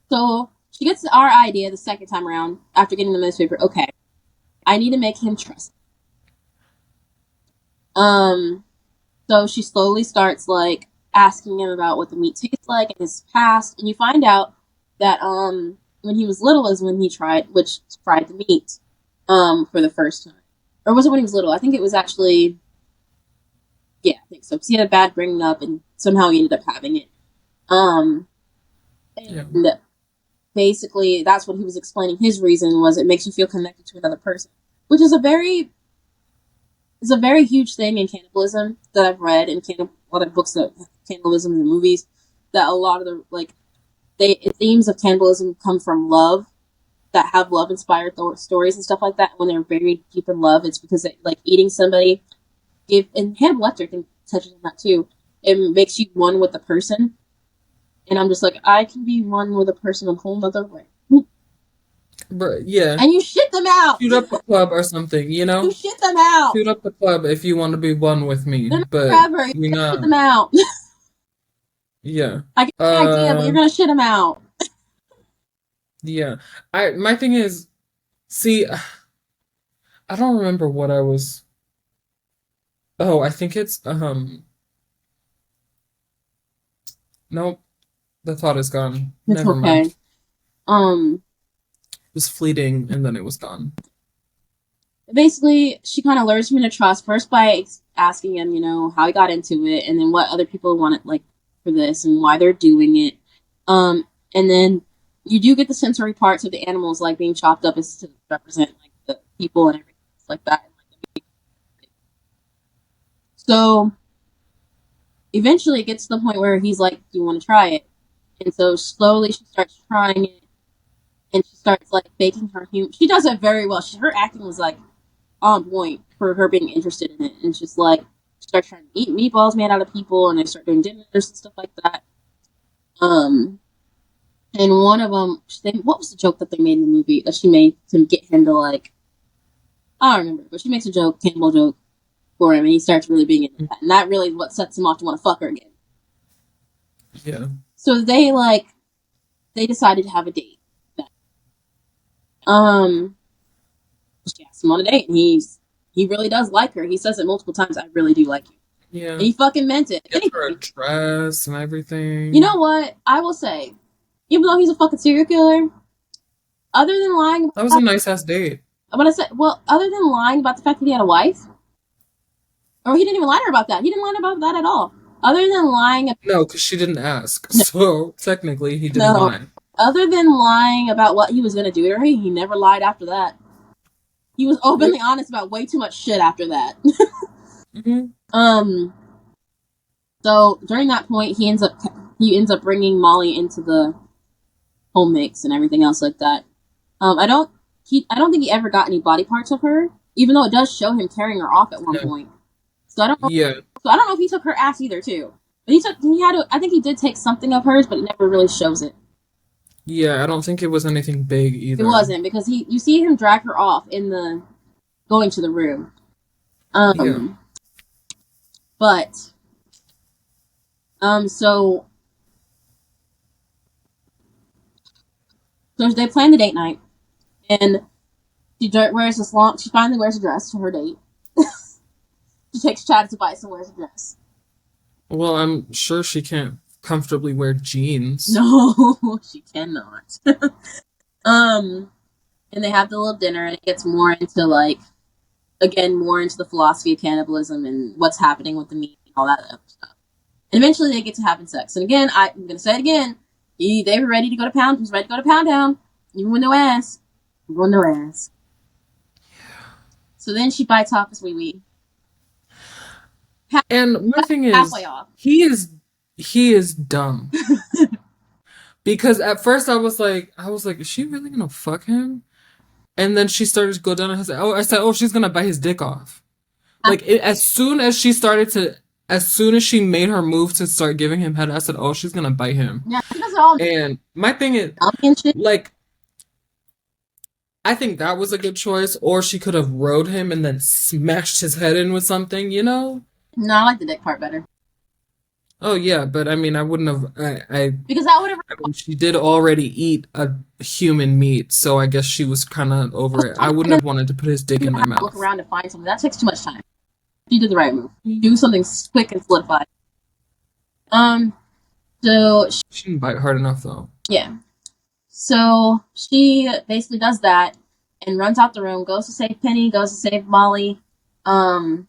[SPEAKER 3] So she gets our idea the second time around after getting the newspaper. Okay, I need to make him trust. So she slowly starts like asking him about what the meat tastes like and his past, and you find out that when he was little is when he fried the meat for the first time, or was it when he was little? I think it was actually, yeah, I think so. Because he had a bad bringing up, and somehow he ended up having it. And basically, that's what he was explaining. His reason was it makes you feel connected to another person, which is a very huge thing in cannibalism that I've read in a lot of books that cannibalism in the movies. That a lot of the themes of cannibalism come from love, that have love inspired stories and stuff like that. When they're very deep in love, it's because like eating somebody. And Hannibal Lecter touches on that too. It makes you one with the person. And I'm just like, I can be one with a person a whole nother way.
[SPEAKER 2] But yeah.
[SPEAKER 3] And you shit them out.
[SPEAKER 2] Shoot up the club or something, you know?
[SPEAKER 3] You shit them out.
[SPEAKER 2] Shoot up the club if you want to be one with me. But
[SPEAKER 3] forever. You're gonna shit them out.
[SPEAKER 2] Yeah.
[SPEAKER 3] I get the idea, but you're gonna shit them out.
[SPEAKER 2] Yeah. My thing is, see, I don't remember what I was. Oh, I think it's nope. The thought is gone.
[SPEAKER 3] It's
[SPEAKER 2] Never
[SPEAKER 3] okay.
[SPEAKER 2] mind. It was fleeting and then it was gone.
[SPEAKER 3] Basically, she kind of lures him into trust first by asking him, how he got into it, and then what other people wanted like for this and why they're doing it. And then you do get the sensory parts of the animals like being chopped up as to represent like the people and everything like that. So eventually it gets to the point where he's like, do you want to try it? And so slowly she starts trying it, and she starts like baking her human. She does it very well. Her acting was like on point for her being interested in it. And it's just like, she starts trying to eat meatballs made out of people, and they start doing dinners and stuff like that. And one of them, what was the joke that they made in the movie that she made to get him to like, I don't remember, but she makes a joke, cannibal joke for him, and he starts really being into that. And that really is what sets him off to want to fuck her again.
[SPEAKER 2] Yeah.
[SPEAKER 3] So they decided to have a date. She asked him on a date, and he really does like her. He says it multiple times, I really do like you.
[SPEAKER 2] Yeah.
[SPEAKER 3] And he fucking meant it.
[SPEAKER 2] Gets her a dress and everything.
[SPEAKER 3] You know what? I will say, even though he's a fucking serial killer, other than lying...
[SPEAKER 2] That was a nice-ass date.
[SPEAKER 3] But I said, well, other than lying about the fact that he had a wife, or he didn't even lie to her about that. He didn't lie about that at all. Other than lying...
[SPEAKER 2] No, because she didn't ask. No. So, technically, he didn't lie.
[SPEAKER 3] Other than lying about what he was going to do to her, he never lied after that. He was openly honest about way too much shit after that.
[SPEAKER 2] Mm-hmm.
[SPEAKER 3] So, during that point, he ends up bringing Molly into the home mix and everything else like that. I don't think he ever got any body parts of her, even though it does show him carrying her off at one point. So I don't know.
[SPEAKER 2] Yeah.
[SPEAKER 3] So I don't know if he took her ass either too. But I think he did take something of hers, but it never really shows it.
[SPEAKER 2] Yeah, I don't think it was anything big either.
[SPEAKER 3] It wasn't, because you see him drag her off in the going to the room. But, so they plan the date night, and she finally wears a dress for her date. She takes Chad to Bites and wears a dress.
[SPEAKER 2] Well, I'm sure she can't comfortably wear jeans.
[SPEAKER 3] No, she cannot. And they have the little dinner, and it gets more into, like, again, more into the philosophy of cannibalism and what's happening with the meat and all that other stuff. And eventually they get to having sex. And again, I'm gonna say it again, they were ready to go to Pound. He was ready to go to Pound Town. Even with no ass. Even with no ass. So then she bites off his wee-wee.
[SPEAKER 2] And my thing is,
[SPEAKER 3] halfway off.
[SPEAKER 2] he is dumb. Because at first I was like, is she really gonna fuck him? And then she started to go down and I said, oh, she's gonna bite his dick off. Like, as soon as she made her move to start giving him head, I said, oh, she's gonna bite him.
[SPEAKER 3] Yeah, she does it all.
[SPEAKER 2] And my thing is, like, I think that was a good choice, or she could have rode him and then smashed his head in with something, you know?
[SPEAKER 3] No, I like the dick part better.
[SPEAKER 2] Oh, yeah, but I mean, I wouldn't have,
[SPEAKER 3] because that would have...
[SPEAKER 2] I mean, she did already eat a human meat, so I guess she was kind of over it. I wouldn't have wanted to put his dick in my mouth.
[SPEAKER 3] Look around to find something. That takes too much time. She did the right move. Do something quick and solidified. So...
[SPEAKER 2] She didn't bite hard enough, though.
[SPEAKER 3] Yeah. So she basically does that and runs out the room, goes to save Penny, goes to save Molly. So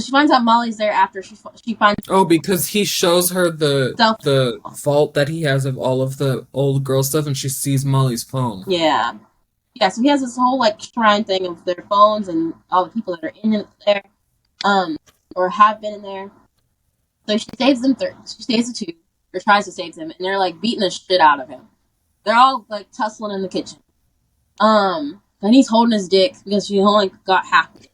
[SPEAKER 3] she finds out Molly's there after she finds...
[SPEAKER 2] Oh, because he shows her the vault that he has of all of the old girl stuff, and she sees Molly's phone.
[SPEAKER 3] Yeah. Yeah, so he has this whole, like, shrine thing of their phones and all the people that are in it there, or have been in there. So she saves them she saves the two, or tries to save them, and they're, like, beating the shit out of him. They're all, like, tussling in the kitchen. And he's holding his dick because she only got half of it.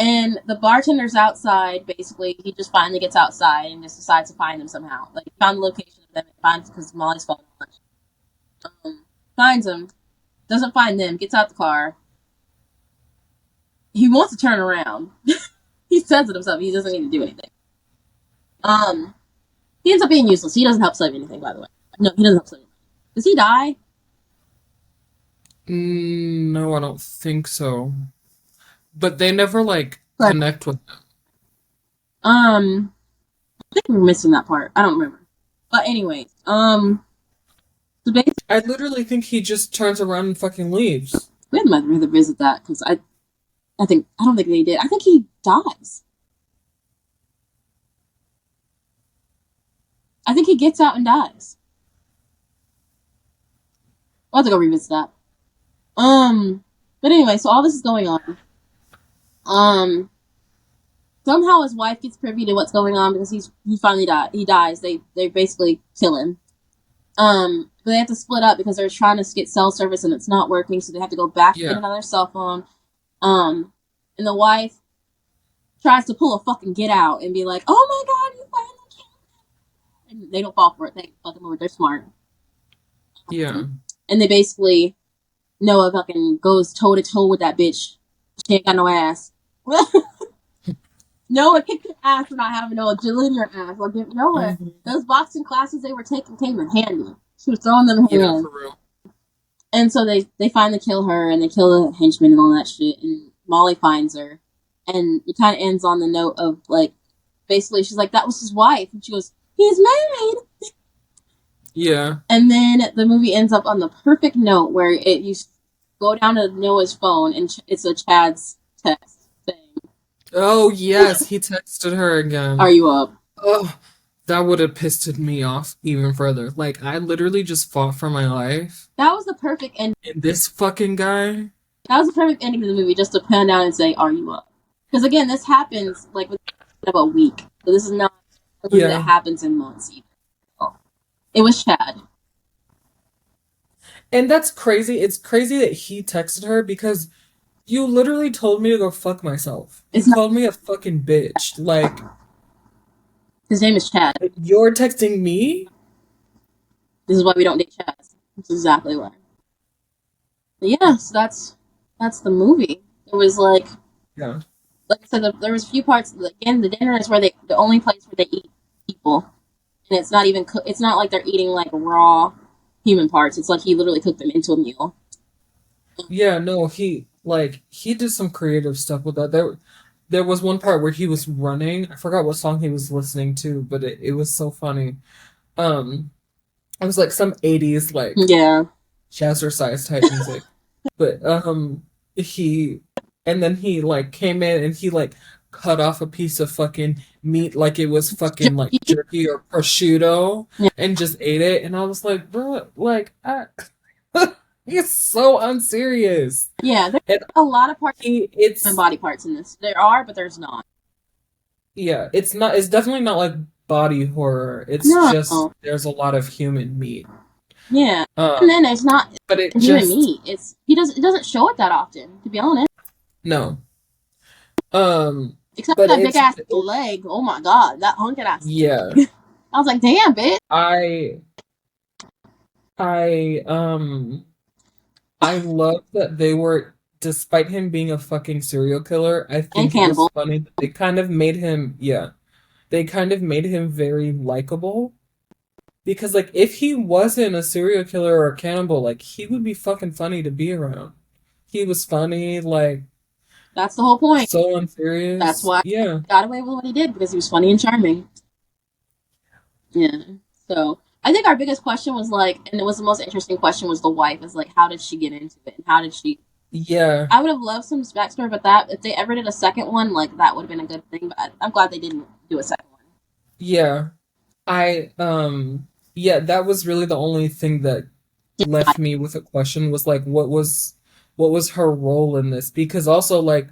[SPEAKER 3] And the bartender's outside, basically. He just finally gets outside and just decides to find them somehow. Like, he found the location of them, and finds because Molly's phone. Finds them, doesn't find them, gets out the car. He wants to turn around. He says it himself. He doesn't need to do anything. He ends up being useless. He doesn't help save anything, by the way. No, he doesn't help save anything. Does he die?
[SPEAKER 2] No, I don't think so. But they never, like, connect with them.
[SPEAKER 3] I think we're missing that part. I don't remember. But anyways, so basically...
[SPEAKER 2] I literally think he just turns around and fucking leaves.
[SPEAKER 3] We had to revisit that, because I don't think they did. I think he dies. I think he gets out and dies. I'll have to go revisit that. But anyway, so all this is going on. Somehow his wife gets privy to what's going on because he finally dies. They basically kill him. But they have to split up because they're trying to get cell service and it's not working, so they have to go back and get another cell phone. And the wife tries to pull a fucking Get Out and be like, "Oh my god, you finally killed him!" And they don't fall for it. They fucking Lord, they're smart.
[SPEAKER 2] Yeah.
[SPEAKER 3] And they basically, Noah fucking goes toe to toe with that bitch. She ain't got no ass. Noah kicked her ass for not having no agility or ass. Like, Noah, those boxing classes they were taking came in handy. She was throwing them in hand.
[SPEAKER 2] For real.
[SPEAKER 3] And so they finally kill her, and they kill the henchman and all that shit, and Molly finds her. And it kind of ends on the note of, like, basically she's like, that was his wife. And she goes, he's married!
[SPEAKER 2] Yeah.
[SPEAKER 3] And then the movie ends up on the perfect note where you go down to Noah's phone, and it's a Chad's text thing.
[SPEAKER 2] Oh, yes, he texted her again.
[SPEAKER 3] Are you up?
[SPEAKER 2] Oh, that would have pissed me off even further. Like, I literally just fought for my life.
[SPEAKER 3] That was the perfect ending.
[SPEAKER 2] And this fucking guy?
[SPEAKER 3] That was the perfect ending to the movie, just to pan down and say, are you up? Because, again, this happens, like, within about a week. So this is not a movie that happens in months either. Oh. It was Chad.
[SPEAKER 2] And that's crazy. It's crazy that he texted her because you literally told me to go fuck myself. You called me a fucking bitch. Like,
[SPEAKER 3] his name is Chad.
[SPEAKER 2] You're texting me?
[SPEAKER 3] This is why we don't date Chad. That's exactly why. But yeah, so that's the movie. It was like...
[SPEAKER 2] Yeah.
[SPEAKER 3] like I said, there was a few parts. Again, the dinner is where the only place where they eat people, and it's not even it's not like they're eating like raw human parts. It's like he literally cooked them into a meal.
[SPEAKER 2] Yeah, no, he did some creative stuff with that. There was one part where he was running. I forgot what song he was listening to, but it was so funny. Um, it was like some 80s like
[SPEAKER 3] Yeah,
[SPEAKER 2] jazzercise type music. But he and then he like came in and he like cut off a piece of fucking meat like it was fucking like jerky or prosciutto
[SPEAKER 3] yeah,
[SPEAKER 2] and just ate it, and I was like, bro, like he's so unserious.
[SPEAKER 3] yeah. There's
[SPEAKER 2] And
[SPEAKER 3] a lot of parts and
[SPEAKER 2] it's
[SPEAKER 3] body parts in this. There are, but there's not.
[SPEAKER 2] yeah, it's definitely not like body horror. It's just
[SPEAKER 3] No,
[SPEAKER 2] there's a lot of human meat.
[SPEAKER 3] yeah. And
[SPEAKER 2] Um,
[SPEAKER 3] then it's not
[SPEAKER 2] but it
[SPEAKER 3] human
[SPEAKER 2] just
[SPEAKER 3] meat. It doesn't show it that often, to be honest.
[SPEAKER 2] no. Um,
[SPEAKER 3] Except for
[SPEAKER 2] but
[SPEAKER 3] that big ass
[SPEAKER 2] it
[SPEAKER 3] leg. Oh my god, that hunkin' ass
[SPEAKER 2] yeah.
[SPEAKER 3] leg. I was like, damn, bitch.
[SPEAKER 2] I I I love that they were, despite him being a fucking serial killer, I
[SPEAKER 3] And
[SPEAKER 2] think it was
[SPEAKER 3] cannibal.
[SPEAKER 2] funny that they kind of made him, yeah, they kind of made him very likable. Because like if he wasn't a serial killer or a cannibal, like he would be fucking funny to be around. He was funny, like
[SPEAKER 3] That's the whole point.
[SPEAKER 2] so
[SPEAKER 3] That's
[SPEAKER 2] unserious.
[SPEAKER 3] why he
[SPEAKER 2] Yeah.
[SPEAKER 3] got away with what he did because he was funny and charming. Yeah. So I think our biggest question was like, and it was the most interesting question was the wife. Is like, how did she get into it, and how did she?
[SPEAKER 2] Yeah.
[SPEAKER 3] I would have loved some backstory, but that if they ever did a second one, like that would have been a good thing. But I'm glad they didn't do a second one.
[SPEAKER 2] Yeah. I yeah, that was really the only thing that left me with a question was like what was her role in this? Because also like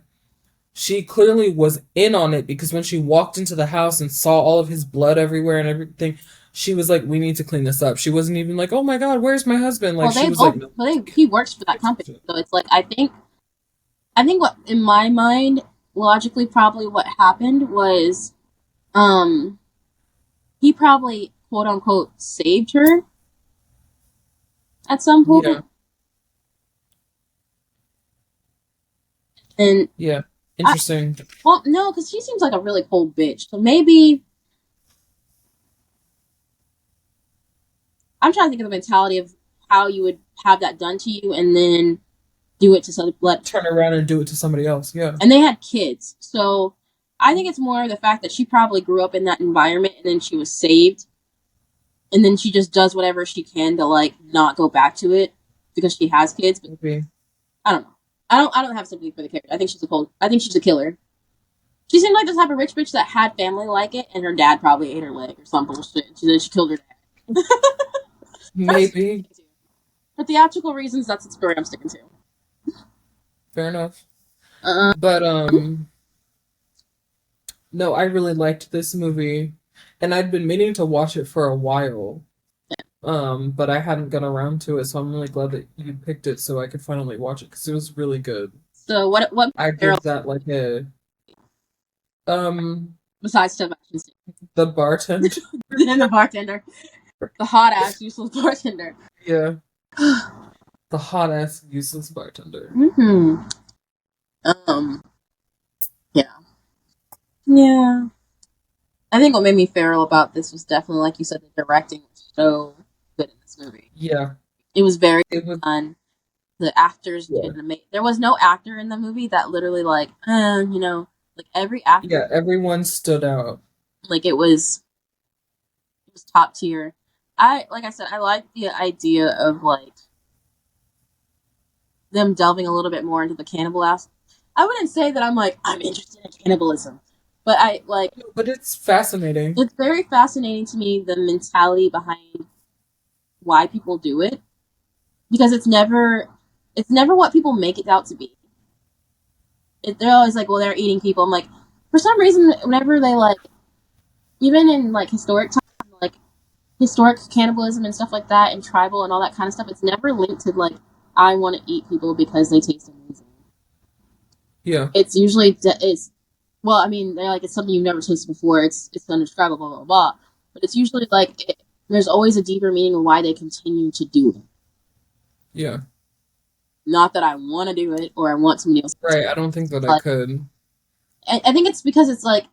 [SPEAKER 2] she clearly was in on it because when she walked into the house and saw all of his blood everywhere and everything, she was like, "We need to clean this up." She wasn't even like, "Oh my God, where's my husband?" Like
[SPEAKER 3] Well,
[SPEAKER 2] she
[SPEAKER 3] they
[SPEAKER 2] was like,
[SPEAKER 3] both,
[SPEAKER 2] "No,
[SPEAKER 3] but he works for that company, so it's like I think what in my mind logically probably what happened was um he probably quote unquote saved her at some
[SPEAKER 2] yeah,
[SPEAKER 3] point, and
[SPEAKER 2] yeah,
[SPEAKER 3] I
[SPEAKER 2] interesting."
[SPEAKER 3] well no, because she seems like a really cold bitch. So maybe I'm trying to think of the mentality of how you would have that done to you, and then do it to some let.
[SPEAKER 2] Turn around and do it to somebody else. Yeah,
[SPEAKER 3] And they had kids, so I think it's more the fact that she probably grew up in that environment, and then she was saved, and then she just does whatever she can to like not go back to it because she has kids. But
[SPEAKER 2] maybe.
[SPEAKER 3] I don't know. I don't have sympathy for the character. I think she's a cold. I think she's a killer. She seemed like the type of rich bitch that had family like it, and her dad probably ate her leg or some bullshit. Then she killed her dad. That's
[SPEAKER 2] Maybe.
[SPEAKER 3] for theatrical reasons. That's the story I'm sticking to.
[SPEAKER 2] Fair enough.
[SPEAKER 3] Uh,
[SPEAKER 2] But no, I really liked this movie, and I'd been meaning to watch it for a while. But I hadn't got around to it, so I'm really glad that you picked it so I could finally watch it because it was really good.
[SPEAKER 3] so what
[SPEAKER 2] I
[SPEAKER 3] Carol
[SPEAKER 2] give that like a um
[SPEAKER 3] besides Sebastian
[SPEAKER 2] the bartender.
[SPEAKER 3] and the bartender, the hot ass useless bartender.
[SPEAKER 2] Yeah, the hot ass useless bartender.
[SPEAKER 3] Hmm. Um. Yeah. Yeah. I think what made me feral about this was definitely, like you said, the directing was so good in this movie.
[SPEAKER 2] Yeah,
[SPEAKER 3] It was very
[SPEAKER 2] it was.
[SPEAKER 3] fun. The actors
[SPEAKER 2] Yeah,
[SPEAKER 3] did an amazing. There was no actor in the movie that literally like, like every actor,
[SPEAKER 2] yeah. Everyone stood out.
[SPEAKER 3] like it was top tier. Like I said, I like the idea of like them delving a little bit more into the cannibal aspect. I wouldn't say that I'm interested in cannibalism, but I like
[SPEAKER 2] But it's fascinating.
[SPEAKER 3] it's very fascinating to me the mentality behind why people do it because it's never what people make it out to be. They're always like, well, they're eating people. I'm like, for some reason, whenever they like, even in like historic times, like historic cannibalism and stuff like that, and tribal and all that kind of stuff, it's never linked to like I want to eat people because they taste amazing.
[SPEAKER 2] Yeah,
[SPEAKER 3] It's usually it's well, I mean, they're like it's something you've never tasted before. It's undescribable, blah blah blah. But it's usually like there's always a deeper meaning of why they continue to do it.
[SPEAKER 2] yeah.
[SPEAKER 3] Not that I want to do it or I want somebody else to
[SPEAKER 2] Right.
[SPEAKER 3] do
[SPEAKER 2] I
[SPEAKER 3] it,
[SPEAKER 2] don't think that I
[SPEAKER 3] but
[SPEAKER 2] could.
[SPEAKER 3] I think it's because it's like,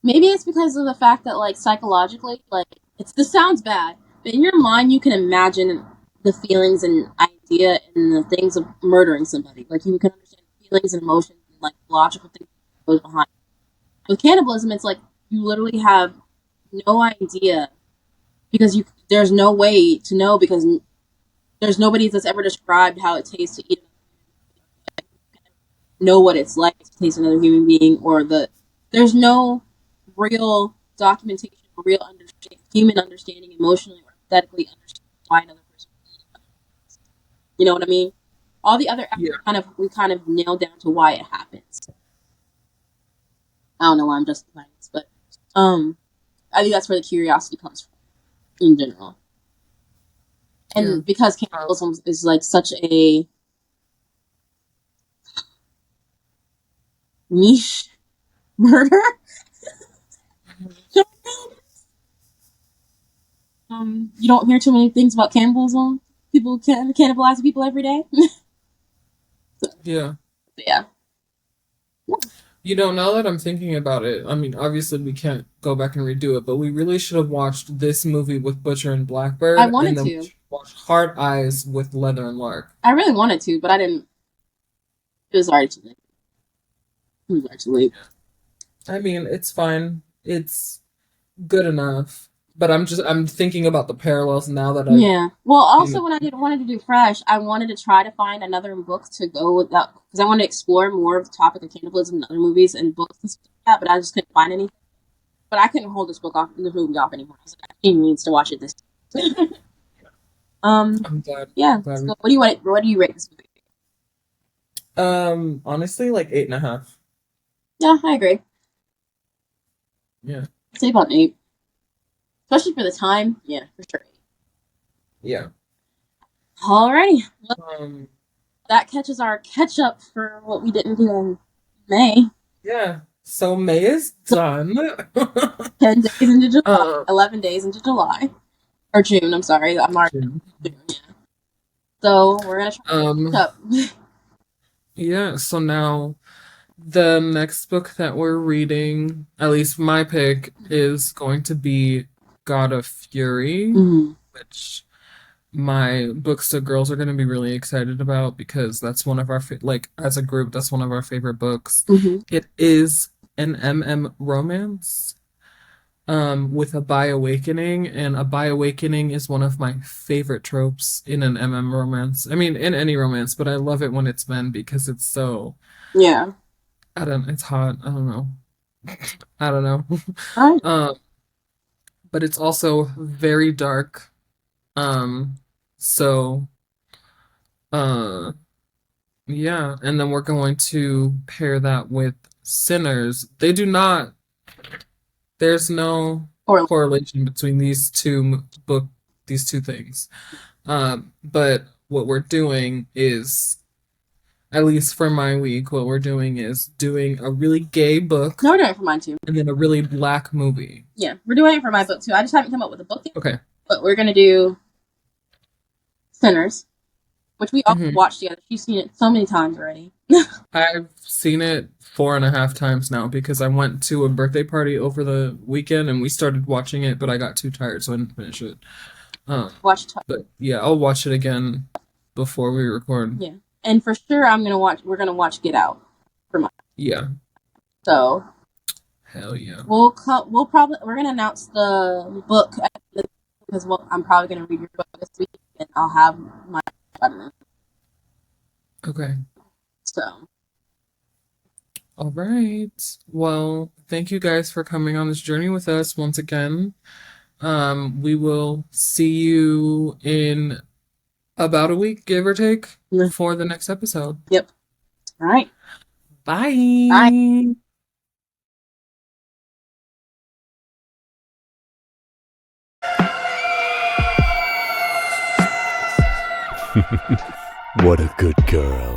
[SPEAKER 3] maybe it's because of the fact that like psychologically, like this sounds bad, but in your mind you can imagine the feelings and idea and the things of murdering somebody. Like you can understand the feelings and emotions and like logical things that goes behind. With cannibalism, it's like you literally have no idea because there's no way to know because there's nobody that's ever described how it tastes to eat. Know what it's like to taste another human being, or there's no real documentation, or real human understanding, emotionally or aesthetically understanding why another person. You know what I mean? All the other we kind of nailed down to why it happens. I don't know why I'm justifying this, but I think that's where the curiosity comes from in general. And because cannibalism is like such a niche murder, you don't hear too many things about cannibalism. People cannibalize people every day. So,
[SPEAKER 2] yeah.
[SPEAKER 3] Yeah.
[SPEAKER 2] You know, now that I'm thinking about it, I mean, obviously we can't go back and redo it, but we really should have watched this movie with Butcher and Blackbird.
[SPEAKER 3] I wanted
[SPEAKER 2] and then
[SPEAKER 3] to
[SPEAKER 2] watch Hard Eyes with Leather and Lark.
[SPEAKER 3] I really wanted to, but I didn't. It was already too late. It was already too late.
[SPEAKER 2] I mean, it's fine. It's good enough. But I'm thinking about the parallels now that
[SPEAKER 3] Yeah. Well, also when I wanted to do fresh, I wanted to try to find another book to go with that because I wanted to explore more of the topic of cannibalism in other movies and books and stuff like that, but I just couldn't find any. But I couldn't hold this movie off anymore. I was like, she needs to watch it this time.
[SPEAKER 2] I'm glad.
[SPEAKER 3] Yeah. So what do you rate this
[SPEAKER 2] movie? Honestly, like 8.5.
[SPEAKER 3] Yeah, I agree.
[SPEAKER 2] Yeah.
[SPEAKER 3] I'd say about 8. Especially for the time. Yeah, for sure.
[SPEAKER 2] Yeah.
[SPEAKER 3] Alrighty. Well, that catches our catch up for what we didn't do in May.
[SPEAKER 2] Yeah. So May is done.
[SPEAKER 3] 10 days into July. 11 days into July. Or June, I'm sorry. I'm already June. Yeah. So we're gonna try to catch up.
[SPEAKER 2] Yeah, so now the next book that we're reading, at least my pick, is going to be God of Fury, which my Booksta girls are going to be really excited about because that's one of our, as a group, that's one of our favorite books. It is an MM romance with a bi-awakening, and a bi-awakening is one of my favorite tropes in an MM romance. I mean, in any romance, but I love it when it's men because it's so...
[SPEAKER 3] Yeah.
[SPEAKER 2] It's hot. I don't know. I don't know.
[SPEAKER 3] Right.
[SPEAKER 2] But it's also very dark. So, yeah. And then we're going to pair that with Sinners. There's no correlation between these two things. But what we're doing is, at least for my week, what we're doing is doing a really gay book.
[SPEAKER 3] No, we're doing it for mine too.
[SPEAKER 2] And then a really black movie.
[SPEAKER 3] Yeah, we're doing it for my book too. I just haven't come up with a book yet.
[SPEAKER 2] Okay.
[SPEAKER 3] But we're going to do Sinners, which we all watched together. She's seen it so many times already.
[SPEAKER 2] I've seen it 4.5 times now because I went to a birthday party over the weekend and we started watching it, but I got too tired, so I didn't finish it.
[SPEAKER 3] Watch it.
[SPEAKER 2] But yeah, I'll watch it again before we record.
[SPEAKER 3] Yeah. And for sure, we're going to watch Get Out for mine.
[SPEAKER 2] Yeah.
[SPEAKER 3] So.
[SPEAKER 2] Hell yeah.
[SPEAKER 3] We're going to announce the book because I'm probably going to read your book this week and I'll have my, I don't know.
[SPEAKER 2] Okay.
[SPEAKER 3] So.
[SPEAKER 2] All right. Well, thank you guys for coming on this journey with us once again. We will see you in about a week, give or take, for the next episode.
[SPEAKER 3] Yep. All right.
[SPEAKER 2] Bye.
[SPEAKER 3] Bye.
[SPEAKER 1] What a good girl.